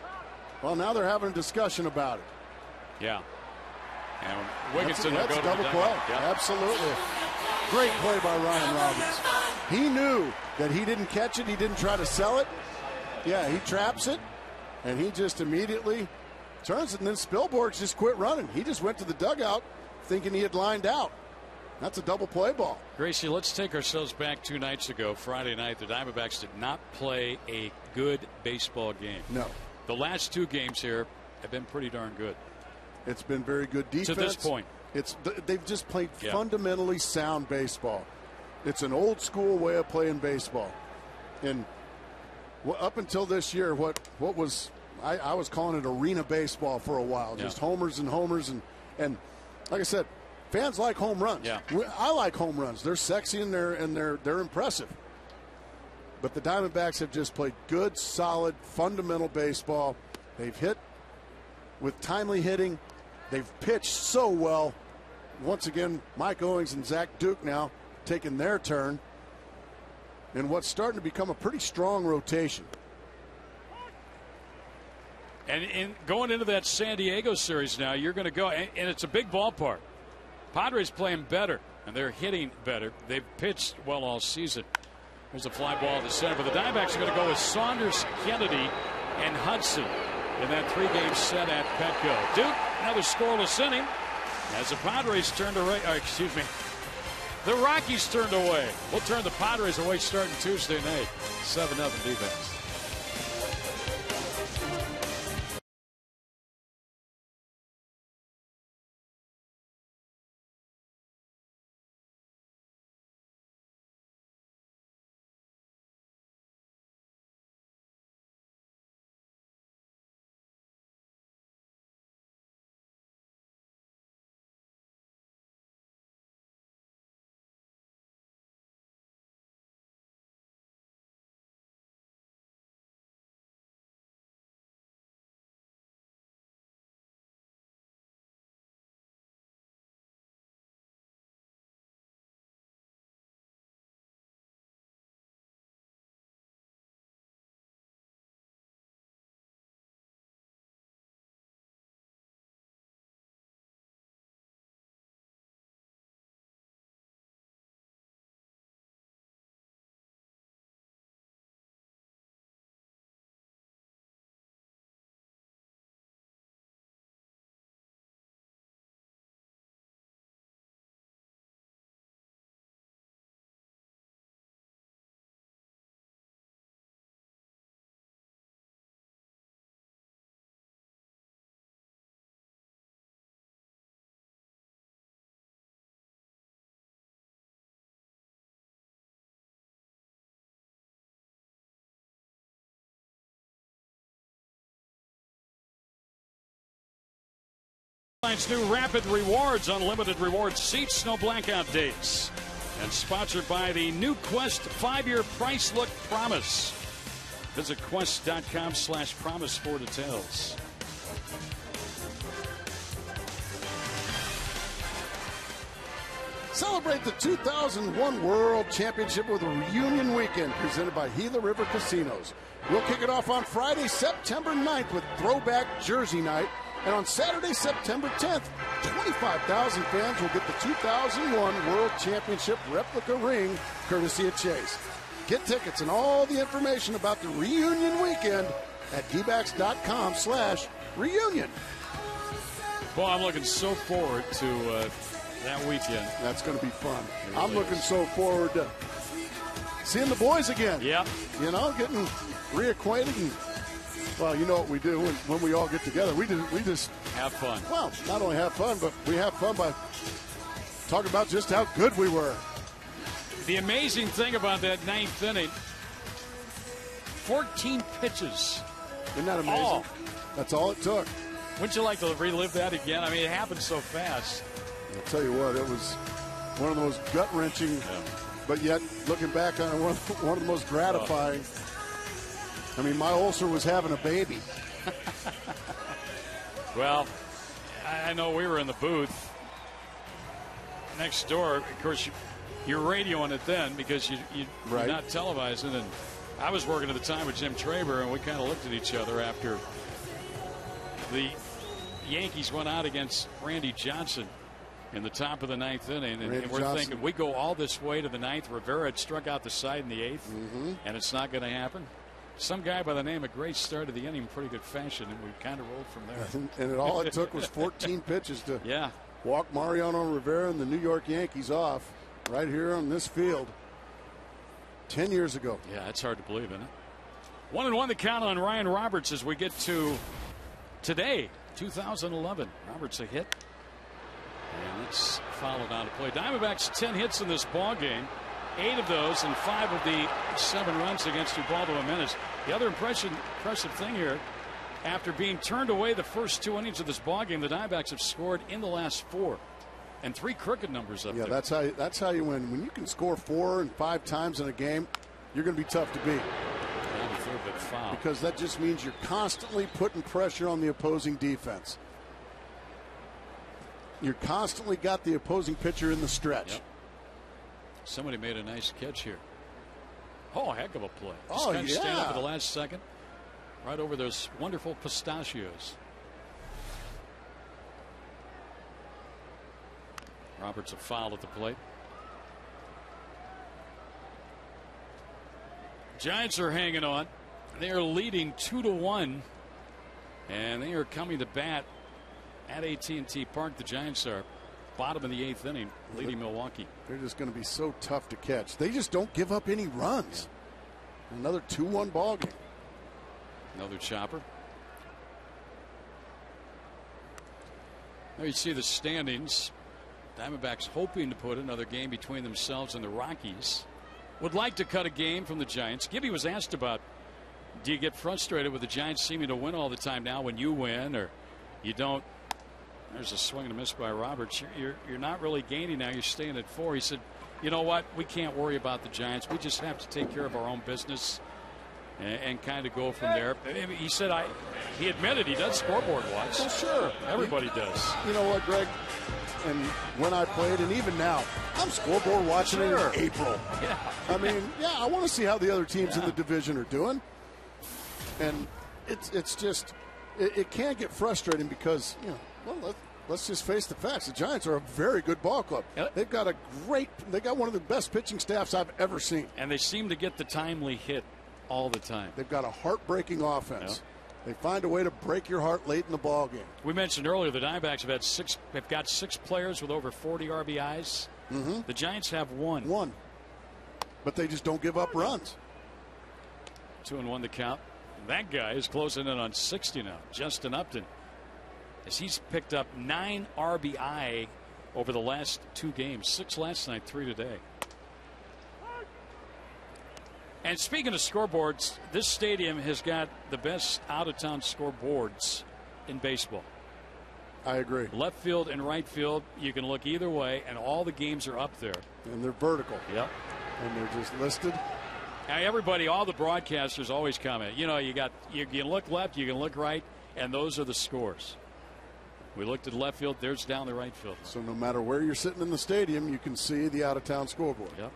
Well, now they're having a discussion about it. Yeah. And Wigginton will go to double play. Yeah. Absolutely. Great play by Ryan Roberts. He knew that he didn't catch it. He didn't try to sell it. Yeah, he traps it, and he just immediately turns it, and then Spilborghs just quit running. He just went to the dugout thinking he had lined out. That's a double play ball. Gracie, let's take ourselves back 2 nights ago. Friday night, the Diamondbacks did not play a good baseball game. No. The last 2 games here have been pretty darn good. It's been very good defense. To this point. They've just played fundamentally sound baseball. It's an old school way of playing baseball. And up until this year, what was I was calling it arena baseball for a while. Just homers and homers. And like I said, fans like home runs. Yeah. I like home runs. They're sexy and they're impressive. But the Diamondbacks have just played good, solid, fundamental baseball. They've hit with timely hitting. They've pitched so well. Once again, Mike Owings and Zack Duke now taking their turn. in what's starting to become a pretty strong rotation. And going into that San Diego series now, you're going to go, and it's a big ballpark. Padres playing better, and they're hitting better. They've pitched well all season. There's a fly ball to center, but the Diamondbacks are going to go with Saunders, Kennedy, and Hudson in that 3-game set at Petco. Duke, another scoreless inning as the Padres turned away. The Rockies turned away. We'll turn the Padres away starting Tuesday night. 7-0 defense. New Rapid Rewards, unlimited rewards seats, no blackout dates. And sponsored by the new Quest 5-year price look promise. Visit quest.com/promise for details. Celebrate the 2001 World Championship with a reunion weekend presented by Gila River Casinos. We'll kick it off on Friday, September 9th with Throwback Jersey Night. And on Saturday, September 10th, 25,000 fans will get the 2001 World Championship replica ring courtesy of Chase. Get tickets and all the information about the reunion weekend at dbacks.com/reunion. Boy, I'm looking so forward to that weekend. That's going to be fun. I'm looking so forward to seeing the boys again. Yep. You know, getting reacquainted and, well, you know what we do when we all get together. We just have fun. Well, not only have fun, but we have fun by talking about just how good we were. The amazing thing about that 9th inning, 14 pitches. Isn't that amazing? That's all it took. Wouldn't you like to relive that again? I mean, it happened so fast. I'll tell you what, it was one of the most gut-wrenching, but yet, looking back on it, one of the most gratifying. I mean, my ulcer was having a baby. Well, I know we were in the booth next door. Of course, you're radioing it then because you're not televising. And I was working at the time with Jim Traber, and we kind of looked at each other after the Yankees went out against Randy Johnson in the top of the 9th inning. And we're thinking, we go all this way to the 9th. Rivera had struck out the side in the 8th, and it's not going to happen. Some guy by the name of Gray started the inning in pretty good fashion, and we kind of rolled from there. And all it took was 14 pitches to walk Mariano Rivera and the New York Yankees off right here on this field 10 years ago. Yeah, it's hard to believe, isn't it? 1-1 the count on Ryan Roberts as we get to today, 2011. Roberts a hit, and it's fouled out of play. Diamondbacks 10 hits in this ball game. 8 of those and 5 of the 7 runs against Ubaldo Jimenez. The other impressive thing here, after being turned away the first 2 innings of this ballgame, the Diamondbacks have scored in the last 4, and 3 crooked numbers up there. Yeah, that's how you win. When you can score 4 and 5 times in a game, you're going to be tough to beat. Foul. Because that just means you're constantly putting pressure on the opposing defense. You're constantly got the opposing pitcher in the stretch. Yep. Somebody made a nice catch here. Oh, heck of a play. Just kind of stand up at the last second. Right over those wonderful pistachios. Roberts a foul at the plate. Giants are hanging on. They are leading 2-1. And they are coming to bat at AT&T Park. The Giants are bottom of the 8th inning, leading Milwaukee. They're just going to be so tough to catch. They just don't give up any runs. Yeah. Another 2-1 ball game. Another chopper. There you see the standings. Diamondbacks hoping to put another game between themselves and the Rockies. Would like to cut a game from the Giants. Gibby was asked about, do you get frustrated with the Giants seeming to win all the time now when you win or you don't? There's a swing and a miss by Roberts. You're not really gaining now. You're staying at 4. He said, you know what? We can't worry about the Giants. We just have to take care of our own business and kind of go from there. He said he admitted he does scoreboard watch. Well, sure. Everybody does. You know what, Greg? And when I played, and even now, I'm scoreboard watching it in April. Yeah. I mean, I want to see how the other teams in the division are doing. And it's just, it can get frustrating because, let's just face the facts. The Giants are a very good ball club. Yep. They got one of the best pitching staffs I've ever seen. And they seem to get the timely hit all the time. They've got a heartbreaking offense. Yep. They find a way to break your heart late in the ball game. We mentioned earlier the Diamondbacks have got 6 players with over 40 RBIs. Mm-hmm. The Giants have 1. 1. But they just don't give up runs. 2-1 the count. That guy is closing in on 60 now. Justin Upton. As he's picked up 9 RBI over the last 2 games. 6 last night, 3 today. And speaking of scoreboards, this stadium has got the best out-of-town scoreboards in baseball. I agree. Left field and right field, you can look either way, and all the games are up there. And they're vertical. Yep. And they're just listed. Now everybody, all the broadcasters always comment. You can look left, you can look right, and those are the scores. We looked at left field, there's down the right field. So no matter where you're sitting in the stadium, you can see the out-of-town scoreboard. Yep.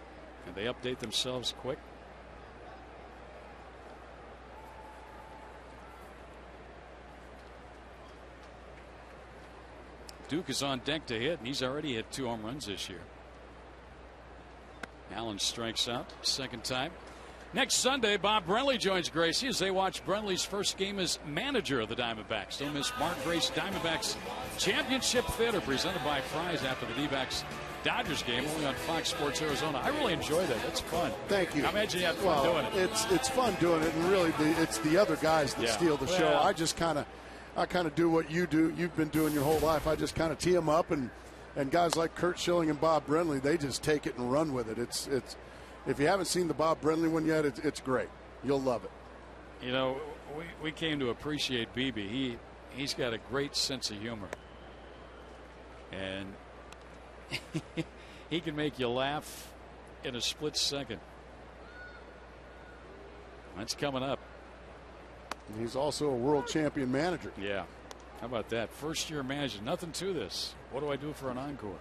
And they update themselves quick. Duke is on deck to hit, and he's already hit 2 home runs this year. Allen strikes out, second time. Next Sunday, Bob Brenly joins Gracie as they watch Brenly's first game as manager of the Diamondbacks. Don't miss Mark Grace Diamondbacks Championship Theater presented by Fry's after the D-backs Dodgers game, only on Fox Sports Arizona. I really enjoy that. It's fun. Thank you. I imagine you had fun doing it. It's fun doing it, and really it's the other guys that steal the show. I just kind of do what you do. You've been doing your whole life. I just kind of tee them up, and guys like Kurt Schilling and Bob Brenly, they just take it and run with it. It's if you haven't seen the Bob Brenly one yet, it's great. You'll love it. You know, we came to appreciate BB. He's got a great sense of humor, and he can make you laugh in a split second. That's coming up. He's also a world champion manager. Yeah. How about that? First year manager. Nothing to this. What do I do for an encore?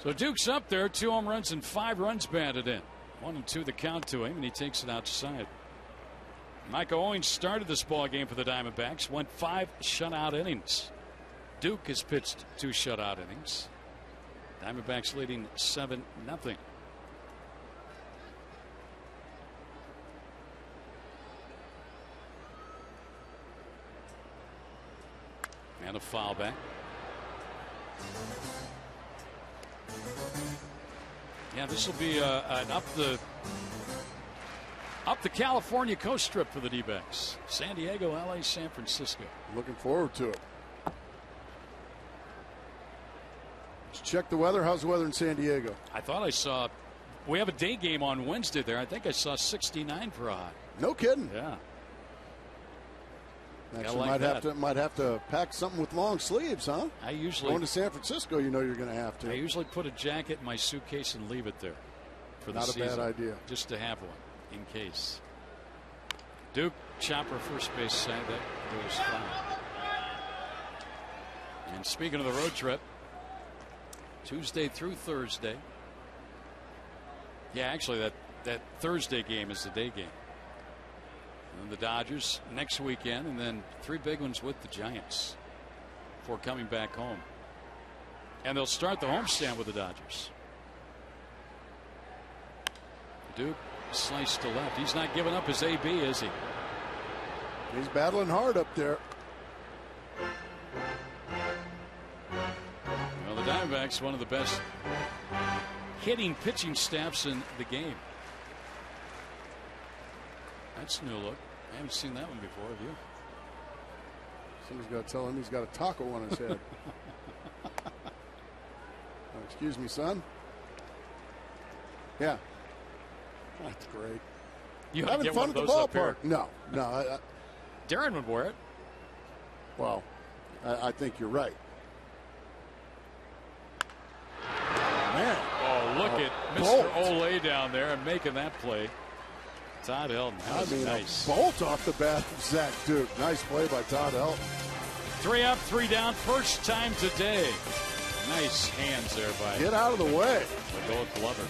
So Duke's up there. 2 home runs and 5 runs batted in. 1-2 the count to him, and he takes it outside. Mike Owens started this ball game for the Diamondbacks. Went 5 shutout innings. Duke has pitched 2 shutout innings. Diamondbacks leading 7-0. And a foul back. Yeah, this will be an up the California coast trip for the D-backs. San Diego, LA, San Francisco. Looking forward to it. Let's check the weather. How's the weather in San Diego? I thought I saw. We have a day game on Wednesday there. I think I saw 69 for a high. No kidding. Yeah. Actually, like might have to pack something with long sleeves, huh? I usually going to San Francisco. You know you're going to have to. I usually put a jacket in my suitcase and leave it there for the season. Not a bad idea. Just to have one in case. Duke chopper first base side, that goes fine. And speaking of the road trip, Tuesday through Thursday, Yeah, actually, that Thursday game is the day game. And the Dodgers next weekend, and then 3 big ones with the Giants before coming back home. And they'll start the homestand with the Dodgers. Duke sliced to left. He's not giving up his AB, is he? He's battling hard up there. Well, the Diamondbacks, one of the best hitting pitching staffs in the game. That's a new look. I haven't seen that one before, have you? Somebody's got to tell him he's got a taco on his head. Excuse me, son. Yeah. That's great. You having fun at the ballpark? No. Darren would wear it. Well, I think you're right. Man. Oh, look at Mr. Olay down there and making that play. Todd Helton. That was nice. A bolt off the bat of Zack Duke. Nice play by Todd Helton. 3 up, 3 down. First time today. Nice hands there by. Get out of the way. The Gold Glover.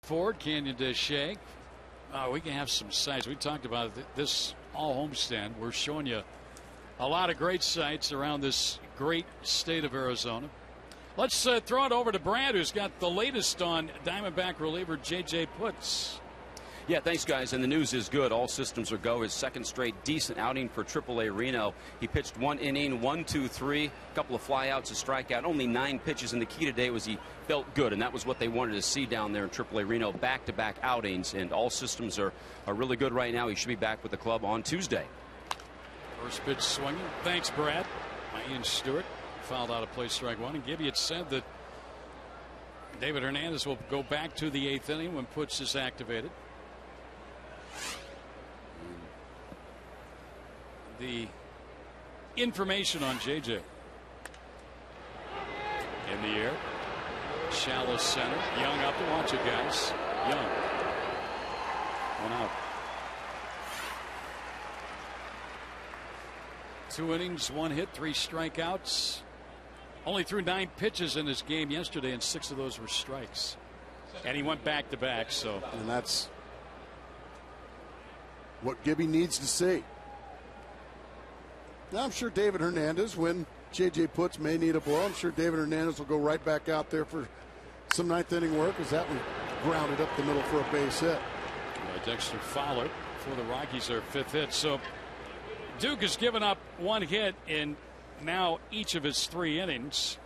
Ford, Canyon to Shea. We can have some sites. We talked about this all homestand. We're showing you a lot of great sites around this great state of Arizona. Let's throw it over to Brad, who's got the latest on Diamondback reliever J.J. Putz. Yeah, thanks, guys. And the news is good. All systems are go. His second straight decent outing for AAA Reno. He pitched 1 inning, 1, 2, 3, a couple of flyouts, a strikeout, only 9 pitches. And the key today was he felt good, and that was what they wanted to see down there in AAA Reno. Back-to-back outings, and all systems are really good right now. He should be back with the club on Tuesday. First pitch swinging. Thanks, Brad. Ian Stewart fouled out of play, strike 1. And Gibby had said that David Hernandez will go back to the 8th inning when Putz is activated. The information on JJ. In the air. Shallow center. Young up to watch it, guys. Young. 1 out. 2 innings, 1 hit, 3 strikeouts. Only threw 9 pitches in his game yesterday, and 6 of those were strikes. And he went back to back, so. And that's what Gibby needs to see. Now, I'm sure David Hernandez, when J.J. Putz may need a blow, I'm sure David Hernandez will go right back out there for some 9th inning work, as that one grounded up the middle for a base hit. Dexter Fowler for the Rockies, their 5th hit. So Duke has given up 1 hit in now each of his 3 innings.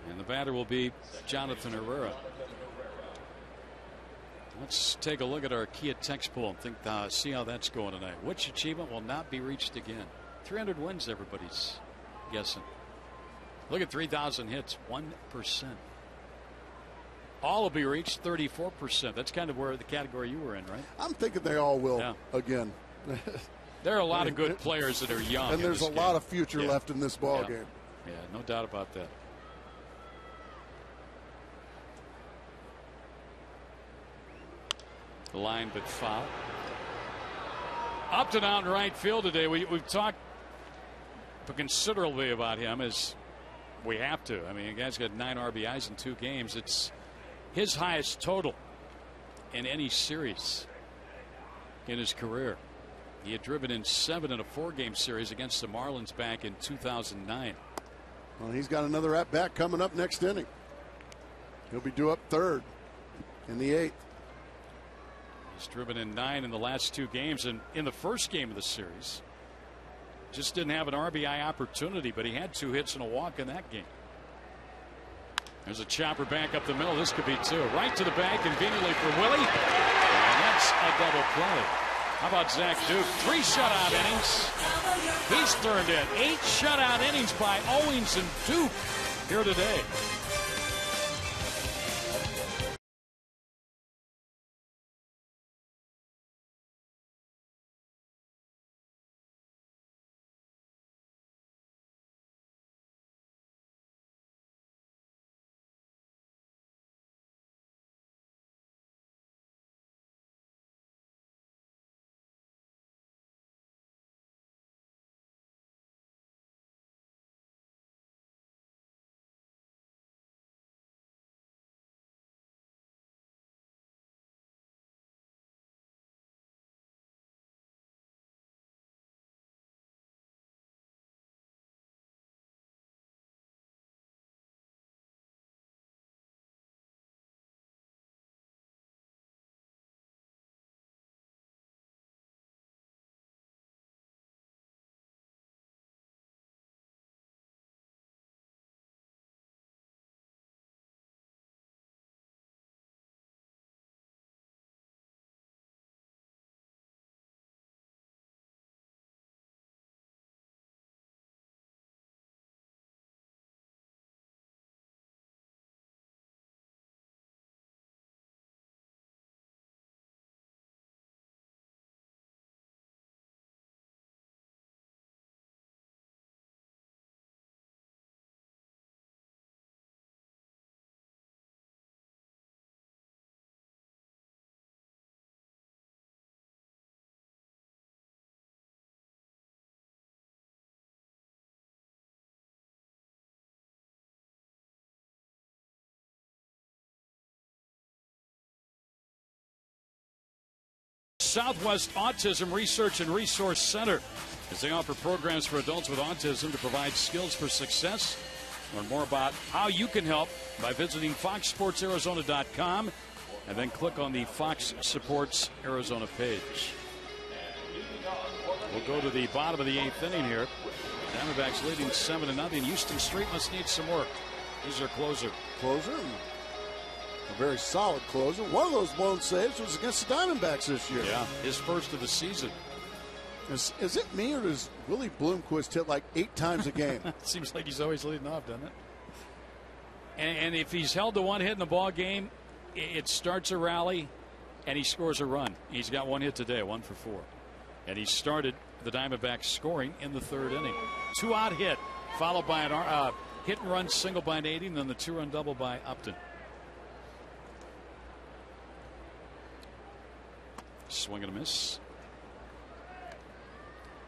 And the batter will be Jonathan Herrera. Let's take a look at our Kia text poll and see how that's going tonight. Which achievement will not be reached again? 300 wins, everybody's guessing. Look at 3,000 hits, 1%. All will be reached, 34%. That's kind of where the category you were in, right? I'm thinking they all will again. There are a lot of good players that are young. And there's a lot of future left in this ball game. Yeah, no doubt about that. The line, but foul. Upton out in right field today. We've talked considerably about him, as we have to. I mean, the guy's got 9 RBIs in 2 games. It's his highest total in any series in his career. He had driven in 7 in a 4-game series against the Marlins back in 2009. Well, he's got another at-bat coming up next inning. He'll be due up 3rd in the 8th. He's driven in 9 in the last 2 games, and in the first game of the series, just didn't have an RBI opportunity, but he had 2 hits and a walk in that game. There's a chopper back up the middle. This could be 2. Right to the bag conveniently for Willie. And that's a double play. How about Zack Duke? 3 shutout innings. He's turned in 8 shutout innings by Owings and Duke here today. Southwest Autism Research and Resource Center, as they offer programs for adults with autism to provide skills for success. Learn more about how you can help by visiting foxsportsarizona.com and then click on the Fox Supports Arizona page. We'll go to the bottom of the 8th inning here. Diamondbacks leading 7-0. Houston Street must need some work. He's their closer. A very solid closer. One of those blown saves was against the Diamondbacks this year. Yeah, his first of the season. Is it me, or does Willie Bloomquist hit like 8 times a game? Seems like he's always leading off, doesn't it? And if he's held to 1 hit in the ball game, it starts a rally, and he scores a run. He's got 1 hit today, 1 for 4. And he started the Diamondbacks scoring in the 3rd inning. 2-out hit, followed by an hit and run single by Nady, and then the 2-run double by Upton. Swing and a miss.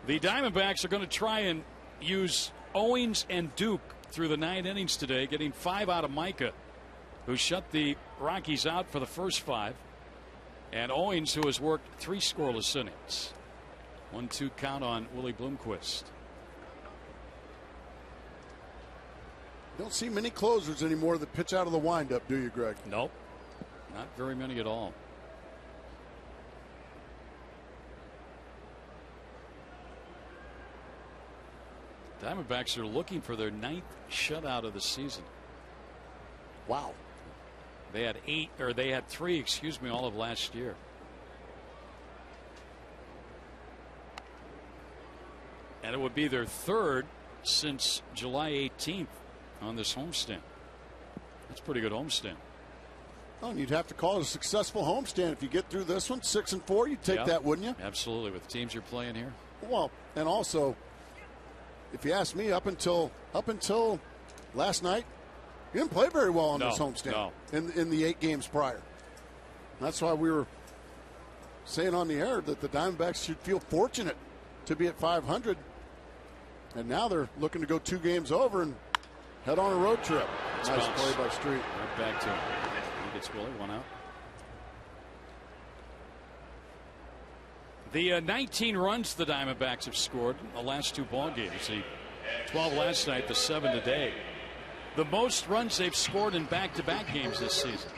The Diamondbacks are going to try and use Owings and Duke through the 9 innings today, getting 5 out of Micah, who shut the Rockies out for the first 5, and Owings, who has worked 3 scoreless innings. 1-2 count on Willie Bloomquist. Don't see many closers anymore that pitch out of the windup, do you, Greg? Nope, not very many at all. Diamondbacks are looking for their 9th shutout of the season. Wow. They had 3, all of last year. And it would be their 3rd since July 18th on this homestand. That's a pretty good homestand. Oh, and you'd have to call it a successful homestand if you get through this one. 6-4, you'd take that, wouldn't you? Absolutely, with the teams you're playing here. Well, and also, if you ask me, up until last night, you didn't play very well on this homestand in the 8 games prior. That's why we were saying on the air that the Diamondbacks should feel fortunate to be at 500. And now they're looking to go 2 games over and head on a road trip. Nice play by Street. Right back to him. He gets Willie, 1 out. The 19 runs the Diamondbacks have scored in the last 2 ball games. The 12 last night, the 7 today. The most runs they've scored in back-to-back games this season.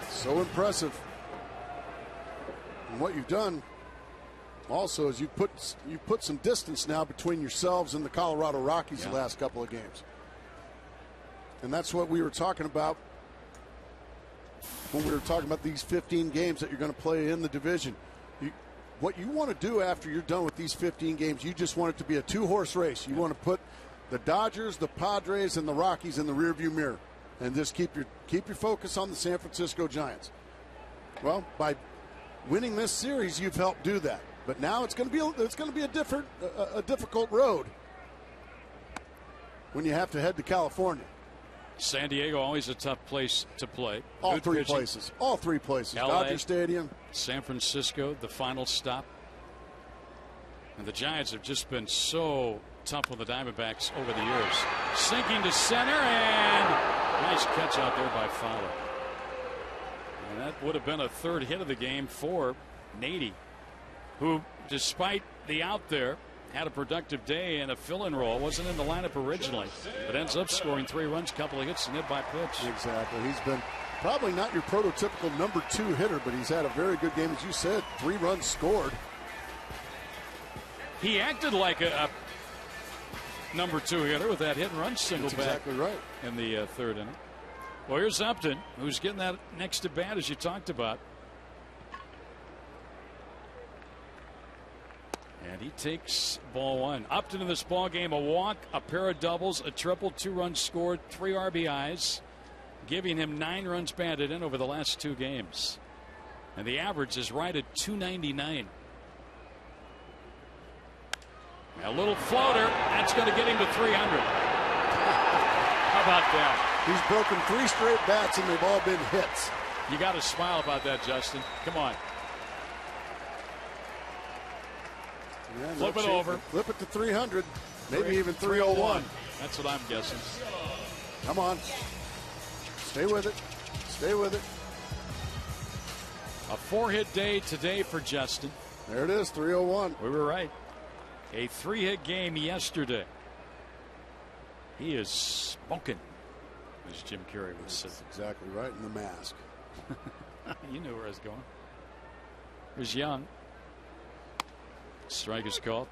So impressive. And what you've done also is you've put some distance now between yourselves and the Colorado Rockies the last couple of games. And that's what we were talking about when we were talking about these 15 games that you're going to play in the division. What you want to do after you're done with these 15 games, you just want it to be a 2-horse race. You want to put the Dodgers, the Padres, and the Rockies in the rearview mirror, and just keep your focus on the San Francisco Giants. Well, by winning this series, you've helped do that. But now it's going to be a difficult road when you have to head to California. San Diego, always a tough place to play. All three places. LA, Dodger Stadium. San Francisco, the final stop. And the Giants have just been so tough with the Diamondbacks over the years. Sinking to center, and nice catch out there by Fowler. And that would have been a 3rd hit of the game for Nady, who, despite the out there, had a productive day and a fill-in role. Wasn't in the lineup originally, but ends up scoring 3 runs, couple of hits, and hit by pitch. Exactly. He's been probably not your prototypical number 2 hitter, but he's had a very good game, as you said. 3 runs scored. He acted like a number 2 hitter with that hit and run single back. Exactly right. In the 3rd inning. Well, here's Upton, who's getting that next at bat, as you talked about. And he takes ball 1. Upton in this ball game, a walk, a pair of doubles, a triple, 2 runs scored, 3 RBIs, giving him 9 runs batted in over the last 2 games. And the average is right at 299. A little floater, that's going to get him to 300. How about that? He's broken 3 straight bats, and they've all been hits. You got to smile about that, Justin. Come on. Yeah, Flip it over. Flip it to 300. Maybe even 301. That's what I'm guessing. Come on. Stay with it. Stay with it. A 4-hit day today for Justin. There it is, 301. We were right. A 3-hit game yesterday. He is smoking, as Jim Carrey would say. That's exactly right, in the mask. You knew where I was going. Here's Young. Strike is called.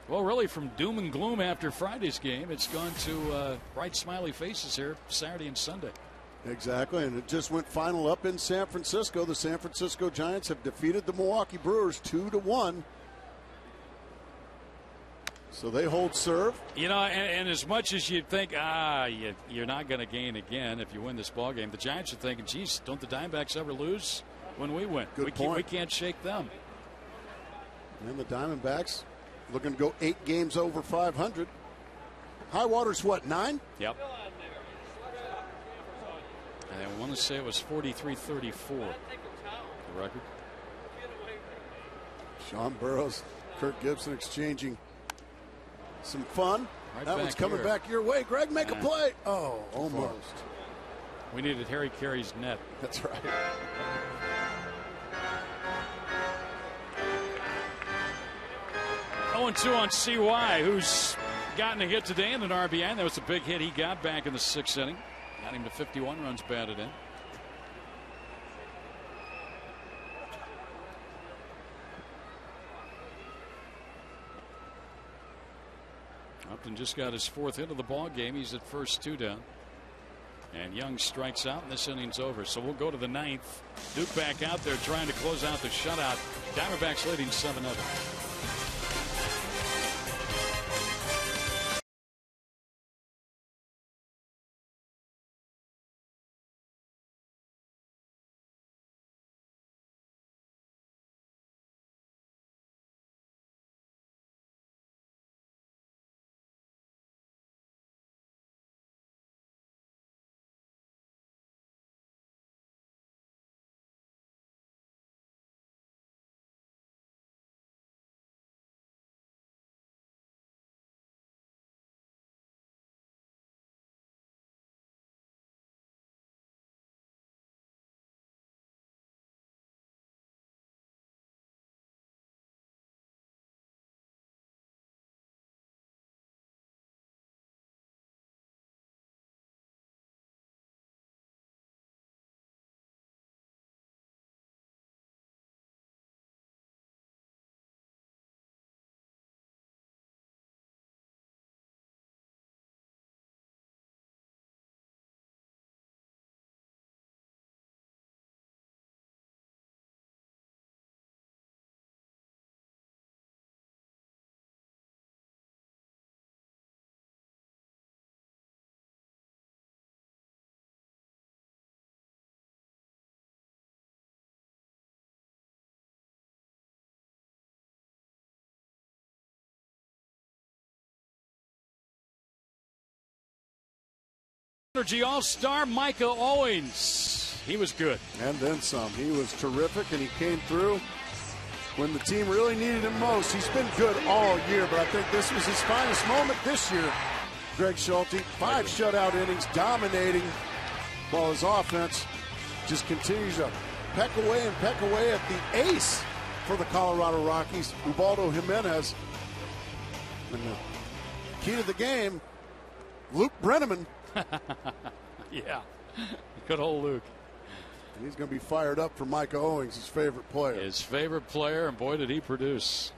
Well, really, from doom and gloom after Friday's game, it's gone to bright, smiley faces here Saturday and Sunday. Exactly, and it just went final up in San Francisco. The San Francisco Giants have defeated the Milwaukee Brewers 2-1. So they hold serve. You know, and as much as you'd think, you're not going to gain again if you win this ball game, the Giants are thinking, geez, don't the Diamondbacks ever lose when we win? Good point. We can't shake them. And the Diamondbacks looking to go 8 games over 500. High water's what, 9? Yep. And I want to say it was 43-34, the record. Sean Burroughs, Kirk Gibson exchanging some fun. Right, that one's coming back your way. Greg, make a play. Oh, almost. We needed Harry Carey's net. That's right. Oh, 2 on CY, who's gotten a hit today and an RBI. And that was a big hit he got back in the 6th inning. Got him to 51 runs batted in. Upton just got his 4th hit of the ball game. He's at first, 2 down. And Young strikes out, and this inning's over. So we'll go to the 9th. Duke back out there trying to close out the shutout. Diamondbacks leading 7-0. Energy All-Star Micah Owens. He was good. And then some. He was terrific, and he came through when the team really needed him most. He's been good all year, but I think this was his finest moment this year. Greg Schulte, 5 shutout innings, dominating, while his offense just continues to peck away at the ace for the Colorado Rockies, Ubaldo Jimenez. And the key to the game, Luke Brenneman. Yeah, good old Luke. And he's going to be fired up for Micah Owens, his favorite player. His favorite player, and boy, did he produce.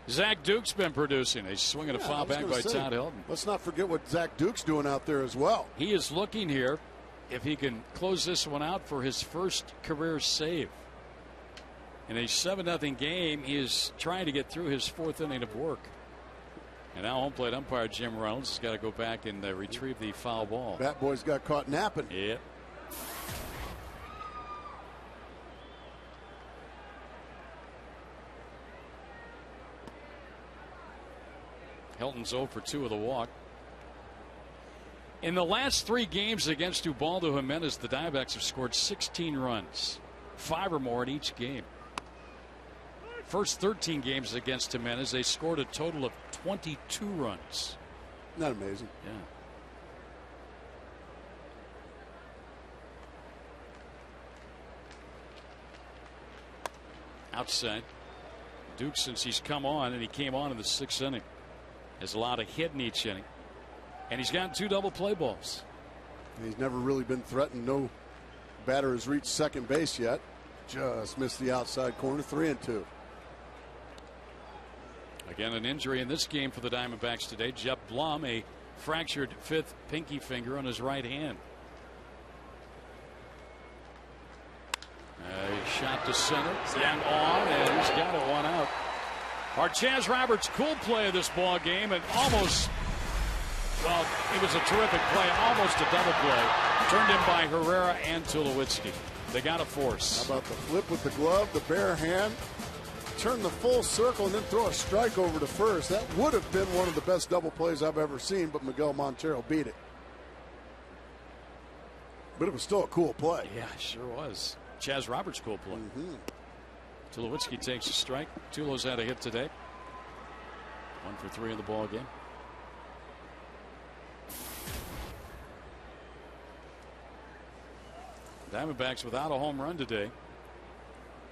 Zack Duke's been producing. He's swinging a foul back by Todd Hilton. Let's not forget what Zack Duke's doing out there as well. He is looking here if he can close this one out for his first career save. In a 7-0 game, he is trying to get through his 4th inning of work. And now home plate umpire Jim Reynolds has got to go back and retrieve the foul ball. That boy's got caught napping. Yep. Hilton's 0 for 2 with a walk. In the last 3 games against Ubaldo Jimenez, the Diamondbacks have scored 16 runs, 5 or more in each game. First 13 games against Jimenez, they scored a total of 22 runs. Not amazing. Yeah. Outside. Duke, since he's come on, and he came on in the 6th inning, has allowed a hit in each inning. And he's gotten 2 double play balls. He's never really been threatened. No batter has reached second base yet. Just missed the outside corner, 3-2. Again, an injury in this game for the Diamondbacks today. Jeff Blum, a fractured 5th pinky finger on his right hand. A shot to center and on, and he's got it 1 out. Our Chaz Roberts cool play of this ball game, and almost, well, it was a terrific play, almost a double play, turned in by Herrera and Tulowitzki. They got a force. How about the flip with the glove, the bare hand, turn the full circle, and then throw a strike over to first? That would have been one of the best double plays I've ever seen, but Miguel Montero beat it. But it was still a cool play. Yeah, it sure was. Chaz Roberts cool play. Tulowitzki takes a strike. Tulo's had a hit today. 1 for 3 in the ball game. Diamondbacks without a home run today.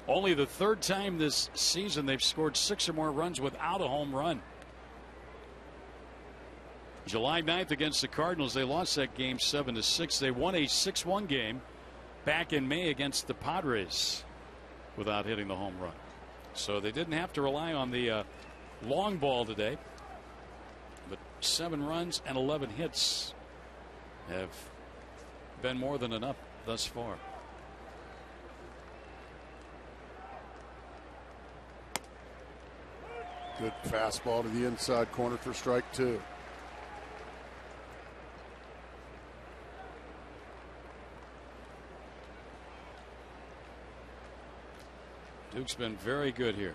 Only the 3rd time this season they've scored 6 or more runs without a home run. July 9th against the Cardinals, they lost that game 7-6. They won a 6-1 game back in May against the Padres without hitting the home run. So they didn't have to rely on the long ball today. But 7 runs and 11 hits have been more than enough thus far. Good fastball to the inside corner for strike 2. Duke's been very good here.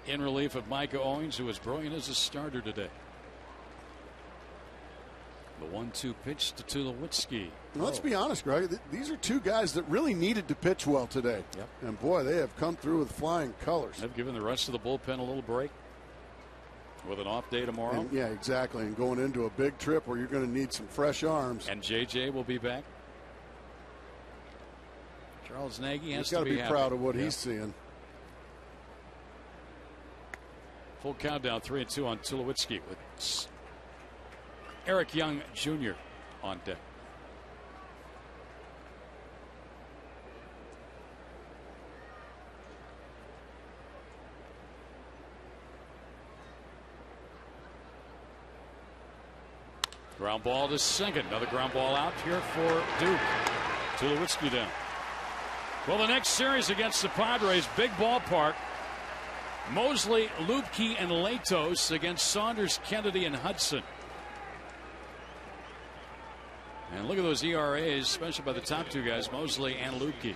In relief of Micah Owings, who was brilliant as a starter today. The 1-2 pitch to Tulowitzki. Let's be honest, Greg. These are two guys that really needed to pitch well today. Yep. And boy, they have come through with flying colors. They've given the rest of the bullpen a little break with an off day tomorrow. And, yeah, exactly. And going into a big trip where you're going to need some fresh arms. And JJ will be back. Charles Nagy has got to be happy. proud of what he's seeing. Full countdown, 3-2 on Tulowitzki with Eric Young Jr. on deck. Ground ball to second. Another ground ball out here for Duke. Tulowitzki down. Well, the next series against the Padres, big ballpark. Mosley, Lupke, and Latos against Saunders, Kennedy, and Hudson. And look at those ERAs, especially by the top two guys, Mosley and Lupke.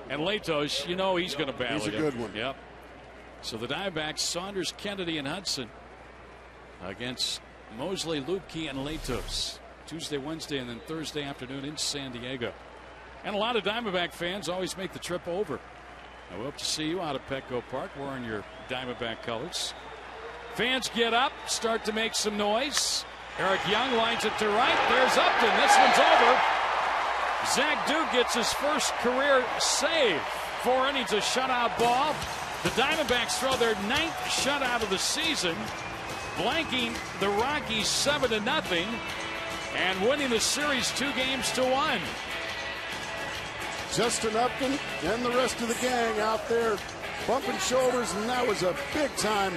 And Latos, you know he's going to battle. He's a good one. Yep. So the Diamondbacks, Saunders, Kennedy, and Hudson against Mosley, Lupke, and Latos. Tuesday, Wednesday, and then Thursday afternoon in San Diego. And a lot of Diamondback fans always make the trip over. I hope to see you out at Petco Park wearing your Diamondback colors. Fans get up, start to make some noise. Eric Young lines it to right. There's Upton. This one's over. Zack Duke gets his first career save. 4 innings, a shutout ball. The Diamondbacks throw their 9th shutout of the season, blanking the Rockies 7-0 and winning the series 2-1. Justin Upton and the rest of the gang out there bumping shoulders, and that was a big-time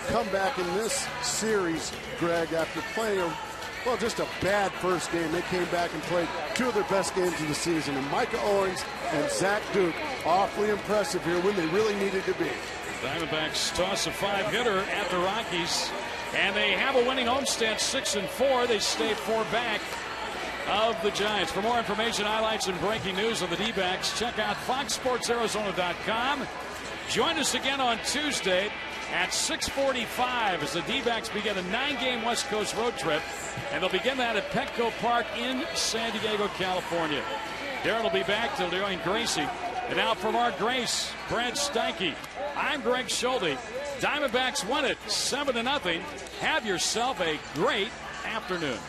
comeback in this series, Greg, after playing just a bad first game. They came back and played 2 of their best games of the season, and Micah Owings and Zack Duke awfully impressive here when they really needed to be. Diamondbacks toss a 5-hitter at the Rockies, and they have a winning homestand, 6-4. They stay 4 back of the Giants. For more information, highlights, and breaking news of the D-backs, check out FoxSportsArizona.com. Join us again on Tuesday at 6:45 as the D-backs begin a 9-game West Coast road trip, and they'll begin that at Petco Park in San Diego, California. Darren will be back to join Gracie. And now from our Grace, Brad Steinke, I'm Greg Schulte. Diamondbacks won it 7-0. Have yourself a great afternoon.